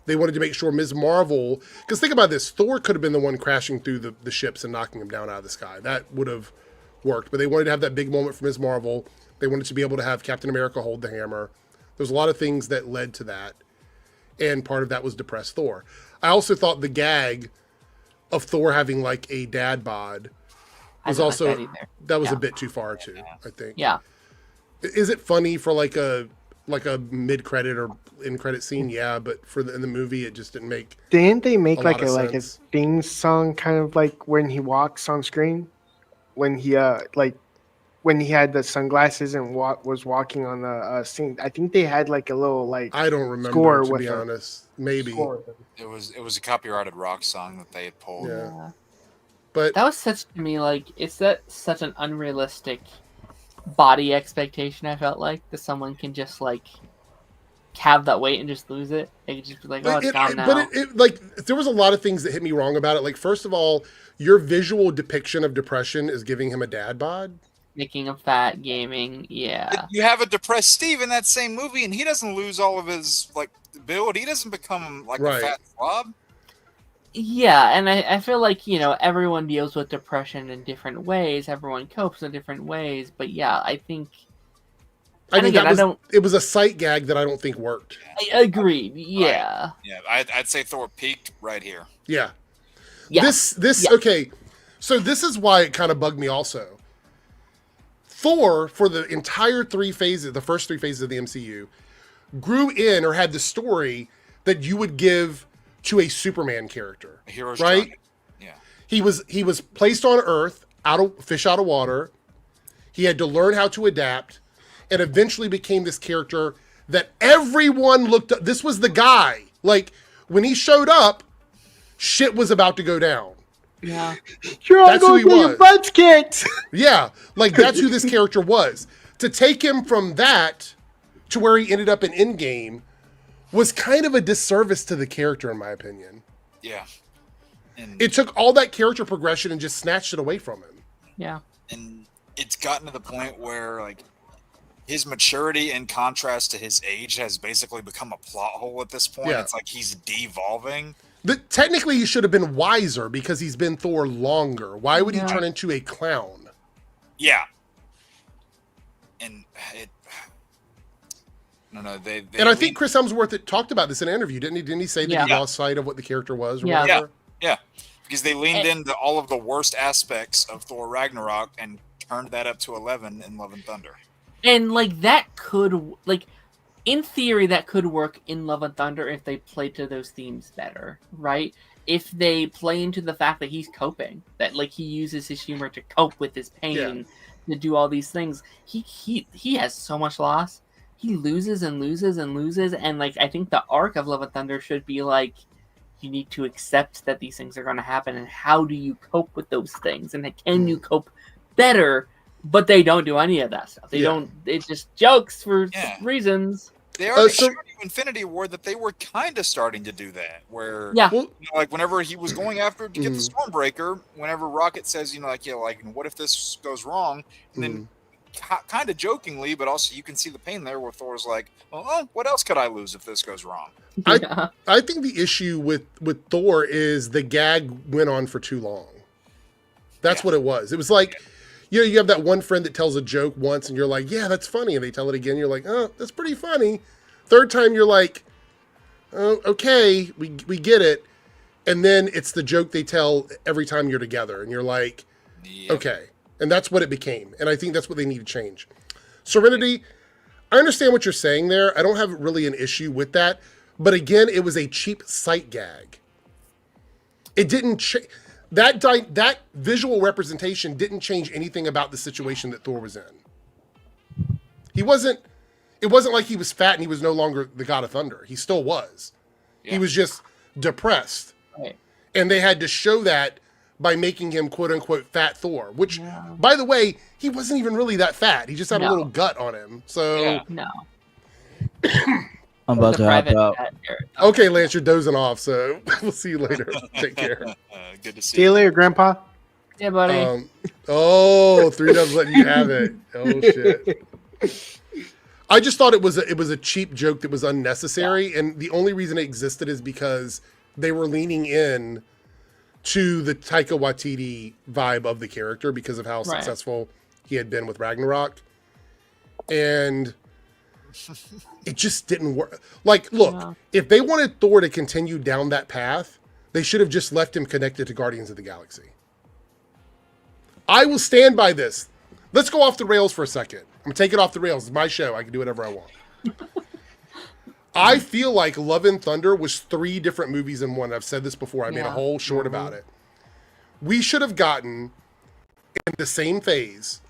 They wanted to make sure Ms. Marvel, because think about this, Thor could have been the one crashing through the ships and knocking them down out of the sky. That would have worked. But they wanted to have that big moment for Ms. Marvel. They wanted to be able to have Captain America hold the hammer. There's a lot of things that led to that. And part of that was depressed Thor. I also thought the gag of Thor having like a dad bod was also, that was a bit too far too, I think. Yeah. Is it funny for like a mid-credit or in-credit scene? Yeah, but in the movie, it just didn't make. Didn't they make like a theme song, kind of like when he walks on screen, when he when he had the sunglasses and was walking on the scene? I think they had like a little like. I don't remember, score to with be honest. Maybe it was a copyrighted rock song that they had pulled. Yeah. But that was such to me like such an unrealistic body expectation. I felt like that someone can just like have that weight and just lose it. They could just be like, "Oh, it's gone now." But like there was a lot of things that hit me wrong about it. Like first of all, your visual depiction of depression is giving him a dad bod, making him fat, gaming. Yeah, you have a depressed Steve in that same movie, and he doesn't lose all of his like build. He doesn't become like a fat slob. Yeah, and I feel like, everyone deals with depression in different ways. Everyone copes in different ways. But yeah, I think... it was a sight gag that I don't think worked. I agreed, yeah. Yeah, I'd say Thor peaked right here. Yeah. Okay, so this is why it kind of bugged me also. Thor, for the entire the first 3 phases of the MCU, grew in or had the story that you would give to a Superman character, a hero's right? journey. Yeah, he was placed on Earth, fish out of water. He had to learn how to adapt, and eventually became this character that everyone looked up. This was the guy. Like when he showed up, shit was about to go down. Yeah, you're all going to get your butts kicked. Yeah, like that's who this character was. To take him from that to where he ended up in Endgame was kind of a disservice to the character, in my opinion. Yeah. And It took all that character progression and just snatched it away from him. Yeah. and it's gotten to the point where like his maturity in contrast to his age has basically become a plot hole at this point. Yeah. It's like he's devolving. Technically, he should have been wiser because he's been Thor longer. Why would he Yeah. turn into a clown? Yeah. And it no, they And I think Chris Hemsworth talked about this in an interview, didn't he? Didn't he say that he Yeah. lost sight of what the character was or Yeah. whatever? Yeah, because they leaned into all of the worst aspects of Thor Ragnarok and turned that up to 11 in Love and Thunder. And like that could like in theory that could work in Love and Thunder if they played to those themes better, right? If they play into the fact that he's coping, that like he uses his humor to cope with his pain, to do all these things. He has so much loss. He loses and loses and loses, and like I think the arc of Love and Thunder should be like you need to accept that these things are going to happen, and how do you cope with those things, and can you cope better? But they don't do any of that stuff. They don't. It's just jokes for reasons. They already showed you Infinity War that they were kind of starting to do that, where Yeah. Well, you know, like whenever he was going after to get the Stormbreaker, whenever Rocket says, you know, like what if this goes wrong, and then kind of jokingly, but also you can see the pain there, where Thor's like, oh, what else could I lose if this goes wrong? I think the issue with Thor is the gag went on for too long. That's what it was. It was like, you know, you have that one friend that tells a joke once and you're like, yeah, that's funny. And they tell it again. You're like, oh, that's pretty funny. Third time you're like, oh, okay, we get it. And then it's the joke they tell every time you're together. And you're like, okay. And that's what it became. And I think that's what they need to change. Serenity, I understand what you're saying there. I don't have really an issue with that. But again, it was a cheap sight gag. It didn't that visual representation didn't change anything about the situation that Thor was in. It wasn't like he was fat and he was no longer the God of Thunder. He still was. Yeah. He was just depressed. Right. And they had to show that by making him quote unquote fat Thor, which by the way, he wasn't even really that fat. He just had a little gut on him. So no. I'm about to hop out. Okay, Lance, you're dozing off, so we'll see you later. Take care. Good to see you later, Grandpa. Yeah, buddy. 3 Dubs letting you have it. Oh shit. I just thought it was a cheap joke that was unnecessary, and the only reason it existed is because they were leaning in to the Taika Waititi vibe of the character because of how successful he had been with Ragnarok. And it just didn't work. Like, look, if they wanted Thor to continue down that path, they should have just left him connected to Guardians of the Galaxy. I will stand by this. Let's go off the rails for a second. I'm going to take it off the rails. It's my show. I can do whatever I want. I feel like Love and Thunder was 3 different movies in one. I've said this before. I made a whole short about it. We should have gotten, in the same phase,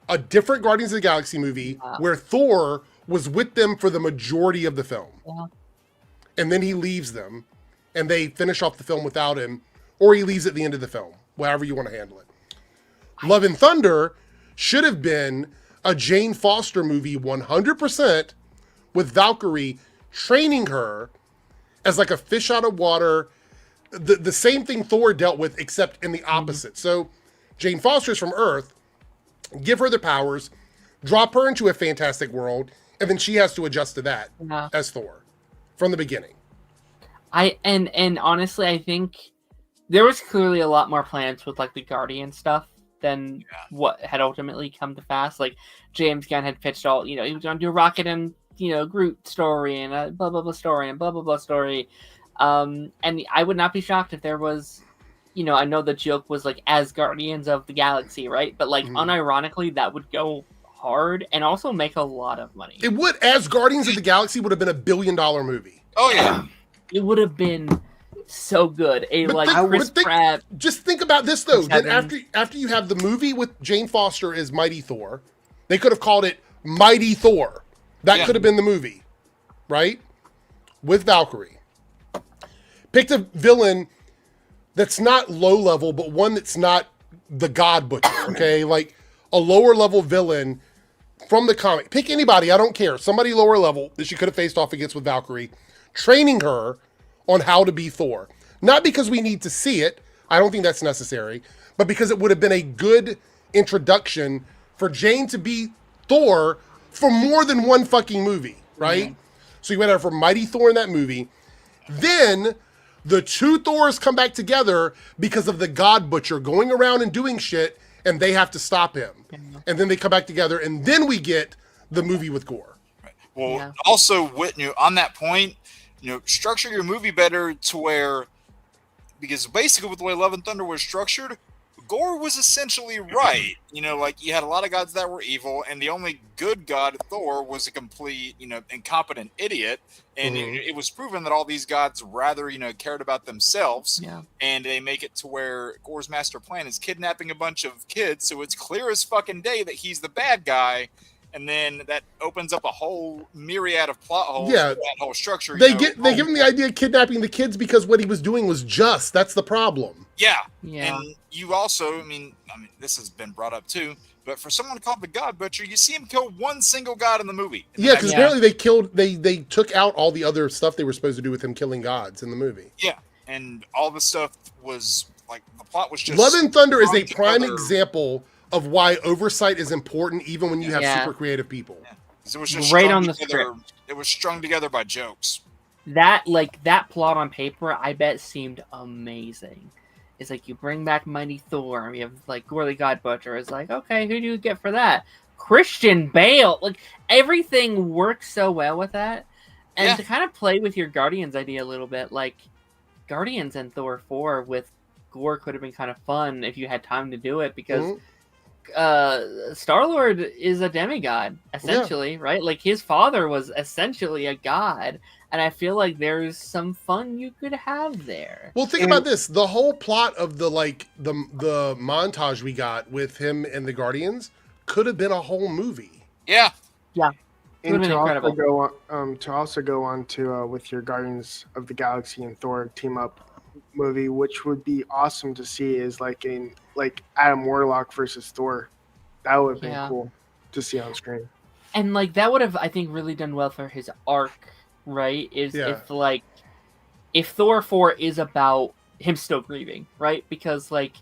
a different Guardians of the Galaxy movie where Thor was with them for the majority of the film. And then he leaves them, and they finish off the film without him, or he leaves at the end of the film, however you want to handle it. Love and Thunder should have been a Jane Foster movie 100% with Valkyrie training her as like a fish out of water, the same thing Thor dealt with, except in the opposite. So Jane Foster's from Earth, give her the powers, drop her into a fantastic world, and then she has to adjust to that as Thor from the beginning. And honestly, I think there was clearly a lot more plans with like the Guardian stuff than what had ultimately come to pass. Like James Gunn had pitched all, he was going to do a Rocket and Groot story and a blah blah blah story and blah blah blah story. And I would not be shocked if there was, I know the joke was like as Guardians of the Galaxy, right? But like unironically, that would go hard and also make a lot of money. It would. As Guardians of the Galaxy would have been $1 billion movie. Oh yeah, it would have been so good. Chris Pratt. Just think about this though. Then after you have the movie with Jane Foster as Mighty Thor, they could have called it Mighty Thor. That could have been the movie, right? With Valkyrie. Picked a villain that's not low level, but one that's not the God Butcher, okay? Like a lower level villain from the comic. Pick anybody, I don't care. Somebody lower level that she could have faced off against with Valkyrie, training her on how to be Thor. Not because we need to see it. I don't think that's necessary. But because it would have been a good introduction for Jane to be Thor for more than one fucking movie, right? So you went out for Mighty Thor in that movie. Then the two Thors come back together because of the God Butcher going around and doing shit, and they have to stop him. And then they come back together, and then we get the movie with Gore. Right. Well, also, on that point, structure your movie better to where, because basically with the way Love and Thunder was structured, Gore was essentially right. Like you had a lot of gods that were evil, and the only good god, Thor, was a complete, incompetent idiot. And it was proven that all these gods rather, cared about themselves. Yeah. And they make it to where Gore's master plan is kidnapping a bunch of kids, so it's clear as fucking day that he's the bad guy. And then that opens up a whole myriad of plot holes. Yeah, for that whole structure. They give him the idea of kidnapping the kids because what he was doing was just. That's the problem. Yeah. Yeah. And you also, I mean, this has been brought up too, but for someone called the God Butcher, you see him kill one single god in the movie. Yeah, because apparently they took out all the other stuff they were supposed to do with him killing gods in the movie. Yeah, and all the stuff was like the plot was just. Love and Thunder is a prime example of why oversight is important, even when you have super creative people. Yeah. It was just right on the script. It was strung together by jokes. That plot on paper, I bet seemed amazing. It's like you bring back Mighty Thor, and you have like Gore the God Butcher. It's like, okay, who do you get for that? Christian Bale. Like everything works so well with that, and to kind of play with your Guardians idea a little bit, like Guardians and Thor 4 with Gore could have been kind of fun if you had time to do it because. Star-Lord is a demigod, essentially, right? Like his father was essentially a god, and I feel like there's some fun you could have there. Well, think about this: the whole plot of the montage we got with him and the Guardians could have been a whole movie. Yeah. And to also go on to with your Guardians of the Galaxy and Thor team up movie, which would be awesome to see, is like Adam Warlock versus Thor. That would have been cool to see on screen. And like that would have, I think, really done well for his arc, right? If Thor 4 is about him still grieving, right? Because like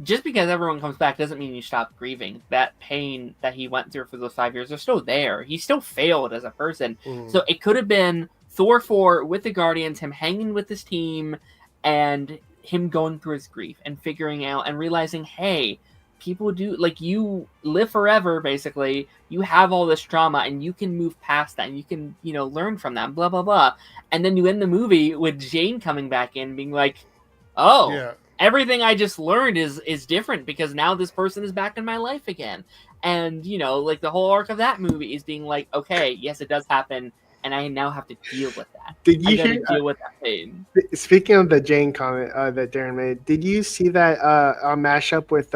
just because everyone comes back doesn't mean you stop grieving. That pain that he went through for those 5 years are still there. He still failed as a person. So it could have been Thor 4 with the Guardians, him hanging with his team, and him going through his grief and figuring out and realizing, hey, people do, like, you live forever, basically. You have all this trauma, and you can move past that, and you can, learn from that, blah, blah, blah. And then you end the movie with Jane coming back in, being like, everything I just learned is different, because now this person is back in my life again. And, like, the whole arc of that movie is being like, okay, yes, it does happen, and I now have to deal with that. Did you deal with that pain? Speaking of the Jane comment that Darren made, did you see that mashup with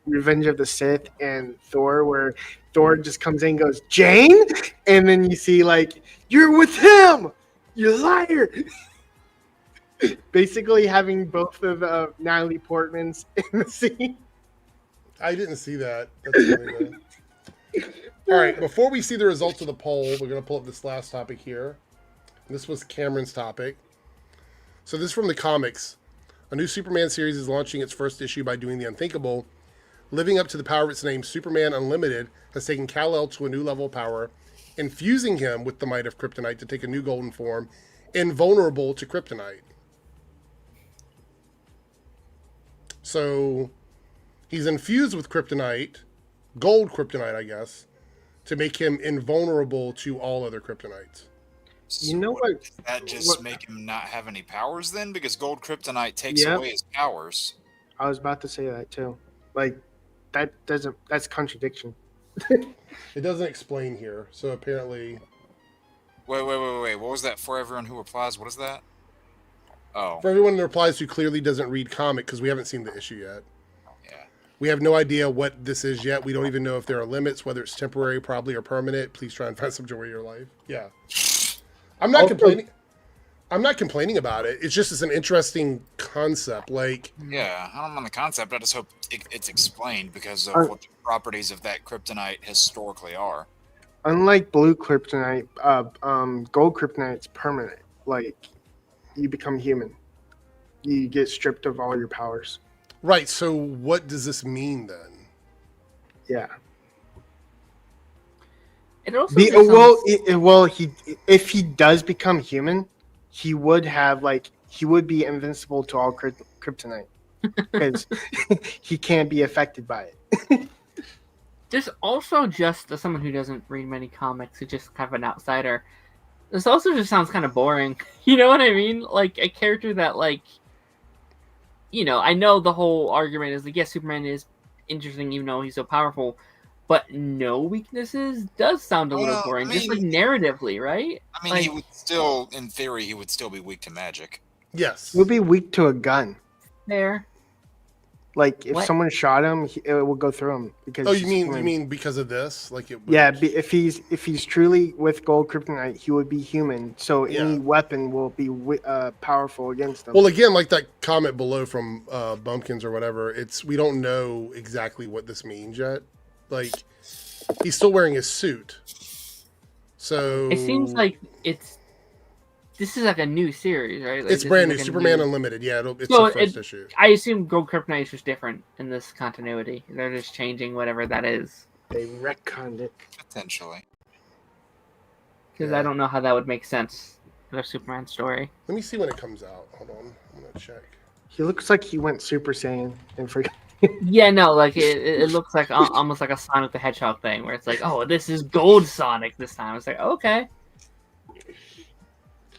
Revenge of the Sith and Thor, where Thor just comes in and goes, Jane? And then you see, like, you're with him! You liar! Basically having both of Natalie Portman's in the scene. I didn't see that. That's funny, though. All right, before we see the results of the poll, we're going to pull up this last topic here. This was Cameron's topic. So this is from the comics. A new Superman series is launching its first issue by doing the unthinkable. Living up to the power of its name, Superman Unlimited has taken Kal-El to a new level of power, infusing him with the might of kryptonite to take a new golden form, invulnerable to kryptonite. So he's infused with kryptonite, gold kryptonite, I guess, to make him invulnerable to all other kryptonites. So you know what? Does that just make him not have any powers then? Because gold kryptonite takes away his powers. I was about to say that too. Like, that's contradiction. It doesn't explain here, so apparently... Wait. What was that for everyone who replies? What is that? Oh. For everyone who replies who clearly doesn't read comic, because we haven't seen the issue yet. Yeah. We have no idea what this is yet. We don't even know if there are limits, whether it's temporary, probably, or permanent. Please try and find some joy in your life. Yeah. I'm not complaining. I'm not complaining about it. It's an interesting concept. Like, yeah, I don't mind the concept. I just hope it's explained because of what the properties of that kryptonite historically are. Unlike blue kryptonite, gold kryptonite's permanent. Like, you become human you get stripped of all your powers. Right. So what does this mean then? Yeah. It also The, just well, sounds- well, if he does become human, he would be invincible to all kryptonite because he can't be affected by it. There's also just as someone who doesn't read many comics, who's just kind of an outsider. This also just sounds kind of boring. You know what I mean? Like a character that, like, you know, I know the whole argument is like, yes, Superman is interesting even though he's so powerful, but no weaknesses does sound a little Well, boring, I just like mean- narratively, right? I mean, he would still, in theory, he would still be weak to magic. Yes. He'll be weak to a gun. There. Like if What? someone shot him, it will go through him because. Oh, you mean Superman. because of this? Like it? Yeah, if he's truly with gold kryptonite, he would be human. So Yeah. any weapon will be powerful against him. Well, again, like that comment below from Bumpkins or whatever. We don't know exactly what this means yet. Like he's still wearing his suit, so It seems like this is like a new series, right? Like, it's this brand new. is like a Superman Unlimited. Yeah, it's So the first issue. I assume Gold Kryptonite is just different in this continuity. They're just changing whatever that is. They retconned it. Potentially. Because Yeah. I don't know how that would make sense for a Superman story. Let me see when it comes out. Hold on, I'm gonna check. He looks like he went Super Saiyan and forgot. Yeah, no, like it looks like almost like a Sonic the Hedgehog thing, where it's like, oh, this is Gold Sonic this time. It's like, okay,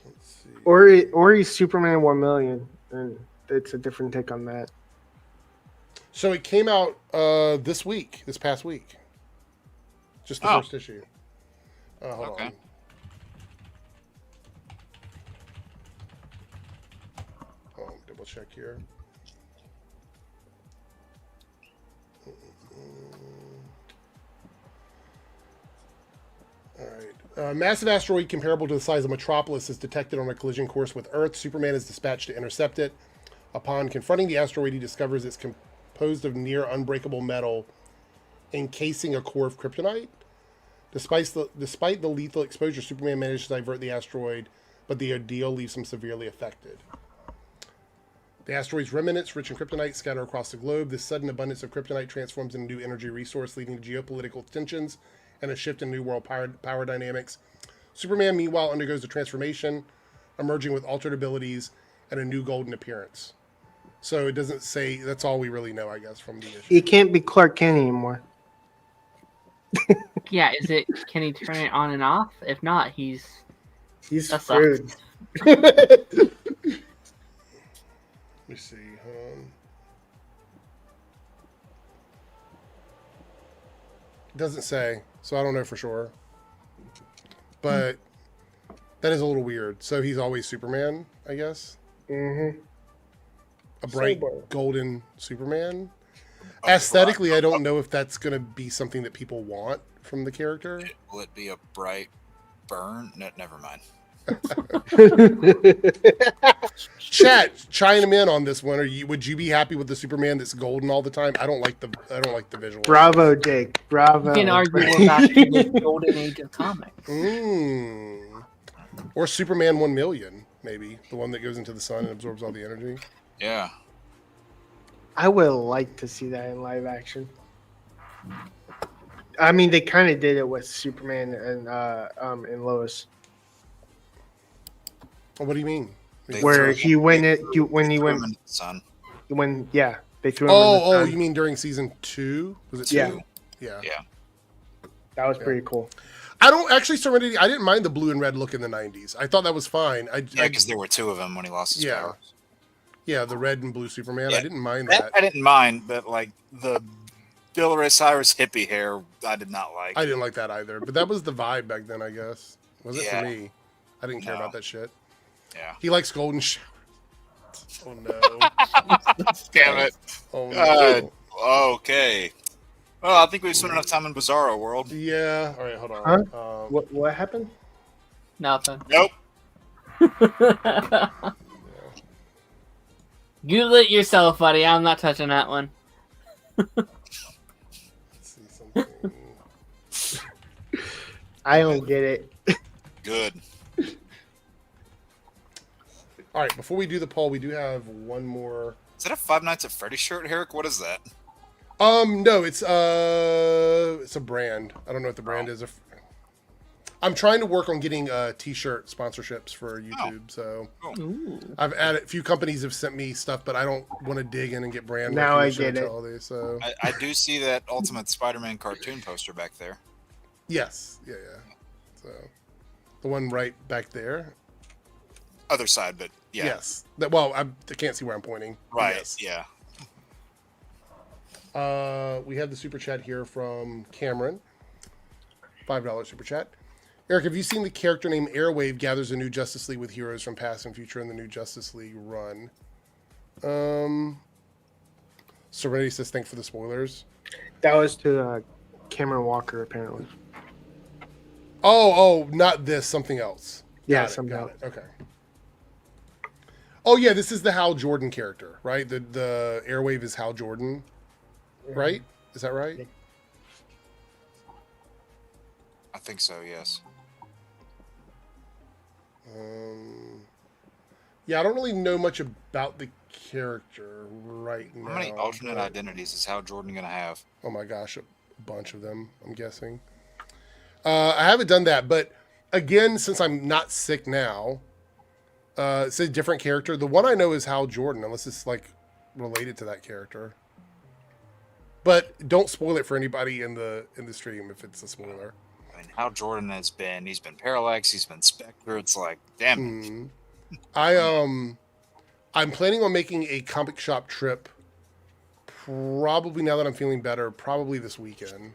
Let's see. Or he's Superman 1,000,000, and it's a different take on that. So it came out this past week. Just the Oh. first issue. Hold Okay. on. Hold on, double check here. All right. Massive asteroid comparable to the size of Metropolis is detected on a collision course with Earth. Superman is dispatched to intercept it. Upon confronting the asteroid, he discovers it's composed of near unbreakable metal encasing a core of kryptonite. Despite the lethal exposure, Superman manages to divert the asteroid, but the ordeal leaves him severely affected. The asteroid's remnants, rich in kryptonite, scatter across the globe. This sudden abundance of kryptonite transforms into a new energy resource, leading to geopolitical tensions and a shift in New World power dynamics. Superman, meanwhile, undergoes a transformation, emerging with altered abilities and a new golden appearance. So it doesn't say. That's all we really know, I guess, from the issue. He can't be Clark Kent anymore. yeah. Can he turn it on and off? If not, he's He's That screwed. Let me see. It doesn't say, so I don't know for sure. But that is a little weird. So he's always Superman, I guess. Mm-hmm. A bright Sober. golden Superman. Aesthetically, I don't know if that's going to be something that people want from the character. Will it be a bright burn? No, never mind. Chat, chime in on this one. Would you be happy with the Superman that's golden all the time? I don't like the visual. Bravo, Jake. Bravo. you can argue we're back to the golden age of comics. Or Superman 1,000,000, maybe the one that goes into the sun and absorbs all the energy. Yeah. I would like to see that in live action. I mean, they kind of did it with Superman and Lois, Oh, what do you mean? They where threw- he went it threw when he him went into the sun. when yeah they threw him. in the Oh, sun. you mean during season 2? Was it 2? Yeah. Yeah. Yeah. That was pretty cool. I don't actually Serenity. I didn't mind the blue and red look in the 90s. I thought that was fine. Yeah, because there were two of them when he lost his Yeah. power. Yeah, the red and blue Superman. Yeah, I didn't mind That that. I didn't mind, but like the Bill Ray Cyrus hippie hair, I did not like. I didn't like that either. But that was the vibe back then, I guess. Was it Yeah. for me? I didn't care No. about that shit. Yeah. He likes golden showers. Oh no. Damn it. Oh no. Okay. Well, I think we've spent enough time in Bizarro World. Yeah. All right, hold on. What happened? Nothing. Nope. Google it yourself, buddy. I'm not touching that one. Let's see something. I don't get it. Good. All right, before we do the poll, we do have one more. Is that a Five Nights at Freddy's shirt, Eric? What is that? No, it's a brand. I don't know what the brand is. I'm trying to work on getting t-shirt sponsorships for YouTube. So Ooh. I've added a few companies have sent me stuff, but I don't want to dig in and get brand. Now I recognition get it. until all these, so I do see that Ultimate Spider-Man cartoon poster back there. yes, yeah. So the one right back there. Other side, but yeah. Yes. Well, I can't see where I'm pointing. but Right, yes. yeah. We have the super chat here from Cameron. $5 super chat. Eric, have you seen the character named Airwave gathers a new Justice League with heroes from past and future in the new Justice League run? Serenity says thanks for the spoilers. That was to Cameron Walker, apparently. Oh, not this, something else. Yeah, Got it, something got else. it. Okay. Oh yeah, this is the Hal Jordan character, right? The Airwave is Hal Jordan, right? Is that right? I think so, yes. Yeah, I don't really know much about the character right now. How many alternate but- identities is Hal Jordan going to have? Oh my gosh, a bunch of them, I'm guessing. I haven't done that, but again, since I'm not sick now, it's a different character. The one I know is Hal Jordan, unless it's like related to that character. But don't spoil it for anybody in the stream if it's a spoiler. I mean, Hal Jordan he's been Parallax, he's been Spectre. It's like, damn. I'm planning on making a comic shop trip. Probably now that I'm feeling better, probably this weekend.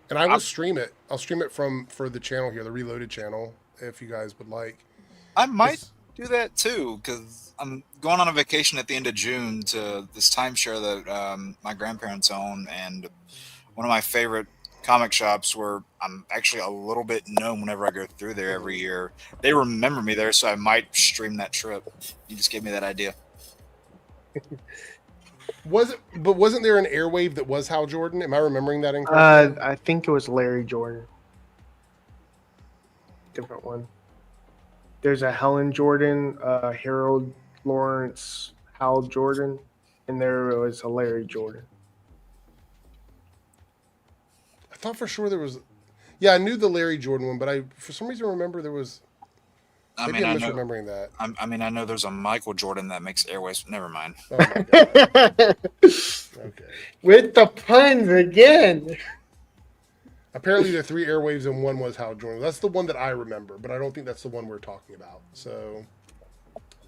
And I will stream it. I'll stream it for the channel here, the Reloaded channel, if you guys would like. I might do that too, because I'm going on a vacation at the end of June to this timeshare that my grandparents own, and one of my favorite comic shops where I'm actually a little bit known whenever I go through there every year. They remember me there, so I might stream that trip. You just gave me that idea. Wasn't there an Airwave that was Hal Jordan? Am I remembering that incorrectly? I think it was Larry Jordan. Different one. There's a Helen Jordan, Harold Lawrence, Hal Jordan, and there was a Larry Jordan. I thought for sure there was. Yeah, I knew the Larry Jordan one, but for some reason remember there was. Maybe I'm misremembering that. I know there's a Michael Jordan that makes Airways. Never mind. Oh my God. Okay. With the puns again. Apparently, there are 3 Airwaves and one was Hal Jordan. That's the one that I remember, but I don't think that's the one we're talking about. So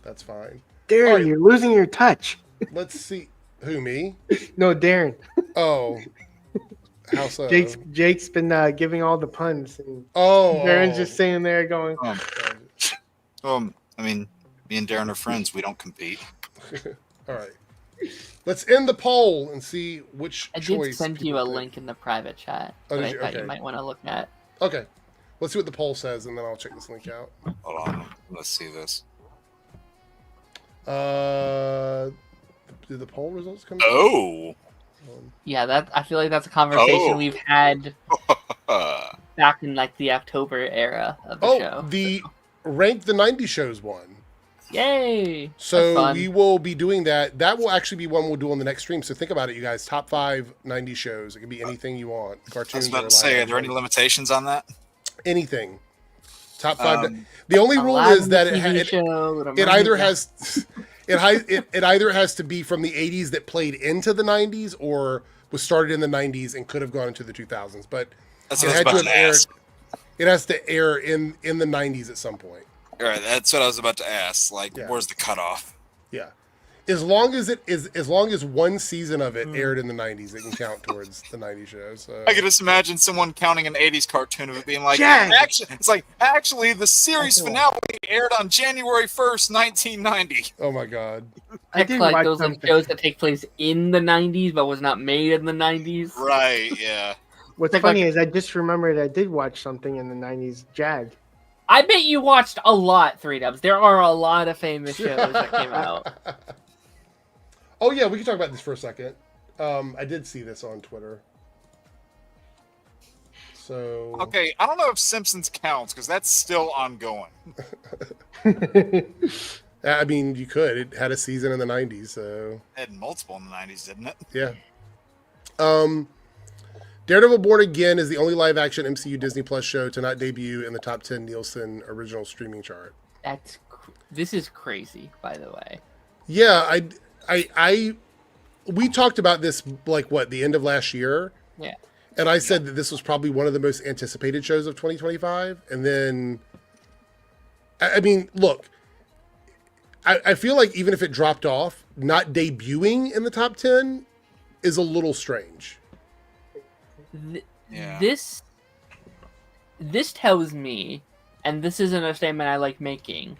that's fine. Darren, All right. you're losing your touch. Let's see. Who, me? No, Darren. Oh. How so? Jake's been giving all the puns, and oh. Darren's just sitting there going, I mean, me and Darren are friends. We don't compete. All right. Let's end the poll and see which I choice. did send you people a pick. link in the private chat Oh, that did I you? thought Okay. you might want to look at. Okay. Let's see what the poll says, and then I'll check this link out. Hold on. Let's see this. Did the poll results come? Oh. Yeah, I feel like that's a conversation Oh. we've had back in like the October era of the show. The Rank the 90 shows one. Yay! That's So fun. we will be doing that. That will actually be one we'll do on the next stream. So think about it, you guys. Top 5 90 shows. It can be anything you want. I Cartoons. was about or to say, live are there any action. limitations on that? Anything. Top 5. The only rule Aladdin is that TV it show, Little it Mermaid, either yeah. has it either has to be from the 80s that played into the 90s or was started in the 90s and could have gone into the 2000s. But That's it what I was had about to have to aired. ask. It has to air in the 90s at some point. All right, that's what I was about to ask. Like, Yeah. where's the cutoff? Yeah. As long as one season of it aired in the 90s, it can count towards the 90s show. So. I can just imagine someone counting an 80s cartoon of it being like, Jack! actually, the series finale aired on January 1st, 1990. Oh my God. I It's did like watch those like, something. shows that take place in the 90s but was not made in the 90s. Right, yeah. What's Like- funny is I just remembered I did watch something in the 90s, Jag. I bet you watched a lot, 3Dubs. There are a lot of famous shows that came out. Oh yeah, we can talk about this for a second. I did see this on Twitter. So Okay, I don't know if Simpsons counts because that's still ongoing. Hey, I mean, you could. It had a season in the 90s, so It had multiple in the 90s, didn't it? yeah. Daredevil Born Again is the only live-action MCU Disney Plus show to not debut in the top 10 Nielsen original streaming chart. This is crazy, by the way. Yeah, we talked about this like the end of last year. Yeah. And I said that this was probably one of the most anticipated shows of 2025. And then, I mean, look, I feel like even if it dropped off, not debuting in the top 10 is a little strange. This tells me, and this isn't a statement I like making,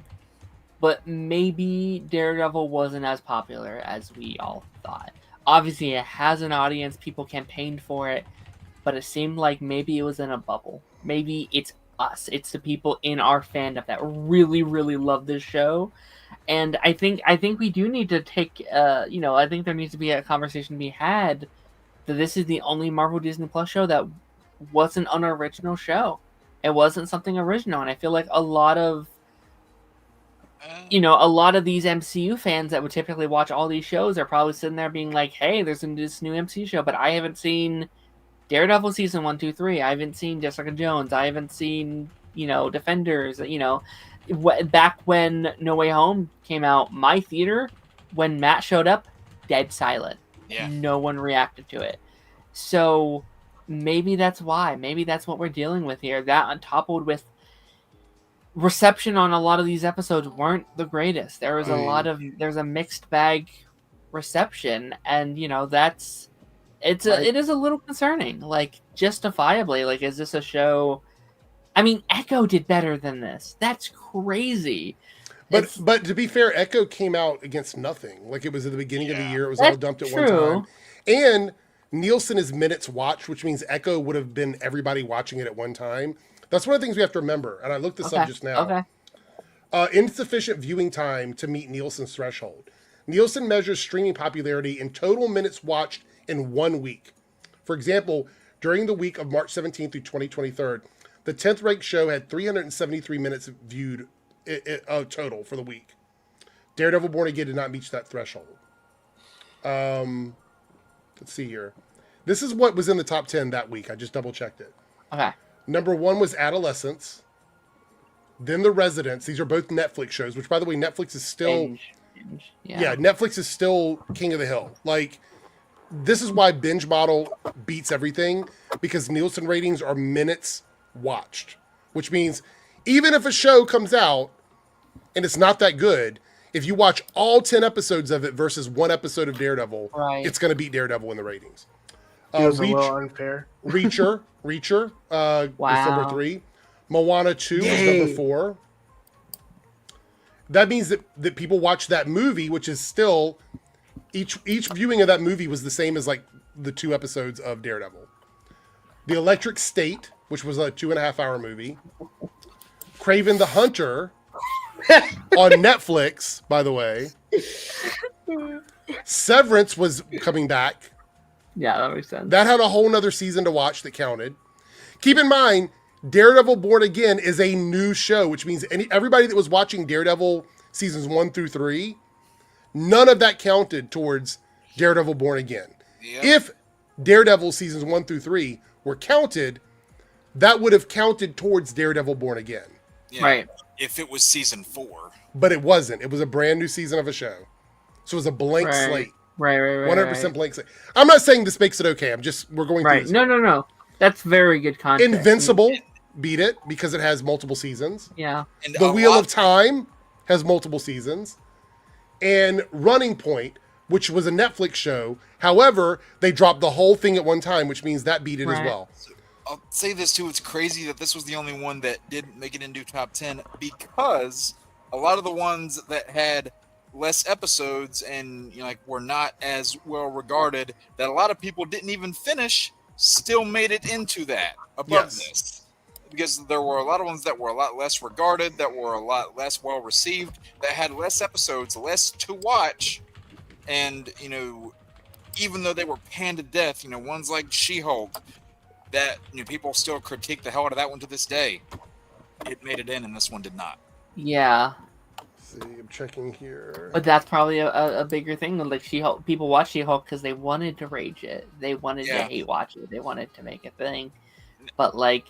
but maybe Daredevil wasn't as popular as we all thought. Obviously, it has an audience, people campaigned for it, but it seemed like maybe it was in a bubble. Maybe it's us, it's the people in our fandom that really, really love this show. And I think we do need to take, I think there needs to be a conversation to be had that this is the only Marvel Disney Plus show that wasn't an original show. It wasn't something original, and I feel like a lot of these MCU fans that would typically watch all these shows are probably sitting there being like, "Hey, there's this new MCU show, but I haven't seen Daredevil season 1, 2, 3. I haven't seen Jessica Jones. I haven't seen Defenders. Back when No Way Home came out, my theater, when Matt showed up, dead silent. Yeah. No one reacted to it. So maybe that's why. Maybe that's what we're dealing with here. That coupled with reception on a lot of these episodes weren't the greatest. There was there's a mixed bag reception, and it is a little concerning. Like, justifiably, like, is this a show? I mean, Echo did better than this. That's crazy. But to be fair, Echo came out against nothing. Like, it was at the beginning of the year. It was all dumped at one time. And Nielsen is minutes watched, which means Echo would have been everybody watching it at one time. That's one of the things we have to remember. And I looked this up just now. Okay. Insufficient viewing time to meet Nielsen's threshold. Nielsen measures streaming popularity in total minutes watched in 1 week. For example, during the week of March 17th through 23rd, the 10th ranked show had 373 minutes viewed total for the week. Daredevil Born Again did not reach that threshold. Let's see here. This is what was in the top 10 that week. I just double checked it. Okay. Number 1 was Adolescence. Then The Residents. These are both Netflix shows, which, by the way, Netflix is still... Yeah, Netflix is still king of the hill. Like, this is why binge model beats everything, because Nielsen ratings are minutes watched, which means even if a show comes out and it's not that good, if you watch all 10 episodes of it versus one episode of Daredevil, it's going to beat Daredevil in the ratings. Feels a little unfair. Reacher was number 3. Moana 2 was number 4. That means that people watch that movie, which is still each viewing of that movie was the same as like the 2 episodes of Daredevil. The Electric State, which was a 2.5-hour movie. Kraven the Hunter on Netflix, by the way. Severance was coming back. Yeah, that makes sense. That had a whole nother season to watch that counted. Keep in mind, Daredevil Born Again is a new show, which means everybody that was watching Daredevil seasons 1 through 3, none of that counted towards Daredevil Born Again. Yep. If Daredevil seasons 1 through 3 were counted, that would have counted towards Daredevil Born Again. Yeah, right. If it was season 4. But it wasn't. It was a brand new season of a show. So it was a blank slate. Right. 100% blank slate. I'm not saying this makes it okay. We're going through this. No. That's very good content. Invincible beat it because it has multiple seasons. Yeah. And The Wheel of Time has multiple seasons. And Running Point, which was a Netflix show. However, they dropped the whole thing at one time, which means that beat it as well. I'll say this too, it's crazy that this was the only one that didn't make it into top 10 because a lot of the ones that had less episodes and were not as well regarded that a lot of people didn't even finish still made it into that above this. Because there were a lot of ones that were a lot less regarded, that were a lot less well received, that had less episodes, less to watch, and even though they were panned to death, ones like She-Hulk, that people still critique the hell out of that one to this day. It made it in, and this one did not. Yeah. see, I'm checking here. But that's probably a bigger thing. Like She-Hulk, people watch She-Hulk because they wanted to rage it, they wanted to hate watch it, they wanted to make a thing. But like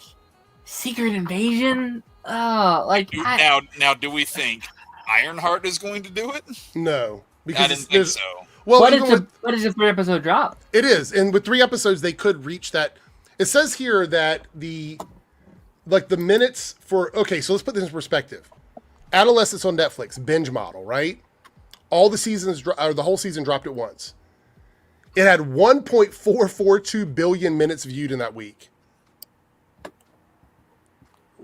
Secret Invasion, now do we think Ironheart is going to do it? No, I because didn't think so. well, what even is the 3-episode drop? it is, and with 3 episodes, they could reach that. It says here that the minutes for so let's put this in perspective. Adolescence on Netflix, binge model, right? All the seasons or the whole season dropped at once. It had 1.442 billion minutes viewed in that week.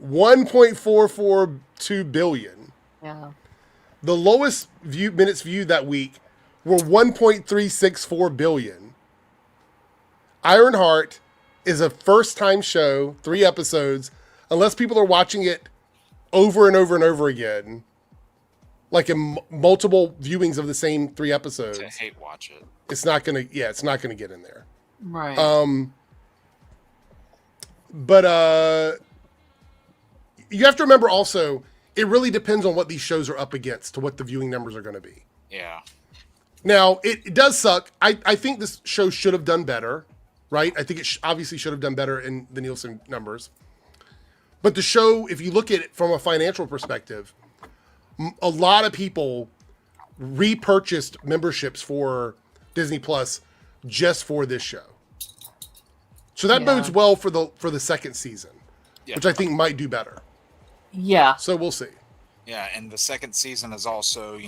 1.442 billion. Yeah. The lowest minutes viewed that week were 1.364 billion. Ironheart is a first-time show, 3 episodes, unless people are watching it over and over and over again, like in multiple viewings of the same 3 episodes. To hate watch it. It's not gonna get in there. Right. But you have to remember also, it really depends on what these shows are up against to what the viewing numbers are going to be. Yeah. Now, it does suck. I think this show should have done better, right? I think it obviously should have done better in the Nielsen numbers. But the show, if you look at it from a financial perspective, a lot of people repurchased memberships for Disney Plus just for this show. So that bodes well for the second season, which I think might do better. Yeah. So we'll see. Yeah, and the second season is also,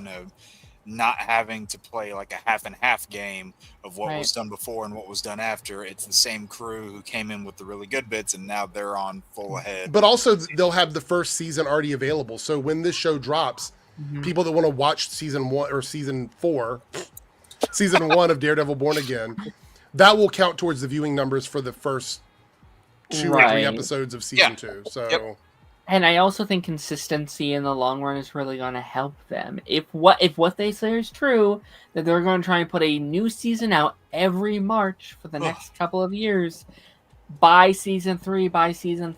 not having to play like a half and half game of what was done before and what was done after. It's the same crew who came in with the really good bits, and now they're on full ahead. But also, they'll have the first season already available. So when this show drops, people that want to watch season 1 or season 4, season 1 of Daredevil Born Again, that will count towards the viewing numbers for the first 2 or 3 episodes of season 2. So. And I also think consistency in the long run is really going to help them. If what they say is true, that they're going to try and put a new season out every March for the next couple of years, by season 3, by season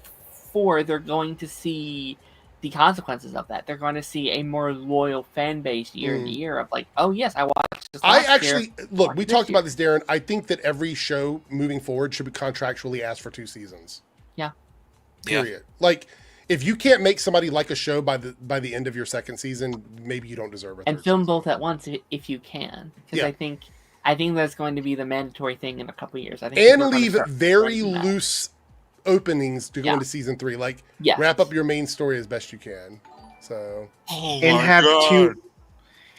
4, they're going to see the consequences of that. They're going to see a more loyal fan base year to year of like, oh yes, I watched this last year. Look, we talked about this, Darren. I think that every show moving forward should be contractually asked for 2 seasons. Yeah. Period. Like, if you can't make somebody like a show by the end of your second season, maybe you don't deserve it. And film both at once if you can, because I think that's going to be the mandatory thing in a couple of years. I think, and leave very loose openings to go into season 3. Like, wrap up your main story as best you can. So, and have two.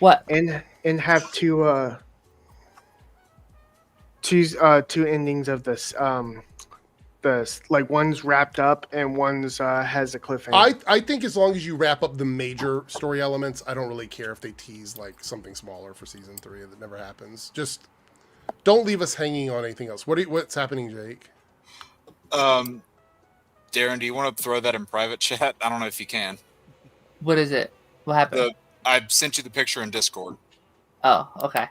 What? And have two endings of this. Like one's wrapped up and one's has a cliffhanger. I think as long as you wrap up the major story elements, I don't really care if they tease like something smaller for season 3 that never happens. Just don't leave us hanging on anything else. What's happening, Jake? Darren, do you want to throw that in private chat? I don't know if you can. What is it? What happened? I sent you the picture in Discord. Oh, okay.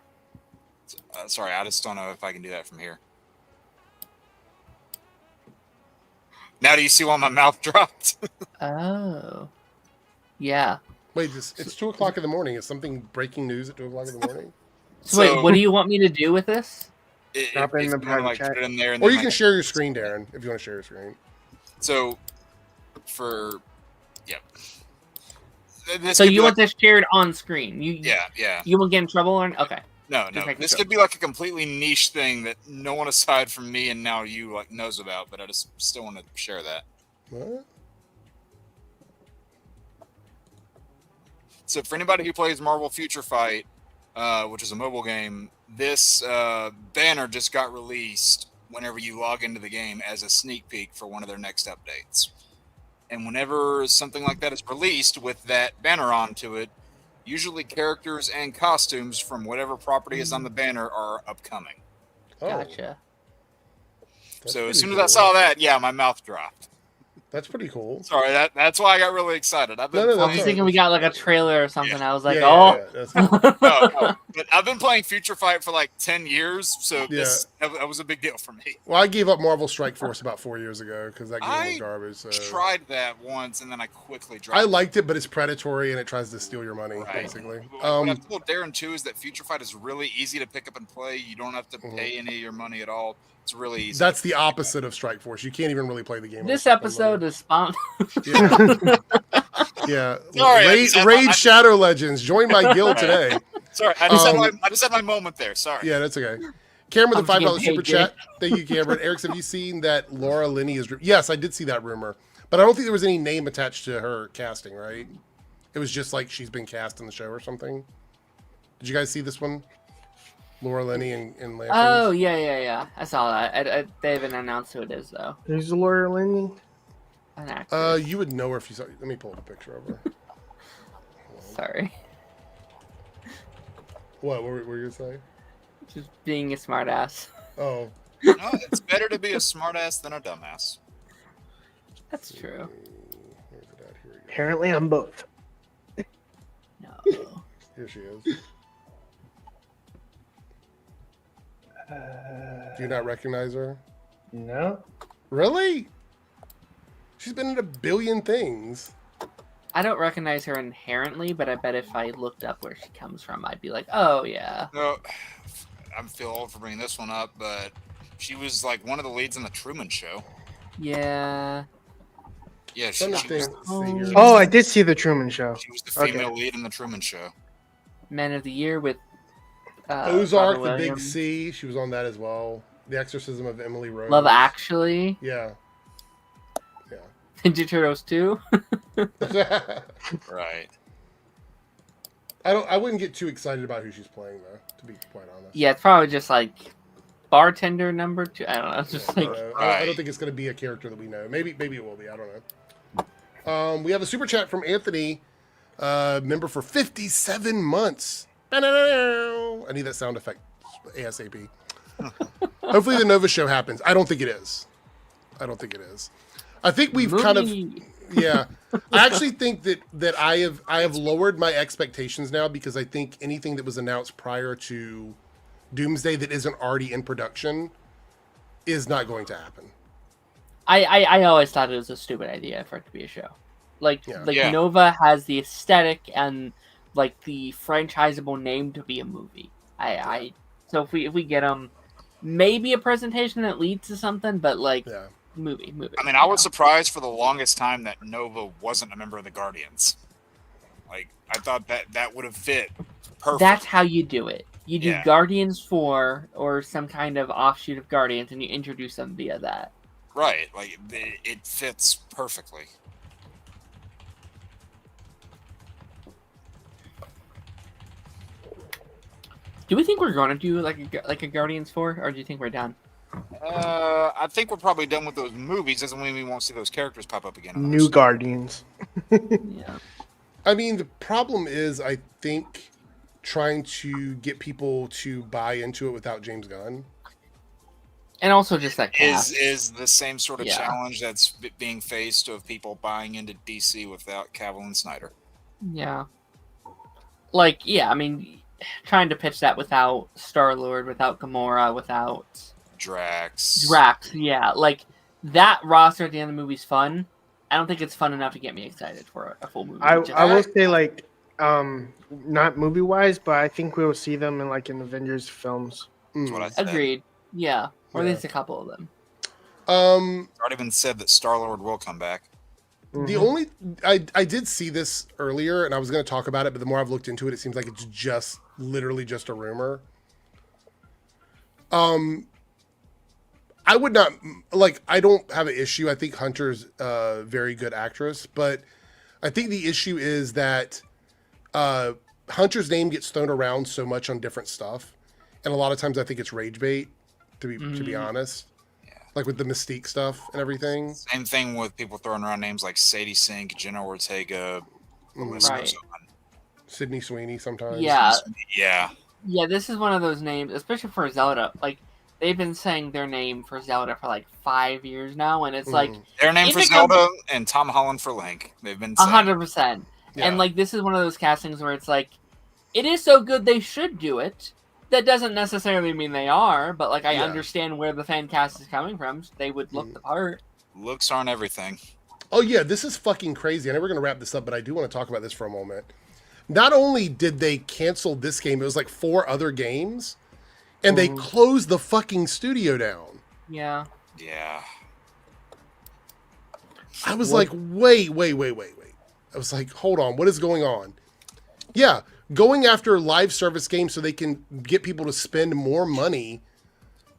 Sorry, I just don't know if I can do that from here. Now do you see why my mouth dropped? Oh. Yeah. Wait, it's 2:00 in the morning. Is something breaking news at 2:00 in the morning? So wait, what do you want me to do with this? Drop it in the private chat. Put it in there and or you can share your screen, Darren, if you want to share your screen. So, So you want this shared on screen? Yeah. You won't get in trouble or okay? No. This could be like a completely niche thing that no one aside from me and now you like knows about, but I just still want to share that. What? So for anybody who plays Marvel Future Fight, which is a mobile game, this banner just got released whenever you log into the game as a sneak peek for one of their next updates. And whenever something like that is released with that banner onto it, usually characters and costumes from whatever property is on the banner are upcoming. Oh, Gotcha. So as soon as I saw that, my mouth dropped. That's pretty cool. Sorry, that's why I got really excited. I was thinking we got like a trailer or something. I was like, no, But I've been playing Future Fight for like 10 years, so that was a big deal for me. Well, I gave up Marvel Strike Force about 4 years ago because that game was I garbage. So. tried that once, and then I quickly dropped I liked it, but it's predatory and it tries to steal your money, basically. What I've told Darren too is that Future Fight is really easy to pick up and play. You don't have to pay any of your money at all. It's really easy. That's the opposite of Strike Force. You can't even really play the game. This episode is sponsored. Yeah. Sorry, Raid Shadow Legends. Join my guild today. Sorry, I just had my moment there. Sorry. Yeah, that's okay. Cameron, the $5 super chat. Thank you, Cameron. Eric, have you seen that Laura Linney is? Yes, I did see that rumor, but I don't think there was any name attached to her casting. Right? It was just like she's been cast in the show or something. Did you guys see this one? Laura Linney and Lanterns? Oh yeah. I saw that. They haven't announced who it is though. Who's Laura Linney? An actor. You would know her if you saw. Let me pull up a picture of her. Sorry. What were you gonna say? Just being a smartass. Oh. No, it's better to be a smartass than a dumbass. That's true. Where's it at? Here we go. Apparently, I'm both. No. Here she is. Do you not recognize her? No. Really? She's been in a billion things. I don't recognize her inherently, but I bet if I looked up where she comes from, I'd be like, oh yeah. No, I feel old for bringing this one up, but she was like one of the leads in the Truman Show. Yeah. Yeah, Oh, I did see the Truman Show. She was the female lead in the Truman Show. Man of the Year with Ozark, Robert the Big Williams. C. She was on that as well. The Exorcism of Emily Rose. Love Actually. Yeah. Ninja Turtles 2. Right. I wouldn't get too excited about who she's playing though, to be quite honest. Yeah, it's probably just like bartender number 2. I don't know. It's just like I don't think it's going to be a character that we know. Maybe it will be. I don't know. We have a super chat from Anthony, member for 57 months. I need that sound effect ASAP. Hopefully the Nova show happens. I don't think it is. I think we've kind of I actually think that I have lowered my expectations now because I think anything that was announced prior to Doomsday that isn't already in production is not going to happen. I always thought it was a stupid idea for it to be a show. Nova has the aesthetic and like the franchisable name to be a movie. So if we get them, maybe a presentation that leads to something, but movie. I mean, I was surprised for the longest time that Nova wasn't a member of the Guardians. Like, I thought that would have fit perfect. That's how you do it. You do Guardians 4 or some kind of offshoot of Guardians, and you introduce them via that. Right. Like, it fits perfectly. Do we think we're going to do like a Guardians 4, or do you think we're done? I think we're probably done with those movies. Doesn't mean we won't see those characters pop up again. New Guardians. Yeah. I mean, the problem is, I think, trying to get people to buy into it without James Gunn. And also just that cast. Is the same sort of challenge that's being faced of people buying into DC without Cavill and Snyder. Yeah. I mean, trying to pitch that without Star-Lord, without Gamora, without Drax, yeah. Like, that roster at the end of the movie's fun. I don't think it's fun enough to get me excited for a full movie. I will say, not movie-wise, but I think we will see them in Avengers films. That's what I said. Agreed. Yeah. Or at least a couple of them. It's already been said that Star-Lord will come back. The only... I did see this earlier, and I was going to talk about it, but the more I've looked into it, it seems like it's literally just a rumor. I would not... I don't have an issue. I think Hunter's a very good actress, but I think the issue is that Hunter's name gets thrown around so much on different stuff, and a lot of times I think it's rage bait, to be honest. Yeah. Like with the Mystique stuff and everything. Same thing with people throwing around names like Sadie Sink, Jenna Ortega, right. Sydney Sweeney sometimes. Yeah. Yeah. Yeah, this is one of those names, especially for Zelda. Like, they've been saying their name for Zelda for 5 years now, and it's their name for Zelda and Tom Holland for Link. They've been saying 100%. Yeah. And this is one of those castings where it's it is so good they should do it. That doesn't necessarily mean they are, but like I Yeah. understand where the fan cast is coming from. They would look the part. Looks aren't everything. Oh yeah, this is fucking crazy. I know we're gonna wrap this up, but I do want to talk about this for a moment. Not only did they cancel this game, it was like 4 other games, and they closed the fucking studio down. Yeah. Yeah. I was like, wait. I was like, hold on, what is going on? Yeah, going after live service games so they can get people to spend more money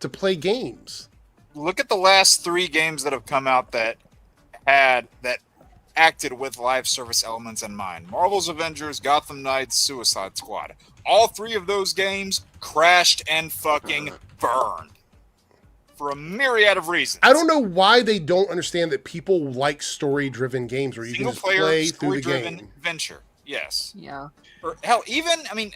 to play games. Look at the last 3 games that have come out that acted with live service elements in mind. Marvel's Avengers, Gotham Knights, Suicide Squad. All 3 of those games crashed and fucking burned. For a myriad of reasons. I don't know why they don't understand that people like story-driven games where you can just Single-player, play through the story-driven game. adventure. Yes. Yeah. Or hell, even I mean,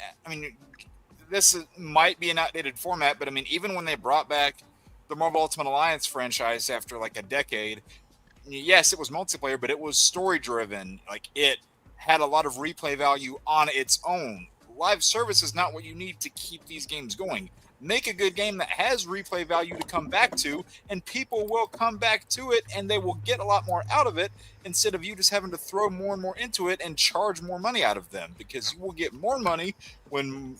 might be an outdated format, but I mean, even when they brought back the Marvel Ultimate Alliance franchise after like a decade, yes, it was multiplayer, but it was story-driven. Like it had a lot of replay value on its own. Live service is not what you need to keep these games going. Make a good game that has replay value to come back to, and people will come back to it, and they will get a lot more out of it instead of you just having to throw more and more into it and charge more money out of them, because you will get more money when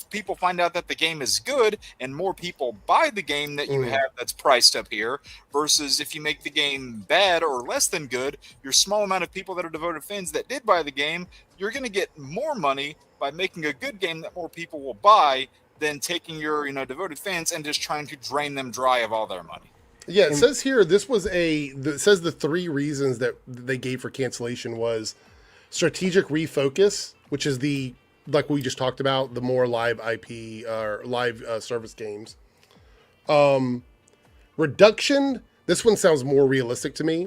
people find out that the game is good and more people buy the game that you have that's priced up here, versus if you make the game bad or less than good, your small amount of people that are devoted fans that did buy the game, you're going to get more money by making a good game that more people will buy than taking your devoted fans and just trying to drain them dry of all their money. Yeah, it says here it says the 3 reasons that they gave for cancellation was strategic refocus, which is like we just talked about, the more live IP or live service games. Reduction, this one sounds more realistic to me.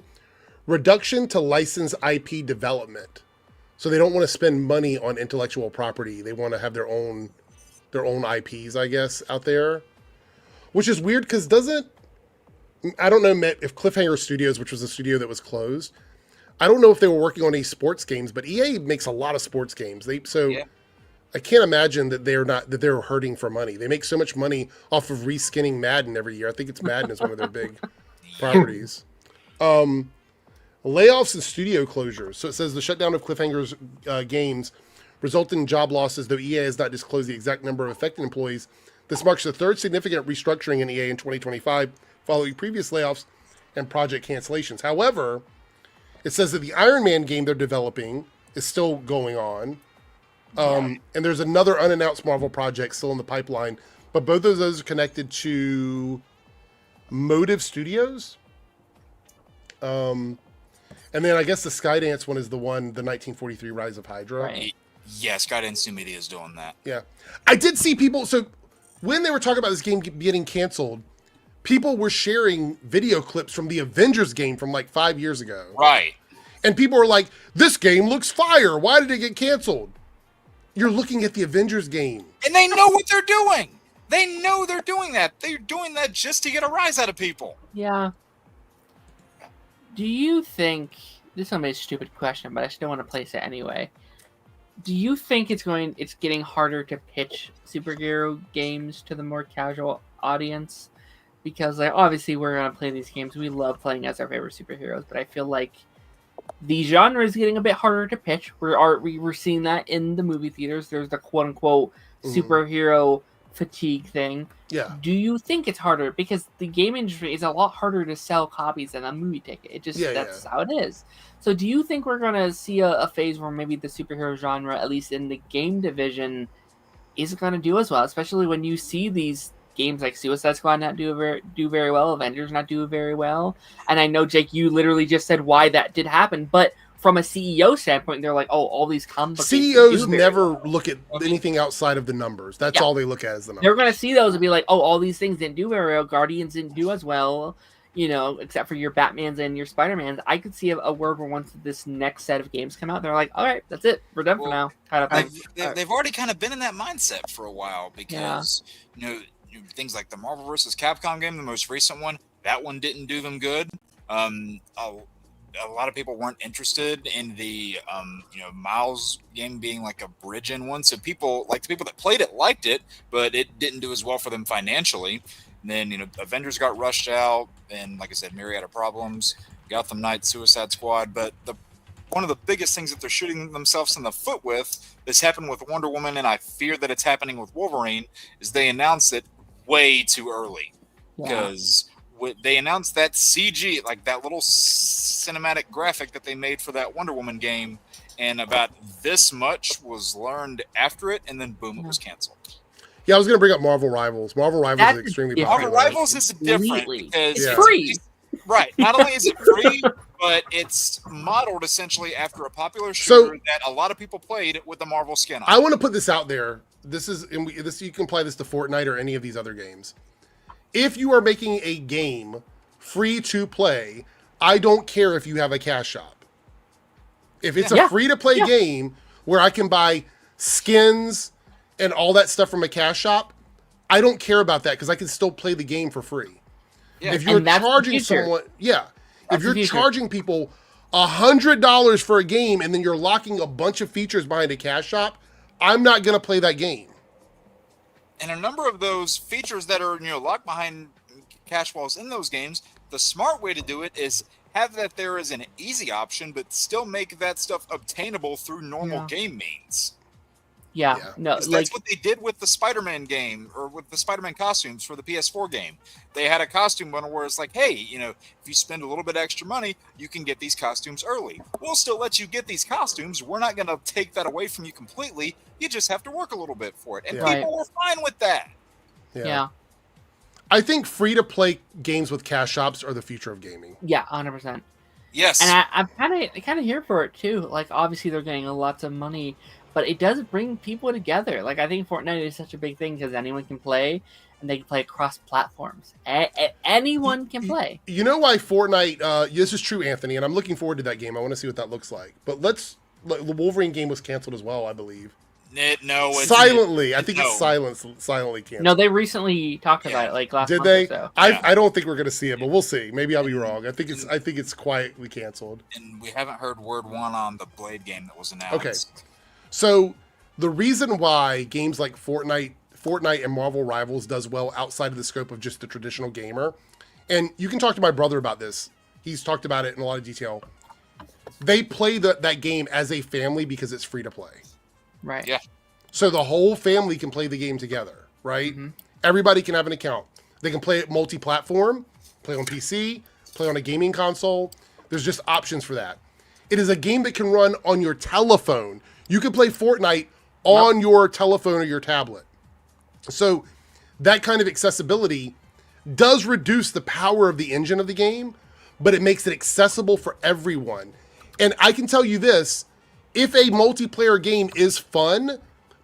Reduction to license IP development. So they don't want to spend money on intellectual property. They want to have their own IPs, I guess, out there. Which is weird because I don't know if Cliffhanger Studios, which was a studio that was closed, I don't know if they were working on any sports games, but EA makes a lot of sports games. I can't imagine that they're hurting for money. They make so much money off of reskinning Madden every year. I think it's Madden is one of their big properties. Layoffs and studio closures. So it says the shutdown of Cliffhanger's games resulted in job losses, though EA has not disclosed the exact number of affected employees. This marks the 3rd significant restructuring in EA in 2025, following previous layoffs and project cancellations. However, it says that the Iron Man game they're developing is still going on. And there's another unannounced Marvel project still in the pipeline, but both of those are connected to Motive Studios. And then I guess the Skydance one is the 1943 Rise of Hydra. Right. Yeah, Skydance New Media is doing that. Yeah. I did see people, so when they were talking about this game getting canceled, people were sharing video clips from the Avengers game from like 5 years ago. Right. And people were like, this game looks fire. Why did it get canceled? You're looking at the Avengers game. And they know what they're doing. They know they're doing that. They're doing that just to get a rise out of people. Yeah. Do you think, this is a stupid question, but I still want to place it anyway. Do you think it's getting harder to pitch superhero games to the more casual audience? Because like obviously we're gonna play these games. We love playing as our favorite superheroes, but I feel like the genre is getting a bit harder to pitch. We're seeing that in the movie theaters. There's the quote unquote superhero fatigue thing. Yeah. Do you think it's harder because the game industry is a lot harder to sell copies than a movie ticket? That's how it is. So do you think we're gonna see a phase where maybe the superhero genre, at least in the game division, isn't gonna do as well? Especially when you see these games like Suicide Squad not do very well, Avengers not do very well. And I know, Jake, you literally just said why that did happen, but from a CEO standpoint, they're like, oh, all these comic book CEOs never look at anything outside of the numbers. That's all they look at is the numbers. They're going to see those and be like, oh, all these things didn't do very well. Guardians didn't do as well, except for your Batmans and your Spider-Mans. I could see a world where once this next set of games come out, they're like, all right, that's it. We're done for now. Kind of thing. They've already kind of been in that mindset for a while because, things like the Marvel vs. Capcom game, the most recent one, that one didn't do them good. a lot of people weren't interested in the Miles game being like a bridge-in one. So people, like the people that played it, liked it, but it didn't do as well for them financially. And then Avengers got rushed out, and like I said, myriad of problems. Gotham Knights, Suicide Squad, but one of the biggest things that they're shooting themselves in the foot with, this happened with Wonder Woman, and I fear that it's happening with Wolverine, is they announced it way too early. Because they announced that CG, like that little cinematic graphic that they made for that Wonder Woman game, and about this much was learned after it, and then boom, it was canceled. Yeah, I was going to bring up Marvel Rivals. Marvel Rivals is extremely popular. Marvel Rivals is different because it's free. Right. Not only is it free, but it's modeled essentially after a popular shooter that a lot of people played with the Marvel skin on. I want to put this out there. This you can apply this to Fortnite or any of these other games. If you are making a game free to play, I don't care if you have a cash shop. If it's a free to play game where I can buy skins and all that stuff from a cash shop, I don't care about that because I can still play the game for free. Yeah. If you're charging someone, if you're charging people $100 for a game and then you're locking a bunch of features behind a cash shop, I'm not going to play that game. And a number of those features that are locked behind cash walls in those games, the smart way to do it is have that there is an easy option, but still make that stuff obtainable through normal game means. No, that's what they did with the Spider-Man game, or with the Spider-Man costumes for the PS4 game. They had a costume bundle where it's like, hey, if you spend a little bit extra money, you can get these costumes early. We'll still let you get these costumes. We're not going to take that away from you completely. You just have to work a little bit for it. And people were fine with that. Yeah. I think free-to-play games with cash shops are the future of gaming. Yeah, 100%. Yes. And I'm kind of here for it, too. Like, obviously, they're getting lots of money, but it does bring people together. Like, I think Fortnite is such a big thing because anyone can play, and they can play across platforms. Anyone can play. You know why Fortnite, this is true, Anthony, and I'm looking forward to that game. I want to see what that looks like. But the Wolverine game was canceled as well, I believe. No, silently. I think it's silently canceled. No, they recently talked about it like last month. Did they? Or so. I don't think we're going to see it, but we'll see. Maybe I'll be wrong. I think it's quietly canceled. And we haven't heard word one on the Blade game that was announced. Okay. So the reason why games like Fortnite and Marvel Rivals does well outside of the scope of just the traditional gamer, and you can talk to my brother about this. He's talked about it in a lot of detail. They play that game as a family because it's free to play. Right. Yeah. So the whole family can play the game together, right? Mm-hmm. Everybody can have an account. They can play it multi-platform, play on PC, play on a gaming console. There's just options for that. It is a game that can run on your telephone. You can play Fortnite on your telephone or your tablet. So that kind of accessibility does reduce the power of the engine of the game, but it makes it accessible for everyone. And I can tell you this, if a multiplayer game is fun,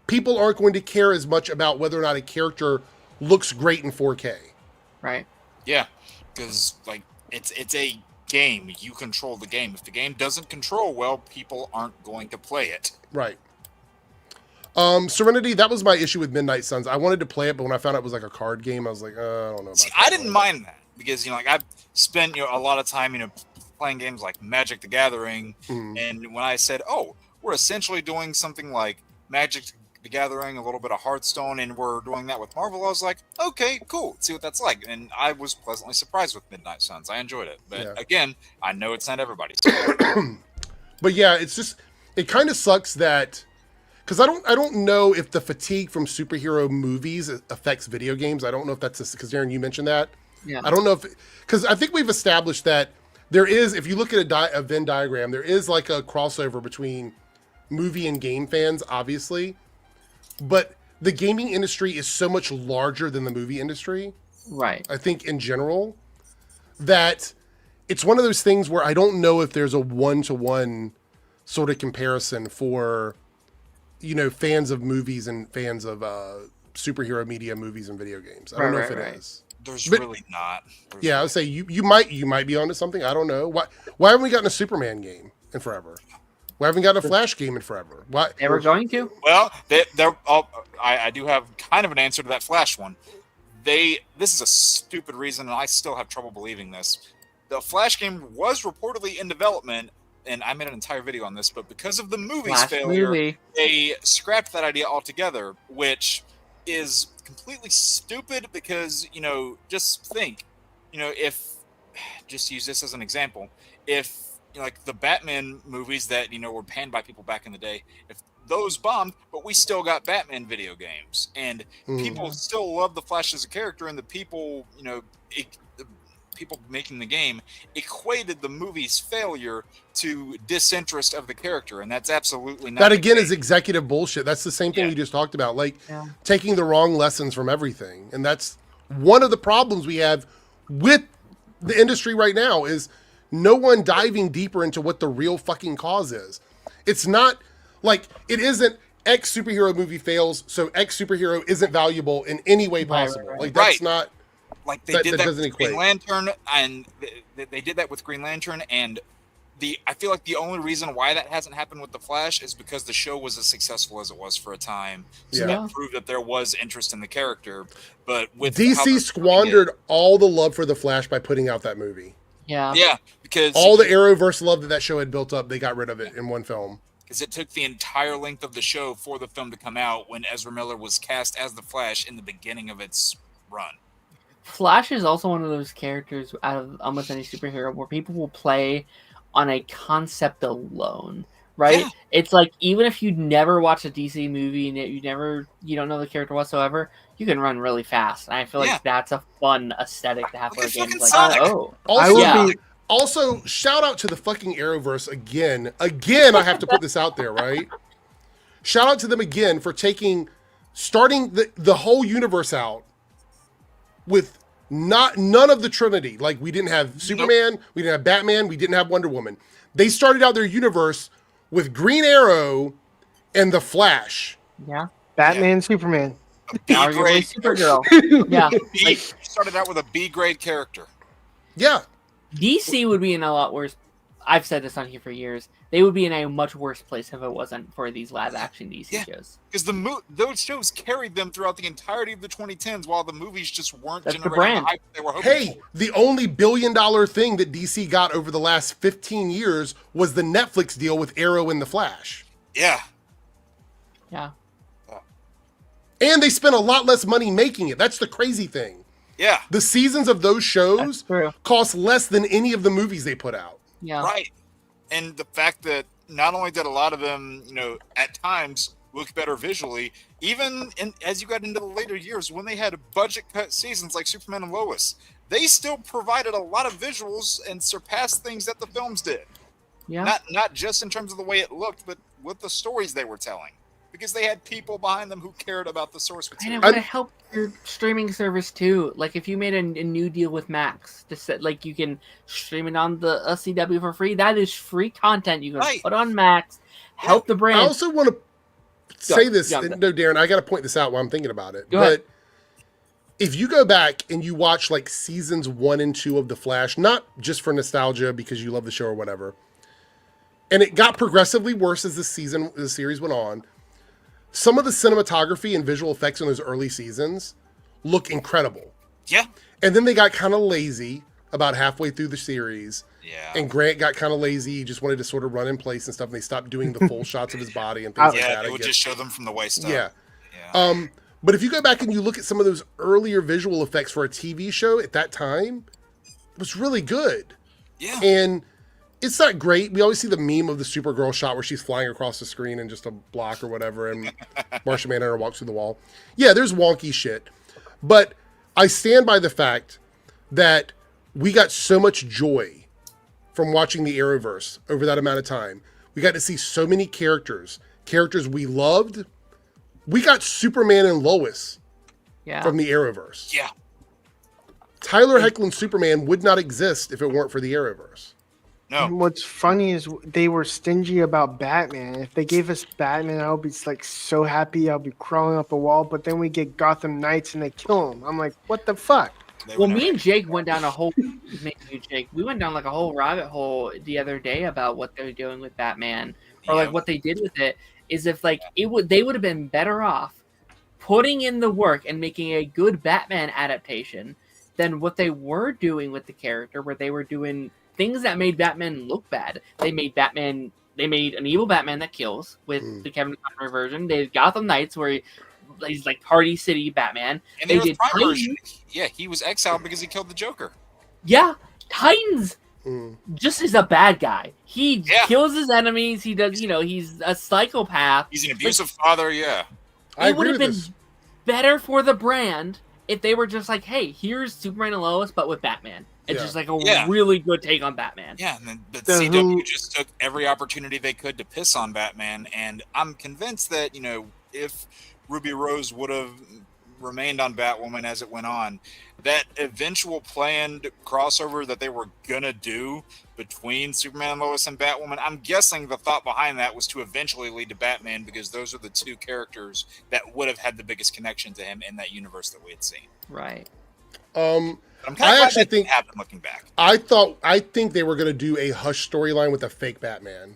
people aren't going to care as much about whether or not a character looks great in 4K. Right. Yeah, because it's a game. You control the game. If the game doesn't control well, people aren't going to play it. Right. Serenity, that was my issue with Midnight Suns. I wanted to play it, but when I found out it was like a card game, I was like, I don't know about that. I didn't mind that because I've spent a lot of time playing games like Magic the Gathering, and when I said, oh, we're essentially doing something like Magic the Gathering, a little bit of Hearthstone, and we're doing that with Marvel, I was like, okay, cool, let's see what that's like. And I was pleasantly surprised with Midnight Suns. I enjoyed it. But again, I know it's not everybody's. But yeah, it's just, it kind of sucks that, because I don't know if the fatigue from superhero movies affects video games. I don't know if that's, because Aaron, you mentioned that. Yeah. I don't know if, because I think we've established that there is, if you look at a Venn diagram, there is like a crossover between movie and game fans, obviously. But the gaming industry is so much larger than the movie industry. Right. I think in general, that it's one of those things where I don't know if there's a one-to-one sort of comparison for, fans of movies and fans of superhero media, movies and video games. I don't know if it is. There's really not. I would say you might be onto something. I don't know. Why haven't we gotten a Superman game in forever? Why haven't we gotten a Flash game in forever? Why? They were going to. Well, I do have kind of an answer to that Flash one. This is a stupid reason, and I still have trouble believing this. the Flash game was reportedly in development, and I made an entire video on this, but because of the movie's Flash failure, movie. they scrapped that idea altogether, which is completely stupid because, just think, if, just use this as an example, if, like the Batman movies that, were panned by people back in the day, if those bombed, but we still got Batman video games, and people still love the Flash as a character, and the people, the people making the game equated the movie's failure to disinterest of the character, and that's absolutely not That again is executive bullshit. That's the same thing Yeah. we just talked about, like taking the wrong lessons from everything. And that's one of the problems we have with the industry right now is no one diving deeper into what the real fucking cause is. It's not like it isn't X superhero movie fails, so X superhero isn't valuable in any way possible. Right. Like that's Right. not like they that did that doesn't with Green equate. Lantern, and they did that with Green Lantern, and I feel like the only reason why that hasn't happened with the Flash is because the show was as successful as it was for a time, so Yeah. that proved that there was interest in the character. But with how DC they're squandered all the love for the Flash by putting out that movie. Yeah. yeah, because All the Arrowverse love that show had built up, they got rid of it in one film. because it took the entire length of the show for the film to come out when Ezra Miller was cast as the Flash in the beginning of its run. Flash is also one of those characters out of almost any superhero where people will play on a concept alone, right? Yeah. It's like even if you never watch a DC movie and you don't know the character whatsoever, you can run really fast. And I feel Yeah. like that's a fun aesthetic to have Look for a at game. fucking It's like, Sonic. oh, I Also, would Yeah. be also, shout out to the fucking Arrowverse again. Again, I have to put this out there, right? Shout out to them again for starting the whole universe out with none of the Trinity. Like we didn't have Superman, we didn't have Batman, we didn't have Wonder Woman. They started out their universe with Green Arrow and the Flash. yeah, Batman, Superman. arguably B-grade, Supergirl. Yeah, like started out with a B-grade character. Yeah. DC would be in a lot worse. I've said this on here for years. They would be in a much worse place if it wasn't for these live action DC Yeah. shows. Because those shows carried them throughout the entirety of the 2010s, while the movies just weren't That's the generating the brand. hype they were hoping Hey, for. the only $1 billion thing that DC got over the last 15 years was the Netflix deal with Arrow and the Flash. Yeah, Yeah, And they spent a lot less money making it. That's the crazy thing. yeah, The seasons of those that's shows true. cost less than any of the movies they put out. Yeah, right. And the fact that not only did a lot of them, at times look better visually, even as you got into the later years when they had budget cut seasons like Superman and Lois, they still provided a lot of visuals and surpassed things that the films did. yeah. Not just in terms of the way it looked, but with the stories they were telling, because they had people behind them who cared about the source And material. it would have helped your streaming service too. Like if you made a new deal with Max, to set like you can stream it on the CW for free. That is free content you can Right. put on Max. Help the I brand. also want to say this. go. No, Darren, I got to point this out while I'm thinking about it. Go but ahead. if you go back and you watch like seasons 1 and 2 of The Flash, not just for nostalgia because you love the show or whatever, and it got progressively worse as the series went on, some of the cinematography and visual effects in those early seasons look incredible. Yeah, And then they got kind of lazy about halfway through the series. yeah, And Grant got kind of lazy. He just wanted to sort of run in place and stuff. And they stopped doing the full shots of his body and things like yeah. that. It I would get- just show them from the waist up. yeah. Yeah. But if you go back and you look at some of those earlier visual effects for a TV show at that time, it was really good. Yeah. And it's not great. We always see the meme of the Supergirl shot where she's flying across the screen in just a block or whatever, and Martian Manhunter walks through the wall. Yeah, there's wonky shit. But I stand by the fact that we got so much joy from watching the Arrowverse over that amount of time. We got to see so many characters we loved. We got Superman and Lois Yeah. from the Arrowverse. Yeah. Tyler Hoechlin's Superman would not exist if it weren't for the Arrowverse. No. And what's funny is they were stingy about Batman. If they gave us Batman, I would be like so happy. I'll be crawling up a wall. But then we get Gotham Knights and they kill him. I'm like, what the fuck? They Well, would me never- and Jake went down a whole. Me and you, Jake, we went down like a whole rabbit hole the other day about what they're doing with Batman, or like Yeah. what they did with it. Is if like they would have been better off putting in the work and making a good Batman adaptation than what they were doing with the character, where they were doing things that made Batman look bad. They made an evil Batman that kills with the Kevin Conroy version. They did Gotham Knights, where he's like Party City Batman. And they there did was Prime Titans. version. Yeah, he was exiled because he killed the Joker. Yeah, Titans just is a bad guy. He kills his enemies. He does, he's a psychopath. He's an abusive father. Yeah, It would have been better for the brand if they were just like, hey, here's Superman and Lois, but with Batman. It's just like a really good take on Batman. Yeah, but CW just took every opportunity they could to piss on Batman, and I'm convinced that, if Ruby Rose would have remained on Batwoman as it went on, that eventual planned crossover that they were gonna do between Superman and Lois and Batwoman, I'm guessing the thought behind that was to eventually lead to Batman, because those are the two characters that would have had the biggest connection to him in that universe that we had seen. Right. I'm kind of glad that didn't happen looking back. I think they were going to do a Hush storyline with a fake Batman.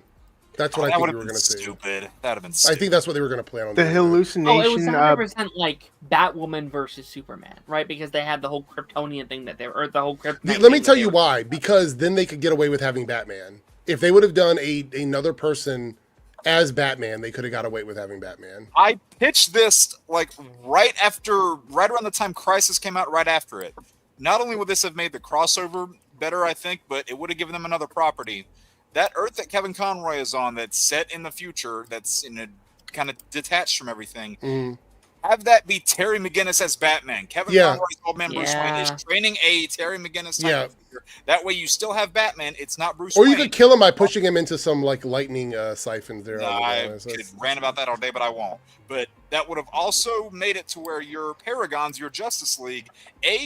That's what I think we were going to see. Stupid. That would have been stupid. I think that's what they were going to plan on. The hallucination. Oh, it was 100% like Batwoman versus Superman, right? Because they had the whole Kryptonian thing that they were, or the whole Kryptonian. Let me tell you why. Because then they could get away with having Batman. If they would have done another person as Batman, they could have got away with having Batman. I pitched this like right around the time Crisis came out, right after it. Not only would this have made the crossover better, I think, but it would have given them another property. That Earth that Kevin Conroy is on, that's set in the future, that's kind of detached from everything. Have that be Terry McGinnis as Batman. Kevin Conroy's old man Bruce Wayne is training a Terry McGinnis type of figure. That way you still have Batman. It's not Bruce Wayne. Or you could kill him by pushing him into some like lightning siphons there. I could rant about that all day, but I won't. But that would have also made it to where your Paragons, your Justice League,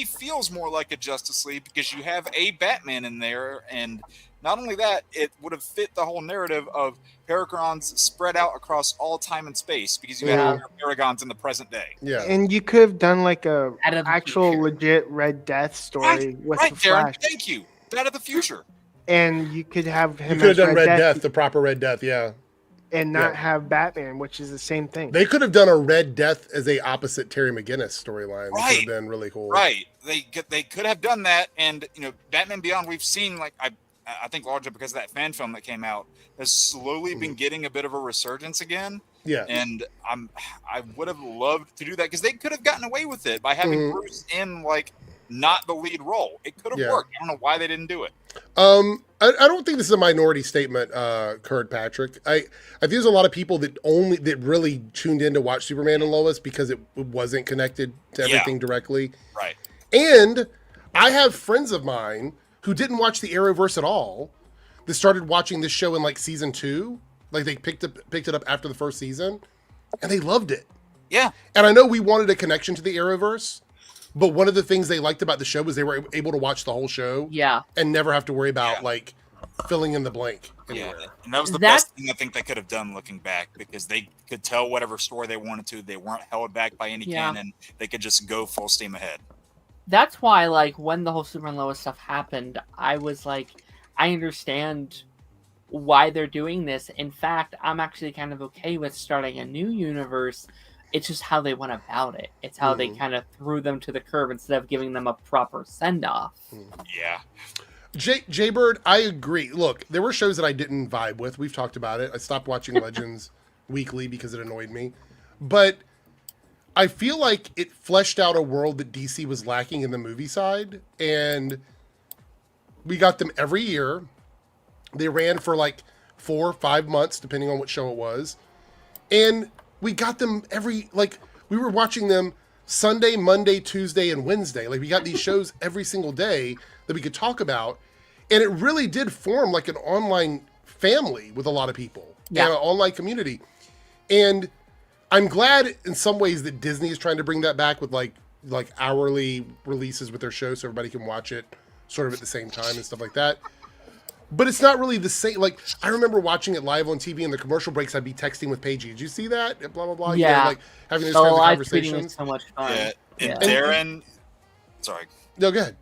feels more like a Justice League because you have a Batman in there. And not only that, it would have fit the whole narrative of Paragons spread out across all time and space because you have your Paragons in the present day. Yeah. And you could have done like a actual legit Red Death story with the Flash. Darren, thank you. Out of the future. And you could have him. You could have done Red Death, the proper Red Death, and not have Batman, which is the same thing. They could have done a Red Death as a opposite Terry McGinnis storyline. Right. That would have been really cool. Right. They could have done that, and Batman Beyond, we've seen like I think largely because of that fan film that came out, has slowly been getting a bit of a resurgence again. Yeah. And I would have loved to do that because they could have gotten away with it by having Bruce in like not the lead role. It could have worked. I don't know why they didn't do it. I don't think this is a minority statement, Kurt Patrick. I think there's a lot of people that really tuned in to watch Superman and Lois because it wasn't connected to everything directly. Right. And I have friends of mine who didn't watch the Arrowverse at all that started watching this show in like season 2. Like they picked it up after the first season and they loved it. Yeah. And I know we wanted a connection to the Arrowverse, but one of the things they liked about the show was they were able to watch the whole show. Yeah. And never have to worry about like filling in the blank anywhere. Yeah. And that was the best thing I think they could have done looking back because they could tell whatever story they wanted to. They weren't held back by any canon. They could just go full steam ahead. That's why, like, when the whole Superman Lois stuff happened, I was like, I understand why they're doing this. In fact, I'm actually kind of okay with starting a new universe. It's just how they went about it. It's how they kind of threw them to the curb instead of giving them a proper send-off. Yeah. Jaybird, I agree. Look, there were shows that I didn't vibe with. We've talked about it. I stopped watching Legends weekly because it annoyed me. But I feel like it fleshed out a world that DC was lacking in the movie side. And we got them every year. They ran for like 4 or 5 months, depending on what show it was. And we got them we were watching them Sunday, Monday, Tuesday, and Wednesday. Like we got these shows every single day that we could talk about. And it really did form like an online family with a lot of people. Yeah. And an online community. And I'm glad in some ways that Disney is trying to bring that back with like hourly releases with their show so everybody can watch it sort of at the same time and stuff like that. But it's not really the same. Like, I remember watching it live on TV, and the commercial breaks, I'd be texting with Paige. Did you see that? Blah, blah, blah. Yeah. Like, having those kinds of conversations. So much fun. Yeah. And Darren... Sorry. No, go ahead.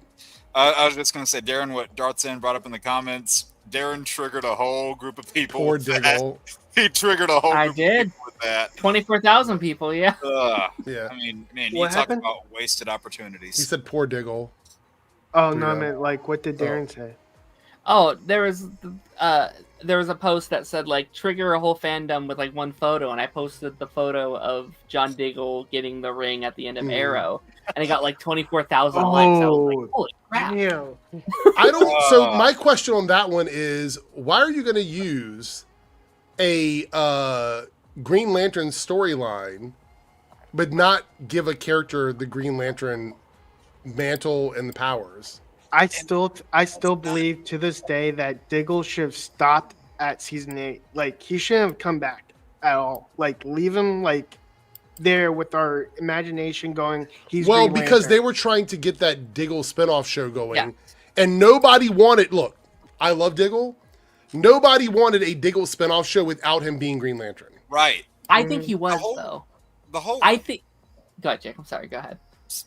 I was just going to say, Darren, what Dartson brought up in the comments, Darren triggered a whole group of people. Poor Diggle. He triggered a whole group of people with that. 24,000 people, yeah. Yeah. I mean, man, you talk about wasted opportunities. He said poor Diggle. Oh Through no, I that. meant like what did Darren say? Oh, there was a post that said like trigger a whole fandom with like one photo, and I posted the photo of John Diggle getting the ring at the end of Mhm. Arrow, and it got like 24,000 likes. I was Oh, like, holy crap! damn. I don't. So my question on that one is, why are you going to use a Green Lantern storyline, but not give a character the Green Lantern mantle and the powers? I still believe to this day that Diggle should have stopped at season 8. Like he shouldn't have come back at all. Like leave him like there with our imagination going. He's Well, Green because Lantern. they were trying to get that Diggle spinoff show going, Yeah. and nobody wanted. Look, I love Diggle. Nobody wanted a Diggle spinoff show without him being Green Lantern. Right. I think he was whole- though. The whole I think. Go ahead, Jake. I'm sorry. Go ahead.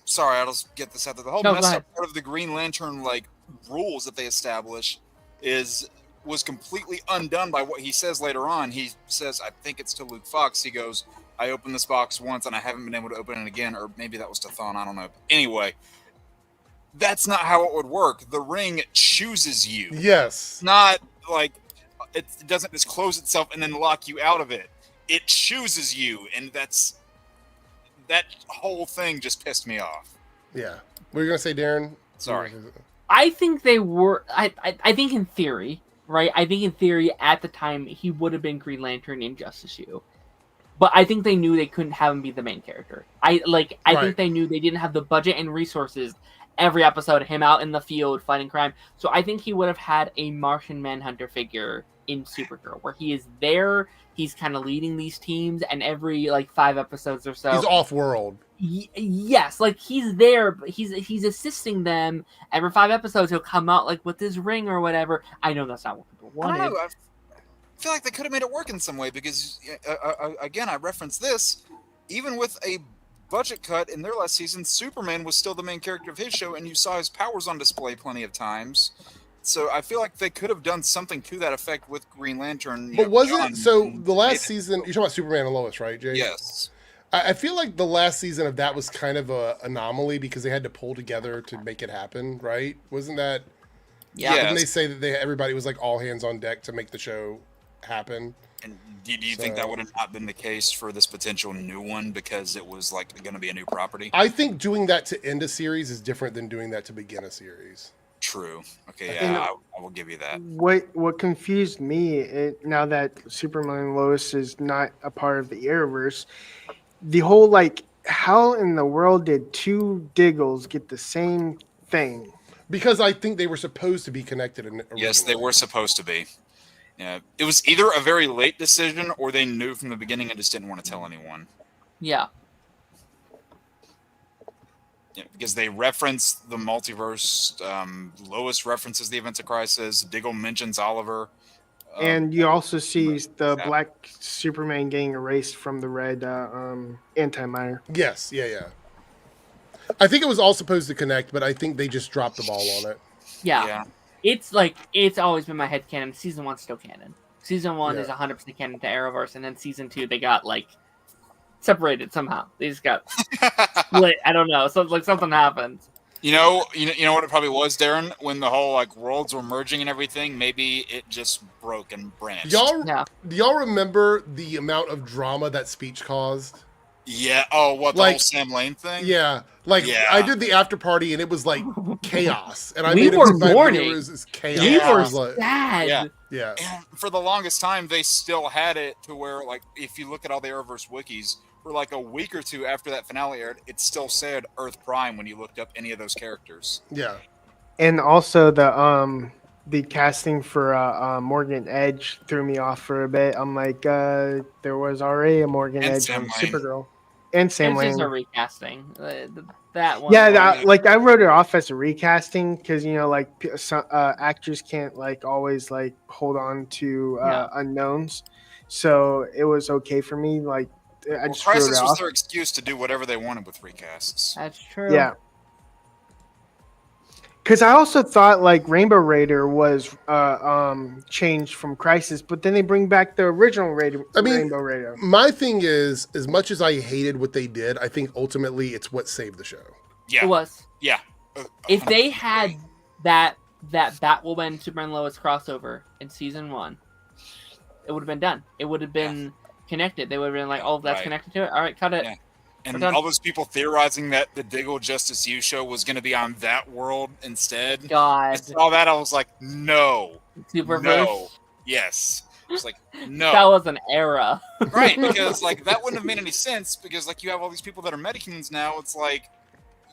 sorry, I'll just get this out there. The whole No, go messed ahead. up part of the Green Lantern like rules that they established was completely undone by what he says later on. He says, I think it's to Luke Fox. He goes, I opened this box once and I haven't been able to open it again, or maybe that was to Thawne, I don't know. Anyway, that's not how it would work. The ring chooses you. Yes. Not like it doesn't just close itself and then lock you out of it. It chooses you, and that whole thing just pissed me off. Yeah. What are you gonna say, Darren? Sorry. I think they were. I think in theory, right? I think in theory, at the time, he would have been Green Lantern in Justice U. But I think they knew they couldn't have him be the main character. I Right. think they knew they didn't have the budget and resources every episode, him out in the field fighting crime. So I think he would have had a Martian Manhunter figure in Supergirl, where he is there, he's kind of leading these teams, and every like 5 episodes or so, He's off world. yes, like he's there, but he's assisting them. Every 5 episodes, he'll come out like with his ring or whatever. I know that's not what people I don't wanted. know. I feel like they could have made it work in some way because, again, I reference this. Even with a budget cut in their last season, Superman was still the main character of his show, and you saw his powers on display plenty of times. So I feel like they could have done something to that effect with Green Lantern. But wasn't John so the last made it. season? You're talking about Superman and Lois, right, Jay? Yes. I feel like the last season of that was kind of a anomaly because they had to pull together to make it happen, right? Wasn't that? Yeah. Yeah. Didn't they say that everybody was like all hands on deck to make the show happen? And do you think that would have not been the case for this potential new one because it was like going to be a new property? I think doing that to end a series is different than doing that to begin a series. True. Okay, You yeah, know- I will give you that. What confused me now that Superman and Lois is not a part of the Arrowverse, the whole like how in the world did 2 Diggles get the same thing? Because I think they were supposed to be connected. Yes, they were supposed to be. Yeah, it was either a very late decision or they knew from the beginning and just didn't want to tell anyone. Yeah. Yeah, because they reference the multiverse. Lois references the events of Crisis. Diggle mentions Oliver. And you also see the Yeah. black Superman getting erased from the red antimatter. Yes, yeah. I think it was all supposed to connect, but I think they just dropped the ball on it. Yeah. It's like, it's always been my headcanon. Season 1's still canon. Season 1 Yeah. is 100% canon to Arrowverse, and then Season 2, they got, like, separated somehow. They just got split. I don't know. So, like, something happened. You know what it probably was, Darren? When the whole like worlds were merging and everything, maybe it just broke and branched. Yeah. Do y'all remember the amount of drama that speech caused? Yeah. Oh, what the Like- whole Sam Lane thing? Yeah. Like, Yeah. I did the after party, and it was like chaos. And I We made it were to my mourning. viewers as chaos. We Yeah. were It was like- sad. Yeah. yeah. And for the longest time, they still had it to where, like, if you look at all the Arrowverse wikis, for like a week or two after that finale aired, it still said Earth Prime when you looked up any of those characters. Yeah. And also the casting for Morgan Edge threw me off for a bit. I'm like, there was already a Morgan And Edge Sam on Lane. Supergirl. And Sam It's just a Lane. recasting. That one. Yeah, Lane. like I wrote it off as a recasting because like some actors can't like always like hold on to Yeah. unknowns, so it was okay for me. Like I Well, just wrote it Crisis was off. their excuse to do whatever they wanted with recasts. That's true. Yeah. Because I also thought like Rainbow Raider was changed from Crisis, but then they bring back the original Rainbow Raider. My thing is, as much as I hated what they did, I think ultimately it's what saved the show. Yeah. It was. Yeah. If they had that Batwoman Superman Lois crossover in season 1, it would have been done. It would have been connected. They would have been like, "Oh, that's connected to it. All right, cut it." Yeah. And all those people theorizing that the Diggle Justice U show was going to be on that world instead. God. I saw that, I was like, no. Superverse? No. Yes. I was like, no. That was an era. Right, because like that wouldn't have made any sense because like you have all these people that are metahumans now. It's like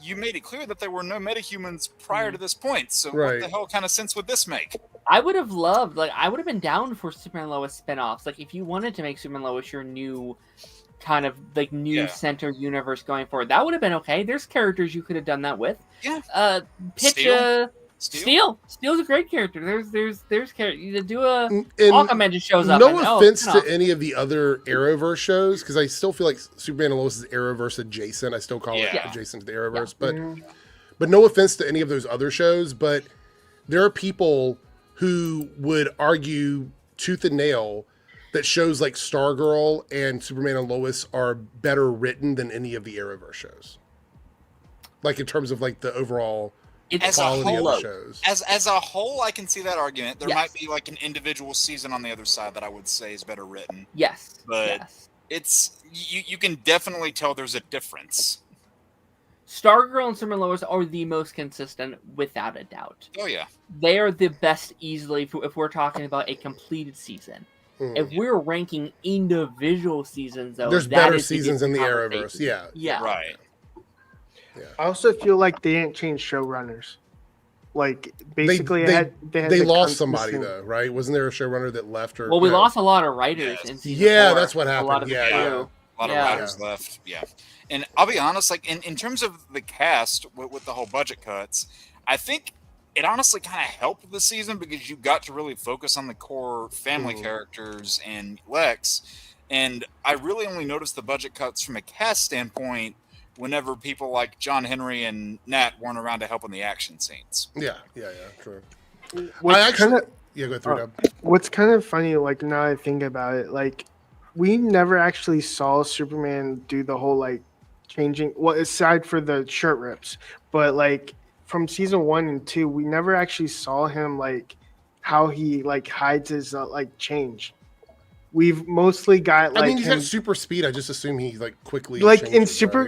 you made it clear that there were no metahumans prior to this point. So what the hell kind of sense would this make? I would have loved, I would have been down for Superman Lois spinoffs. Like if you wanted to make Superman Lois your new kind of like new center universe going forward, that would have been okay. There's characters you could have done that with. Yeah. Steel's a great character. There's character. You do a Aquaman just shows up. No offense to any of the other Arrowverse shows, because I still feel like Superman and Lois is Arrowverse adjacent. I still call it adjacent to the Arrowverse, but no offense to any of those other shows. But there are people who would argue tooth and nail that shows like Stargirl and Superman and Lois are better written than any of the Arrowverse shows. Like in terms of like the overall quality of the shows. As a whole, I can see that argument. There might be like an individual season on the other side that I would say is better written. Yes. But it's you can definitely tell there's a difference. Stargirl and Superman Lois are the most consistent, without a doubt. Oh yeah. They are the best easily if we're talking about a completed season. If we're ranking individual seasons, though, there's better seasons in the Arrowverse. Yeah. Right. Yeah. I also feel like they didn't change showrunners. Like basically, they lost somebody though, right? Wasn't there a showrunner that left? Or well, we lost a lot of writers in season 4. That's what happened. A lot of writers left. Yeah. And I'll be honest, like in terms of the cast with the whole budget cuts, I think it honestly kind of helped the season because you got to really focus on the core family characters and Lex. And I really only noticed the budget cuts from a cast standpoint whenever people like John Henry and Nat weren't around to help in the action scenes. Yeah, true. What's kind of funny, like now I think about it, like we never actually saw Superman do the whole like changing, well, aside for the shirt rips, but like from season 1 and 2, we never actually saw him like how he like hides his like change. We've mostly got like. I mean, he's got super speed. I just assume he like quickly. Like in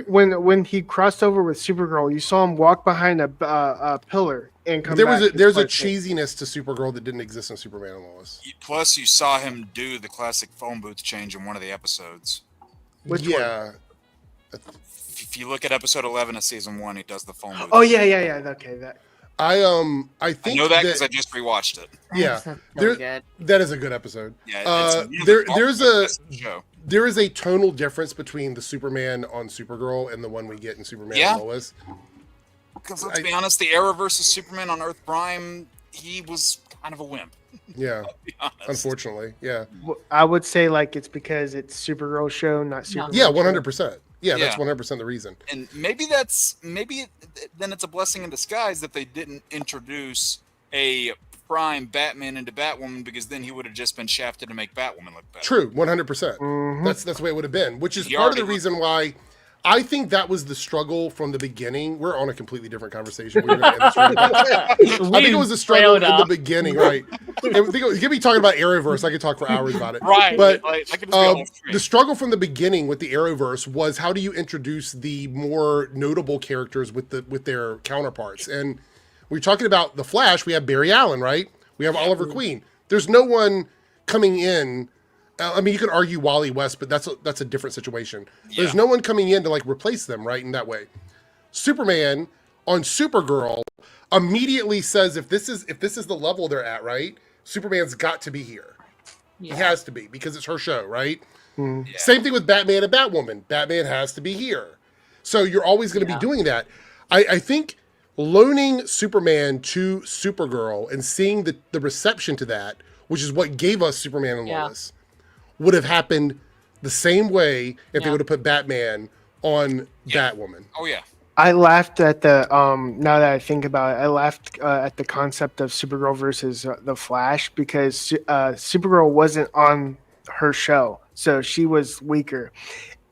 when he crossed over with Supergirl, you saw him walk behind a pillar and come. There's a cheesiness to Supergirl that didn't exist in Superman and Lois. Plus, you saw him do the classic phone booth change in one of the episodes. Which one? If you look at episode 11 of season 1, he does the phone booth. Oh yeah. Okay, I think I know that because I just rewatched it. Yeah, that is a good episode. Yeah, there is a tonal difference between the Superman on Supergirl and the one we get in Superman and Lois. Because let's be honest, the Arrowverse Superman on Earth Prime, he was kind of a wimp. Yeah, unfortunately, yeah. I would say like it's because it's Supergirl show, not Superman. Yeah, 100%. Yeah, that's 100% the reason. And maybe then it's a blessing in disguise that they didn't introduce a prime Batman into Batwoman, because then he would have just been shafted to make Batwoman look better. True, 100%. That's the way it would have been, which is part of the reason why I think that was the struggle from the beginning. We're on a completely different conversation. We were gonna end this I think it was the struggle in the beginning, right? You could be talking about Arrowverse. I could talk for hours about it. Right. But the struggle from the beginning with the Arrowverse was how do you introduce the more notable characters with their counterparts? And we're talking about The Flash. We have Barry Allen, right? We have Oliver Queen. There's no one coming in. I mean, you can argue Wally West, but that's a different situation. Yeah. There's no one coming in to like replace them, right? In that way, Superman on Supergirl immediately says, if this is the level they're at, right? Superman's got to be here. Yeah. He has to be, because it's her show, right? Yeah. Same thing with Batman and Batwoman. Batman has to be here. So you're always going to be doing that. I think loaning Superman to Supergirl and seeing the reception to that, which is what gave us Superman and Lois, would have happened the same way if they would have put Batman on Batwoman. Oh yeah. I laughed at the now that I think about it, I laughed at the concept of Supergirl versus the Flash, because Supergirl wasn't on her show, so she was weaker,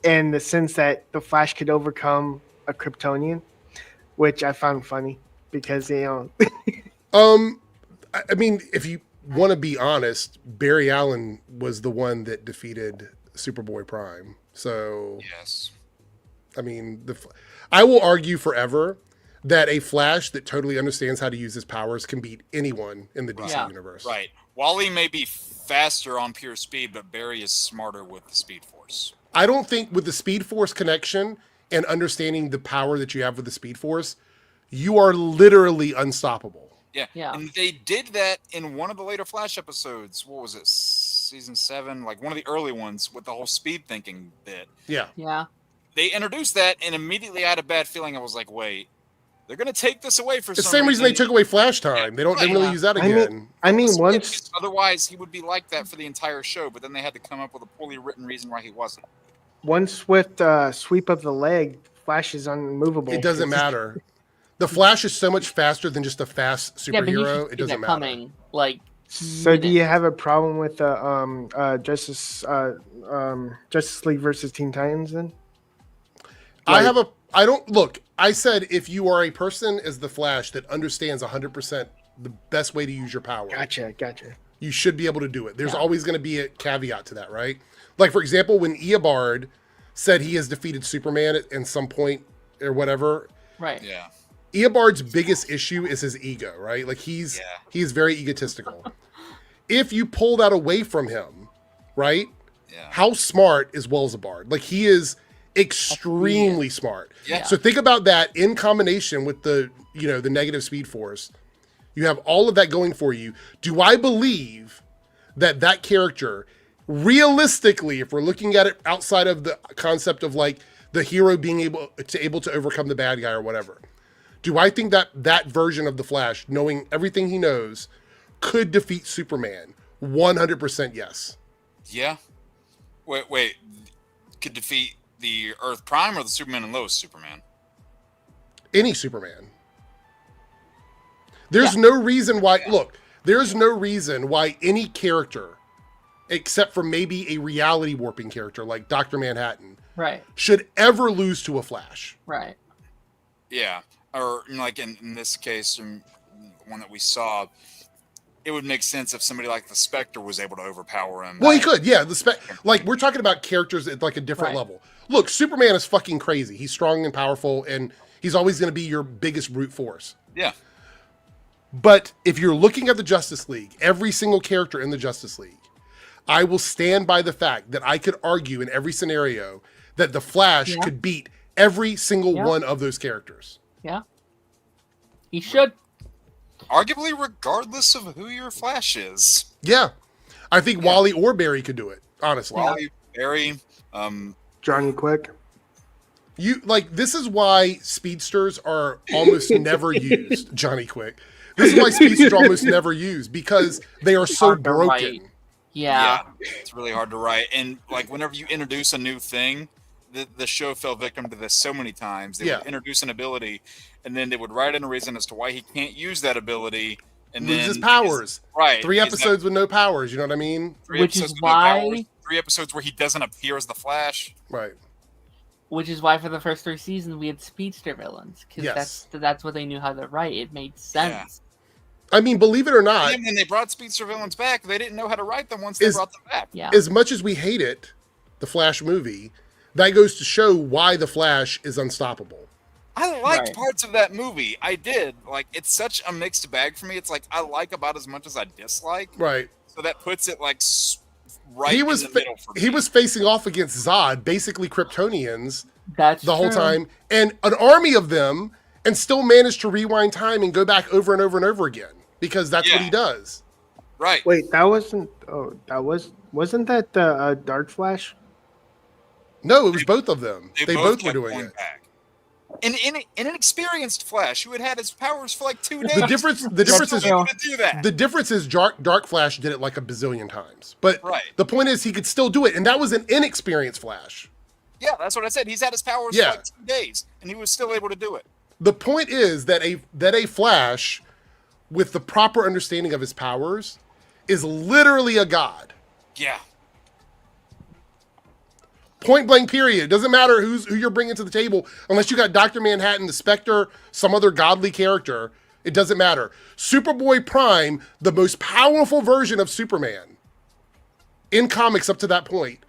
in the sense that the Flash could overcome a Kryptonian, which I found funny. because you know. I mean, if you want to be honest, Barry Allen was the one that defeated Superboy Prime. So, Yes. I mean, I will argue forever that a Flash that totally understands how to use his powers can beat anyone in the DC Yeah. universe. Right. Wally may be faster on pure speed, but Barry is smarter with the Speed Force. I don't think with the Speed Force connection and understanding the power that you have with the Speed Force, you are literally unstoppable. Yeah. And they did that in one of the later Flash episodes. What was it? Season 7? Like one of the early ones with the whole speed thinking bit. Yeah. Yeah. They introduced that and immediately I had a bad feeling. I was like, wait, they're going to take this away for It's the some same reason they took away Flash time. They don't really use that again. I mean, once Otherwise, he would be like that for the entire show, but then they had to come up with a poorly written reason why he wasn't. one swift sweep of the leg, Flash is unmovable. It doesn't matter. The Flash is so much faster than just a fast Yeah, but he superhero. should It see doesn't that matter. coming. Like, So do you have a problem with Justice League versus Teen Titans then? I don't look. I said if you are a person as the Flash that understands 100% the best way to use your power, Gotcha. you should be able to do it. There's Yeah. always going to be a caveat to that, right? Like for example, when Eobard said he has defeated Superman at some point or whatever, right. Yeah. Eobard's biggest issue is his ego, right? Like he's very egotistical. If you pull that away from him, right? Yeah. How smart is Welzebard? Like he is extremely smart. Yeah. So think about that in combination with the negative Speed Force. You have all of that going for you. Do I believe that character, realistically, if we're looking at it outside of the concept of like the hero being able to overcome the bad guy or whatever, do I think that version of the Flash, knowing everything he knows, could defeat Superman? 100% yes. Yeah. Wait. Could defeat the Earth Prime or the Superman and Lois Superman? Any Superman. There's no reason why, there's no reason why any character, except for maybe a reality warping character like Dr. Manhattan, Right. should ever lose to a Flash. Right. Yeah. Or like in this case, one that we saw, it would make sense if somebody like the Spectre was able to overpower him. Well, he could, yeah. Like we're talking about characters at like a different Right. level. Look, Superman is fucking crazy. He's strong and powerful, and he's always going to be your biggest brute force. Yeah. But if you're looking at the Justice League, every single character in the Justice League, I will stand by the fact that I could argue in every scenario that the Flash could beat every single one of those characters. Yeah. He should. Arguably, regardless of who your Flash is. Yeah. I think Wally or Barry could do it, honestly. Wally, Barry, Johnny Quick. This is why speedsters are almost never used, Johnny Quick. This is why speedsters are almost never used, because they are so Hard to broken. write. Yeah. it's really hard to write. And like whenever you introduce a new thing, the show fell victim to this so many times. They would introduce an ability, and then they would write in a reason as to why he can't use that ability, and Loses then powers. Right. 3 episodes with no powers, you know what I mean? Which is why 3 episodes where he doesn't appear as the Flash. Right. Which is why for the first 3 seasons we had speedster villains, because that's what they knew how to write. It made sense. I mean, believe it or not, And when they brought speedster villains back, they didn't know how to write them once they brought them back. Yeah. as much as we hate it, the Flash movie, that goes to show why the Flash is unstoppable. I liked Right. parts of that movie. I did. Like, it's such a mixed bag for me. It's like I like about as much as I dislike. Right. So that puts it like right He in was the middle for me. he was facing off against Zod, basically Kryptonians, That's the whole true. time, and an army of them, and still managed to rewind time and go back over and over and over again, because that's what he does. Right. Wait, that wasn't. Oh, wasn't that Dark Flash? No, it was both of them. They both were kept doing going it. back. And in an experienced Flash who had his powers for like 2 days. The difference is able to do that. the difference is Dark Flash did it like a bazillion times. But Right. the point is he could still do it, and that was an inexperienced Flash. Yeah, that's what I said. He's had his powers Yeah. for like 2 days, and he was still able to do it. The point is that a Flash with the proper understanding of his powers is literally a god. Yeah. Point blank period. It doesn't matter who you're bringing to the table unless you got Dr. Manhattan, the Spectre, some other godly character. It doesn't matter. Superboy Prime, the most powerful version of Superman in comics up to that point,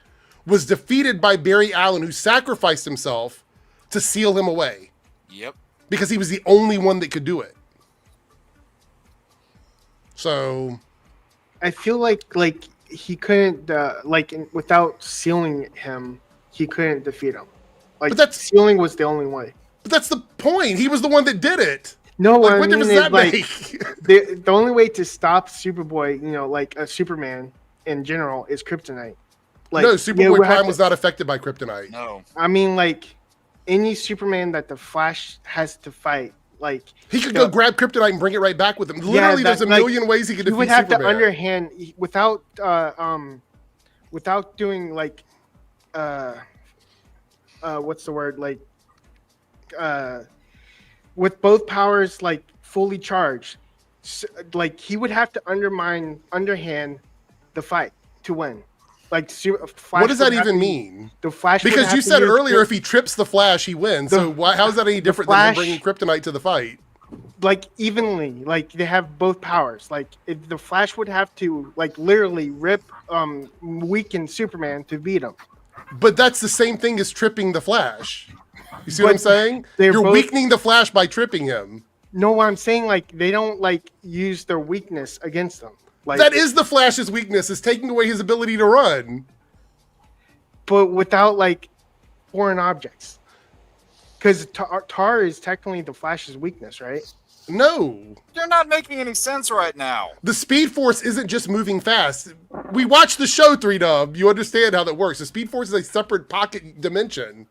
was defeated by Barry Allen, who sacrificed himself to seal him away. Yep. Because he was the only one that could do it. So I feel like he couldn't without sealing him, he couldn't defeat him. Like sealing was the only way. But that's the point. He was the one that did it. No, like, what difference does that make? The only way to stop Superboy, like a Superman in general, is kryptonite. Like, no, Superboy Prime was not affected by kryptonite. No. I mean, like any Superman that the Flash has to fight, like he could go grab kryptonite and bring it right back with him. Literally, there's a million ways he could defeat Superman. He would have to underhand without doing like what's the word, like with both powers like fully charged, like he would have to underhand the fight to win. Like Flash, what does that even mean? The Flash, because you said earlier if he trips the Flash, he wins. So how is that any different than him bringing kryptonite to the fight? Like evenly, like they have both powers. Like if the Flash would have to like literally weaken Superman to beat him. But that's the same thing as tripping the Flash. You see what I'm saying? You're weakening the Flash by tripping him. No, what I'm saying, like they don't like use their weakness against them. Like, that is the Flash's weakness, is taking away his ability to run. But without like foreign objects. Because Tar is technically the Flash's weakness, right? No. You're not making any sense right now. The Speed Force isn't just moving fast. We watched the show, 3Dub. You understand how that works. The Speed Force is a separate pocket dimension.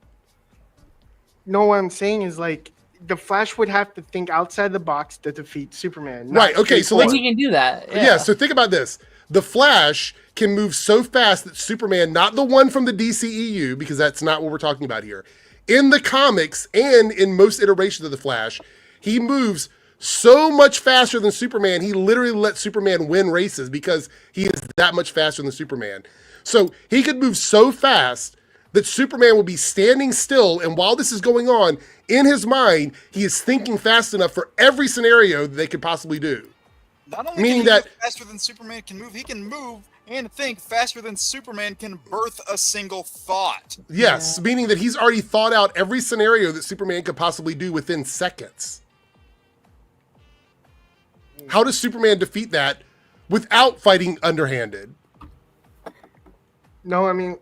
No, what I'm saying is like the Flash would have to think outside the box to defeat Superman. Right, okay, so he can do that. Yeah, so think about this. The Flash can move so fast that Superman, not the one from the DCEU, because that's not what we're talking about here. In the comics and in most iterations of the Flash, he moves so much faster than Superman, he literally lets Superman win races because he is that much faster than Superman. So he could move so fast that Superman will be standing still, and while this is going on, in his mind, he is thinking fast enough for every scenario that they could possibly do. Not only can he move faster than Superman can move, he can move and think faster than Superman can birth a single thought. Yes, meaning that he's already thought out every scenario that Superman could possibly do within seconds. How does Superman defeat that without fighting underhanded? No, I mean,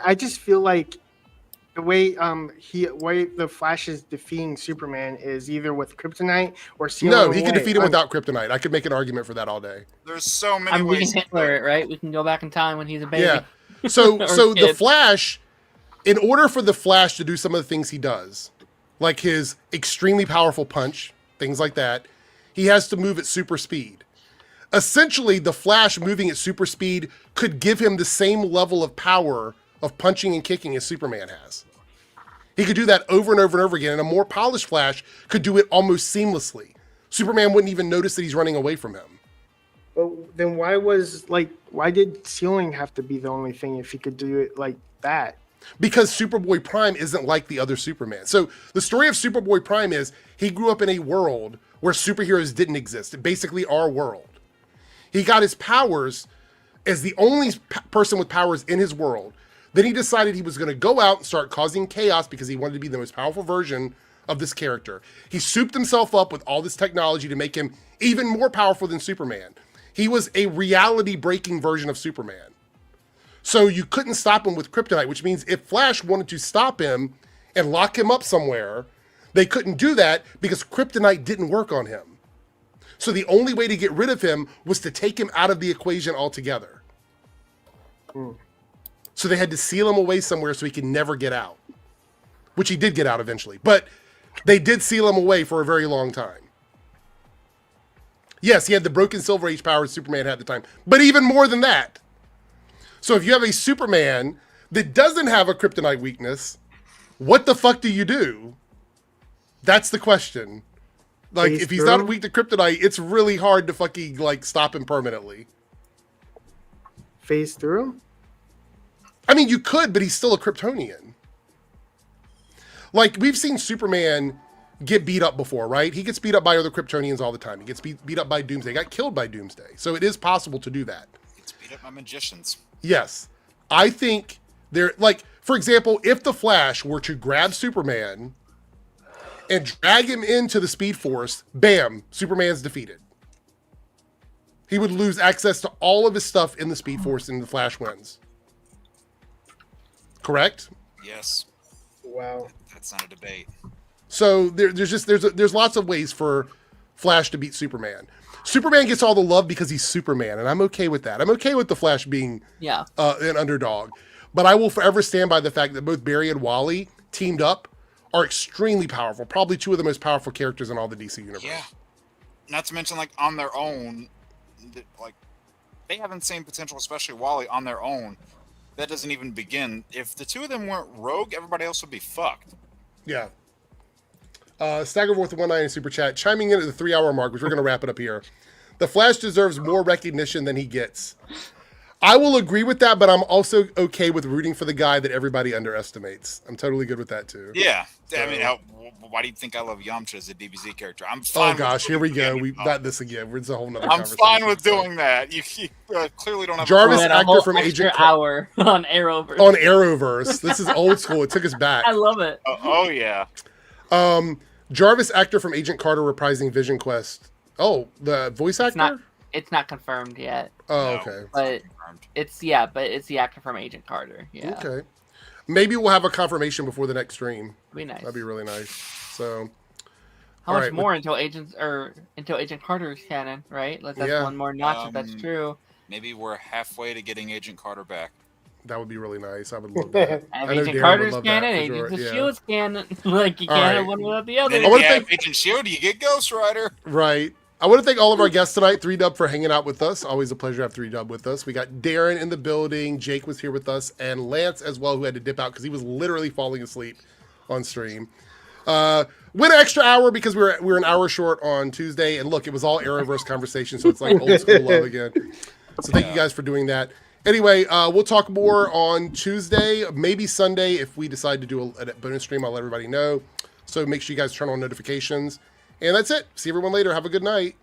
I just feel like the way the Flash is defeating Superman is either with kryptonite or sealing No, he away. can defeat him without kryptonite. I could make an argument for that all day. There's so many ways. Hitler, right? We can go back in time when he's a baby. Yeah. So the Flash, in order for the Flash to do some of the things he does, like his extremely powerful punch, things like that, he has to move at super speed. Essentially, the Flash moving at super speed could give him the same level of power of punching and kicking as Superman has. He could do that over and over and over again, and a more polished Flash could do it almost seamlessly. Superman wouldn't even notice that he's running away from him. But then why did sealing have to be the only thing if he could do it like that? Because Superboy Prime isn't like the other Superman. So the story of Superboy Prime is he grew up in a world where superheroes didn't exist, basically our world. He got his powers as the only person with powers in his world. Then he decided he was going to go out and start causing chaos because he wanted to be the most powerful version of this character. He souped himself up with all this technology to make him even more powerful than Superman. He was a reality-breaking version of Superman. So you couldn't stop him with kryptonite, which means if Flash wanted to stop him and lock him up somewhere, they couldn't do that because kryptonite didn't work on him. So the only way to get rid of him was to take him out of the equation altogether. So they had to seal him away somewhere so he could never get out, which he did get out eventually. But they did seal him away for a very long time. Yes, he had the broken Silver Age powers Superman had at the time, but even more than that. So if you have a Superman that doesn't have a kryptonite weakness, what the fuck do you do? That's the question. Like, if he's not weak to kryptonite, it's really hard to fucking, like, stop him permanently. phase through him? I mean, you could, but he's still a Kryptonian. Like, we've seen Superman get beat up before, right? He gets beat up by other Kryptonians all the time. He gets beat up by Doomsday. He got killed by Doomsday. So it is possible to do that. It's beat up by magicians. Yes. I think they're, like, for example, if the Flash were to grab Superman and drag him into the Speed Force, bam, Superman's defeated. He would lose access to all of his stuff in the Speed Force and the Flash wins. Correct? Yes. Wow. That's not a debate. So there's lots of ways for Flash to beat Superman. Superman gets all the love because he's Superman, and I'm okay with that. I'm okay with the Flash being an underdog. But I will forever stand by the fact that both Barry and Wally teamed up are extremely powerful. Probably two of the most powerful characters in all the DC universe. Yeah. Not to mention, like, on their own, like, they have insane potential, especially Wally on their own. That doesn't even begin. If the two of them weren't rogue, everybody else would be fucked. Yeah. Staggerworth 19 super chat, chiming in at the 3-hour mark, which we're going to wrap it up here. The Flash deserves more recognition than he gets. I will agree with that, but I'm also okay with rooting for the guy that everybody underestimates. I'm totally good with that too. Yeah. I mean, why do you think I love Yamcha as a DBZ character? I'm fine. Oh gosh, here we go. We've got this again. It's a whole nother I'm conversation. fine with doing that. You clearly don't have Jarvis, a actor whole from extra Agent hour on Arrowverse. on Arrowverse. This is old school. It took us back. I love it. Oh yeah. Jarvis, actor from Agent Carter, reprising Vision Quest. Oh, the voice actor? It's not confirmed yet. Oh, No. okay. But it's the actor from Agent Carter. Yeah. Okay. Maybe we'll have a confirmation before the next stream. Be nice. That'd be really nice. So, How all much right, more until Agent Carter's canon, right? Like that's Yeah. one more notch if that's true. Maybe we're halfway to getting Agent Carter back. that would be really nice. I would love that. I have I know Agent Darren Carter's would love that canon, for Agents sure, of yeah. Shield's canon. Like you All can't right. have one without the other. Then I if wanna you have thank- Agent Shield, you get Ghost Rider. Right. I want to thank all of our guests tonight. 3Dub for hanging out with us. Always a pleasure to have 3Dub with us. We got Darren in the building. Jake was here with us, and Lance as well, who had to dip out because he was literally falling asleep on stream. Went an extra hour because we were an hour short on Tuesday, and look, it was all Arrowverse conversation, so it's like old school love again. So thank you guys for doing that. Anyway, we'll talk more on Tuesday, maybe Sunday. If we decide to do a bonus stream, I'll let everybody know. So make sure you guys turn on notifications. And that's it. See everyone later. Have a good night.